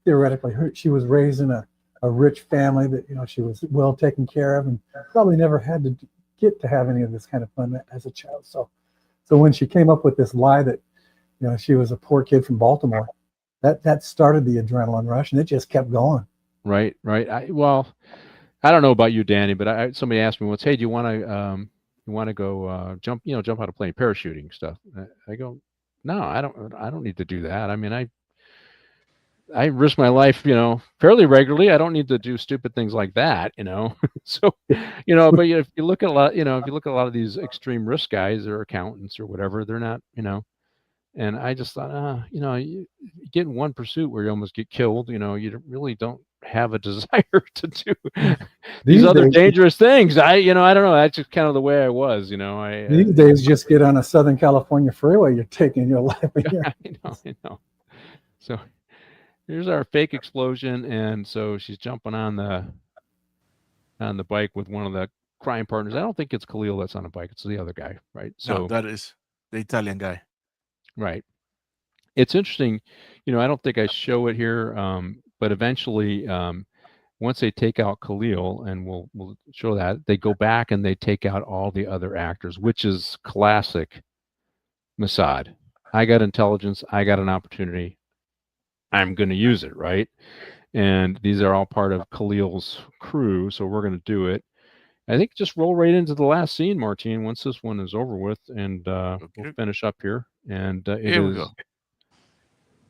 Theoretically, she was raised in a rich family that she was well taken care of, and probably never had to get to have any of this kind of fun as a child. So when she came up with this lie that she was a poor kid from Baltimore, that started the adrenaline rush, and it just kept going. Right. I don't know about you, Danny, but somebody asked me once, "Hey, do you want to go jump out of plane, parachuting stuff?" I go, "No, I don't need to do that. I mean, I risk my life, fairly regularly. I don't need to do stupid things like that, So, but if you look at a lot of these extreme risk guys or accountants or whatever, they're not, and I just thought, you get in one pursuit where you almost get killed, really don't have a desire to do these other dangerous things. I don't know. That's just kind of the way I was, These days, just get on a Southern California freeway, you're taking your life. I know. So here's our fake explosion, and so she's jumping on the bike with one of the crime partners. I don't think it's Khalil that's on a bike; it's the other guy, right? So no, that is the Italian guy. Right. It's interesting. I don't think I show it here, but eventually, once they take out Khalil, and we'll show that, they go back and they take out all the other actors, which is classic Mossad. I got intelligence. I got an opportunity. I'm going to use it, right? And these are all part of Khalil's crew, so we're going to do it. I think just roll right into the last scene, Martine, once this one is over with, and we'll finish up here. And Here we go.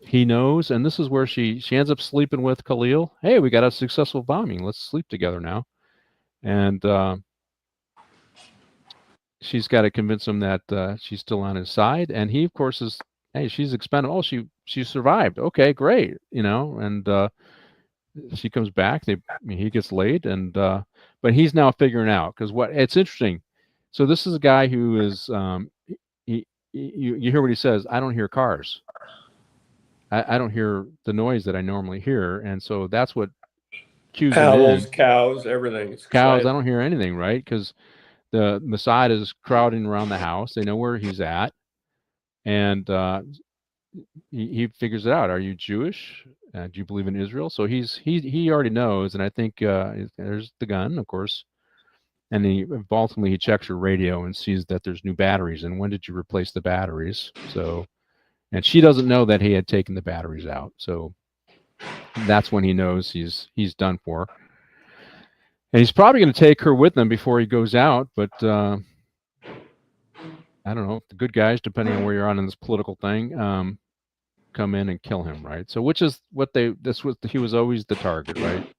He knows, and this is where she ends up sleeping with Khalil. Hey, we got a successful bombing. Let's sleep together now. And she's got to convince him that she's still on his side. And he, of course, is, hey, she's expendable. Oh, she survived. Okay, great. And she comes back. He gets laid, and but he's now figuring out, because it's interesting. So this is a guy who is you hear what he says. I don't hear cars. I don't hear the noise that I normally hear, and so that's what cues owls, cows, everything. It's cows. I don't hear anything, right? Because the Mossad is crowding around the house. They know where he's at, and he figures it out. Are you Jewish? Do you believe in Israel? So he already knows, and I think there's the gun, of course. And ultimately he checks her radio and sees that there's new batteries. And when did you replace the batteries? So, and she doesn't know that he had taken the batteries out. So that's when he knows he's done for. And he's probably going to take her with him before he goes out. But I don't know. The good guys, depending on where you're on in this political thing, come in and kill him, right? So which is what he was always the target, right?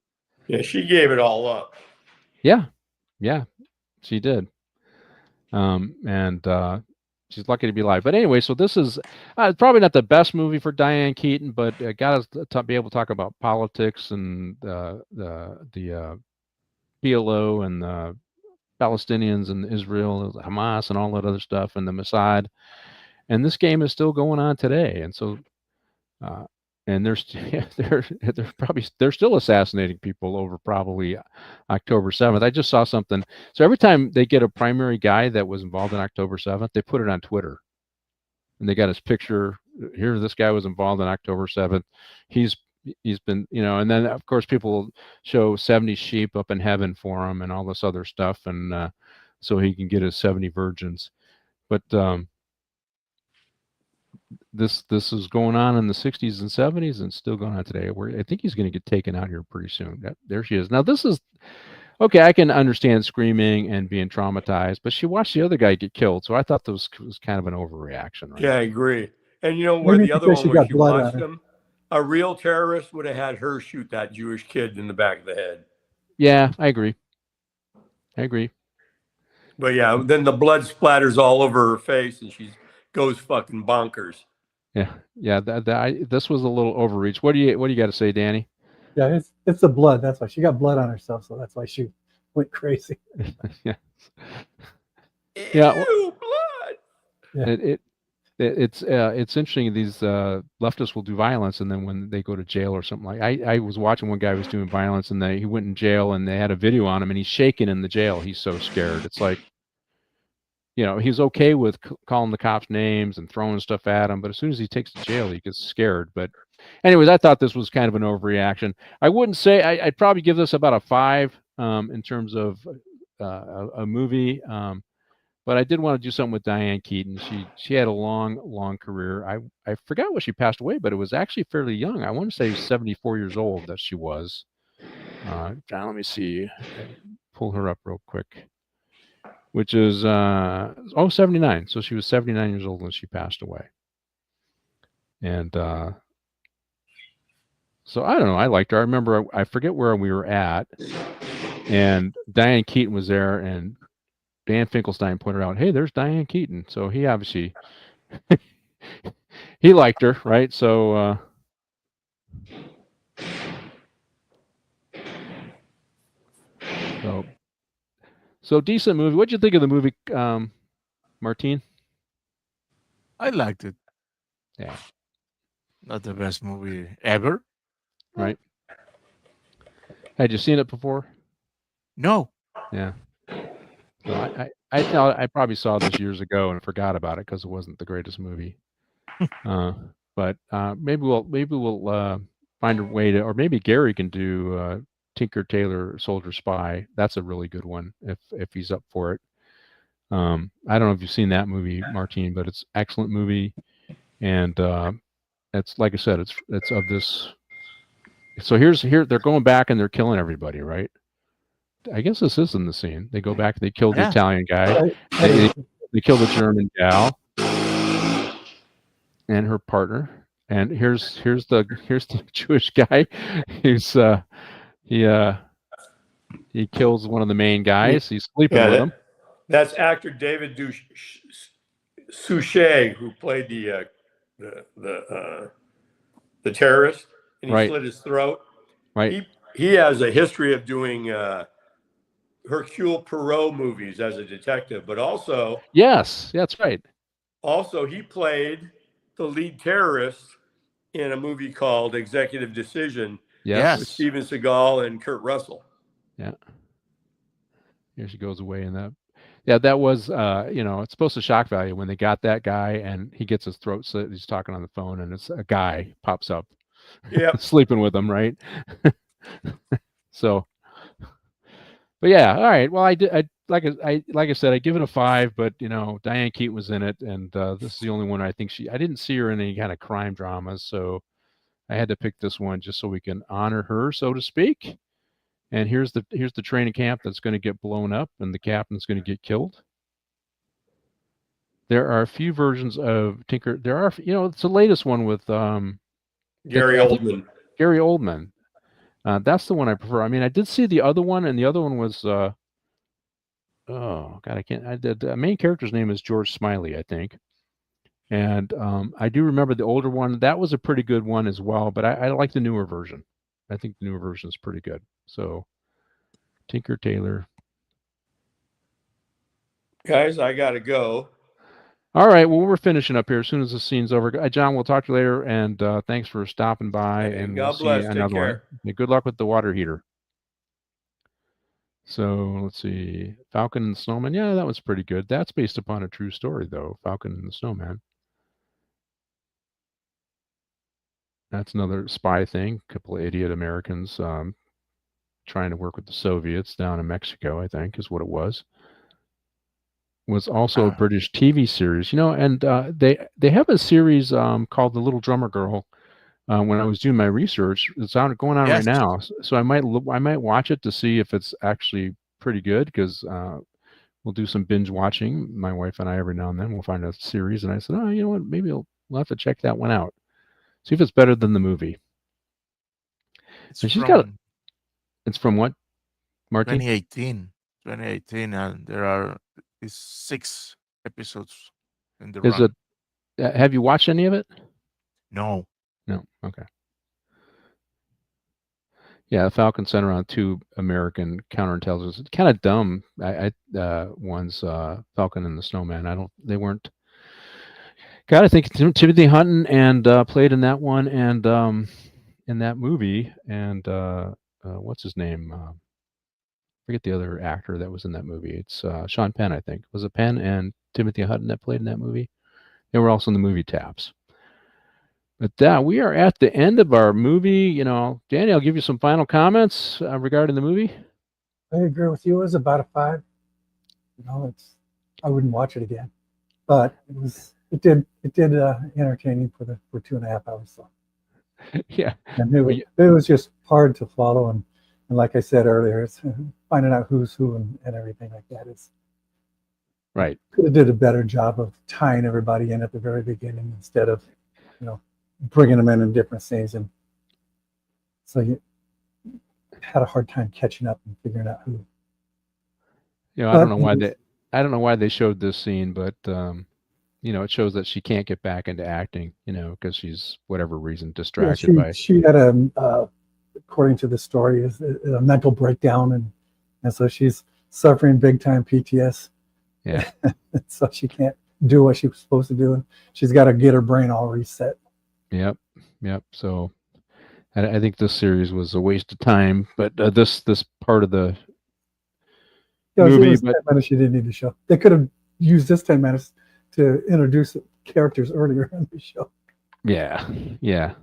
Yeah, she gave it all up. Yeah, she did. And she's lucky to be alive. But anyway, so this is probably not the best movie for Diane Keaton, but it got us to be able to talk about politics and the PLO and the Palestinians and Israel, Hamas, and all that other stuff, and the Mossad. And this game is still going on today. And so, and they're still assassinating people over probably October 7th. I just saw something. So every time they get a primary guy that was involved in October 7th, they put it on Twitter, and they got his picture. Here, this guy was involved in October 7th. He's been, and then of course people show 70 sheep up in heaven for him and all this other stuff, and so he can get his 70 virgins. But this is going on in the 60s and 70s and still going on today. I think he's going to get taken out here pretty soon. There she is. Now this is okay. I can understand screaming and being traumatized, but she watched the other guy get killed, so I thought this was kind of an overreaction. Right? Yeah, I agree. And where the other one where she watched him, a real terrorist would have had her shoot that Jewish kid in the back of the head. Yeah, I agree. But yeah, then the blood splatters all over her face, and she goes fucking bonkers. Yeah. This was a little overreach. What do you got to say, Danny? Yeah, it's the blood. That's why she got blood on herself, so that's why she went crazy. Yeah. Ew, blood. Yeah. It's interesting. These leftists will do violence, and then when they go to jail or something like, I was watching one guy was doing violence, and he went in jail, and they had a video on him, and he's shaking in the jail. He's so scared. It's like, he's okay with calling the cops names and throwing stuff at him, but as soon as he takes to jail, he gets scared. But anyways, I thought this was kind of an overreaction. I wouldn't say I'd probably give this about a 5 in terms of a movie. But I did want to do something with Diane Keaton. She had a long career. I forgot when she passed away, but it was actually fairly young. I want to say 74 years old that she was. John, let me see. Pull her up real quick. Which is 79. So she was 79 years old when she passed away. And so I don't know. I liked her. I remember I forget where we were at, and Diane Keaton was there, and Dan Finkelstein pointed out, "Hey, there's Diane Keaton." So he obviously he liked her, right? So so decent movie. What'd you think of the movie, Martine? I liked it. Yeah. Not the best movie ever. Right. Had you seen it before? No. Yeah. So I thought I probably saw this years ago and forgot about it because it wasn't the greatest movie. But maybe we'll find a way to, or maybe Gary can do Tinker Tailor Soldier Spy. That's a really good one if he's up for it. I don't know if you've seen that movie, Martine, but it's an excellent movie, and it's like I said, it's of this. So here they're going back and they're killing everybody, right? I guess this is in the scene. They go back, they kill the Italian guy, they kill the German gal and her partner. And here's the Jewish guy. He kills one of the main guys. He's sleeping with him. That's actor David Suchet, who played the terrorist, and he slit his throat. Right. He has a history of doing Hercule Poirot movies as a detective, but also that's right. Also, he played the lead terrorist in a movie called Executive Decision. Yes. With Steven Seagal and Kurt Russell. Yeah. Here she goes away in that. Yeah, that was it's supposed to shock value when they got that guy and he gets his throat slit. He's talking on the phone and it's a guy pops up. Yeah. Sleeping with him, right? So, but yeah, all right. Well, like I said, I give it a 5, but Diane Keaton was in it, and this is the only one I think I didn't see her in any kind of crime dramas, so I had to pick this one just so we can honor her, so to speak. And here's the training camp that's going to get blown up, and the captain's going to get killed. There are a few versions of Tinker. There are, it's the latest one with Gary Oldman. Gary Oldman. That's the one I prefer. I mean, I did see the other one, and the other one was, oh God, I can't. The main character's name is George Smiley, I think. And I do remember the older one. That was a pretty good one as well, but I like the newer version. I think the newer version is pretty good. So, Tinker Tailor. Guys, I got to go. All right. Well, we're finishing up here as soon as the scene's over. John, we'll talk to you later, and thanks for stopping by. And God we'll bless. See you another one. Yeah, good luck with the water heater. So let's see. Falcon and the Snowman. Yeah, that was pretty good. That's based upon a true story, though. Falcon and the Snowman. That's another spy thing. A couple of idiot Americans trying to work with the Soviets down in Mexico, I think, is what it was. Was also a British TV series, and they have a series called The Little Drummer Girl. When I was doing my research, it's going on right now, so I might watch it to see if it's actually pretty good, because we'll do some binge watching. My wife and I, every now and then, we'll find a series, and I said, oh, you know what, maybe we'll have to check that one out, see if it's better than the movie. It's from what, Martin? 2018, and there are 6 episodes in the run. Have you watched any of it? No. Okay. Yeah, the Falcon center on 2 American counterintelligence. Kind of dumb. One's Falcon and the Snowman. They weren't. God, I think Timothy Hutton and played in that one and in that movie. And what's his name? Forget the other actor that was in that movie. It's Sean Penn, I think. Was it Penn and Timothy Hutton that played in that movie? They were also in the movie Taps. But we are at the end of our movie. Danny, I'll give you some final comments regarding the movie. I agree with you. It was about a 5. I wouldn't watch it again, but it did entertain me for 2.5 hours. So. Yeah, and it was just hard to follow, and And like I said earlier, it's finding out who's who and everything like that. Is Right. could have did a better job of tying everybody in at the very beginning instead of, bringing them in different scenes. And so you had a hard time catching up and figuring out who. I don't know why they showed this scene, but it shows that she can't get back into acting, because she's whatever reason distracted by. She had according to the story, is a mental breakdown, and so she's suffering big time PTS. Yeah. So she can't do what she was supposed to do, and she's got to get her brain all reset. Yep. So I think this series was a waste of time, but this part of the movie, 10 minutes she didn't need to show. They could have used this 10 minutes to introduce characters earlier in the show. Yeah.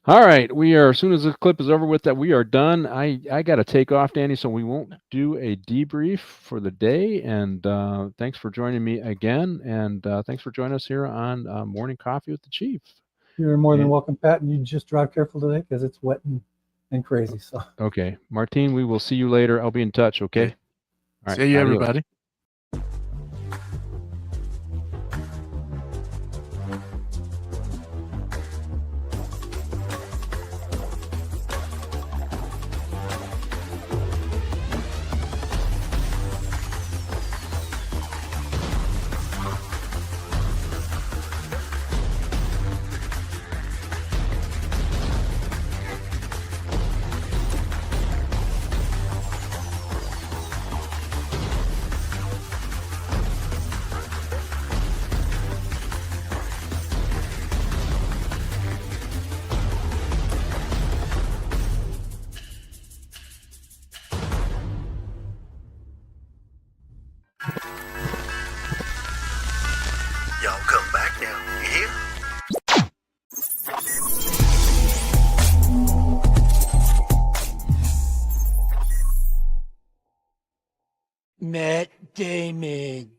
All right, as soon as this clip is over with, that we are done. I got to take off, Danny, so we won't do a debrief for the day. And thanks for joining me again, and thanks for joining us here on Morning Coffee with the Chief. You're more than welcome, Pat, and you just drive careful today because it's wet and crazy. So okay, Martine, we will see you later. I'll be in touch. Okay. All right, see you, everybody. Y'all come back now, you hear? Matt Damon.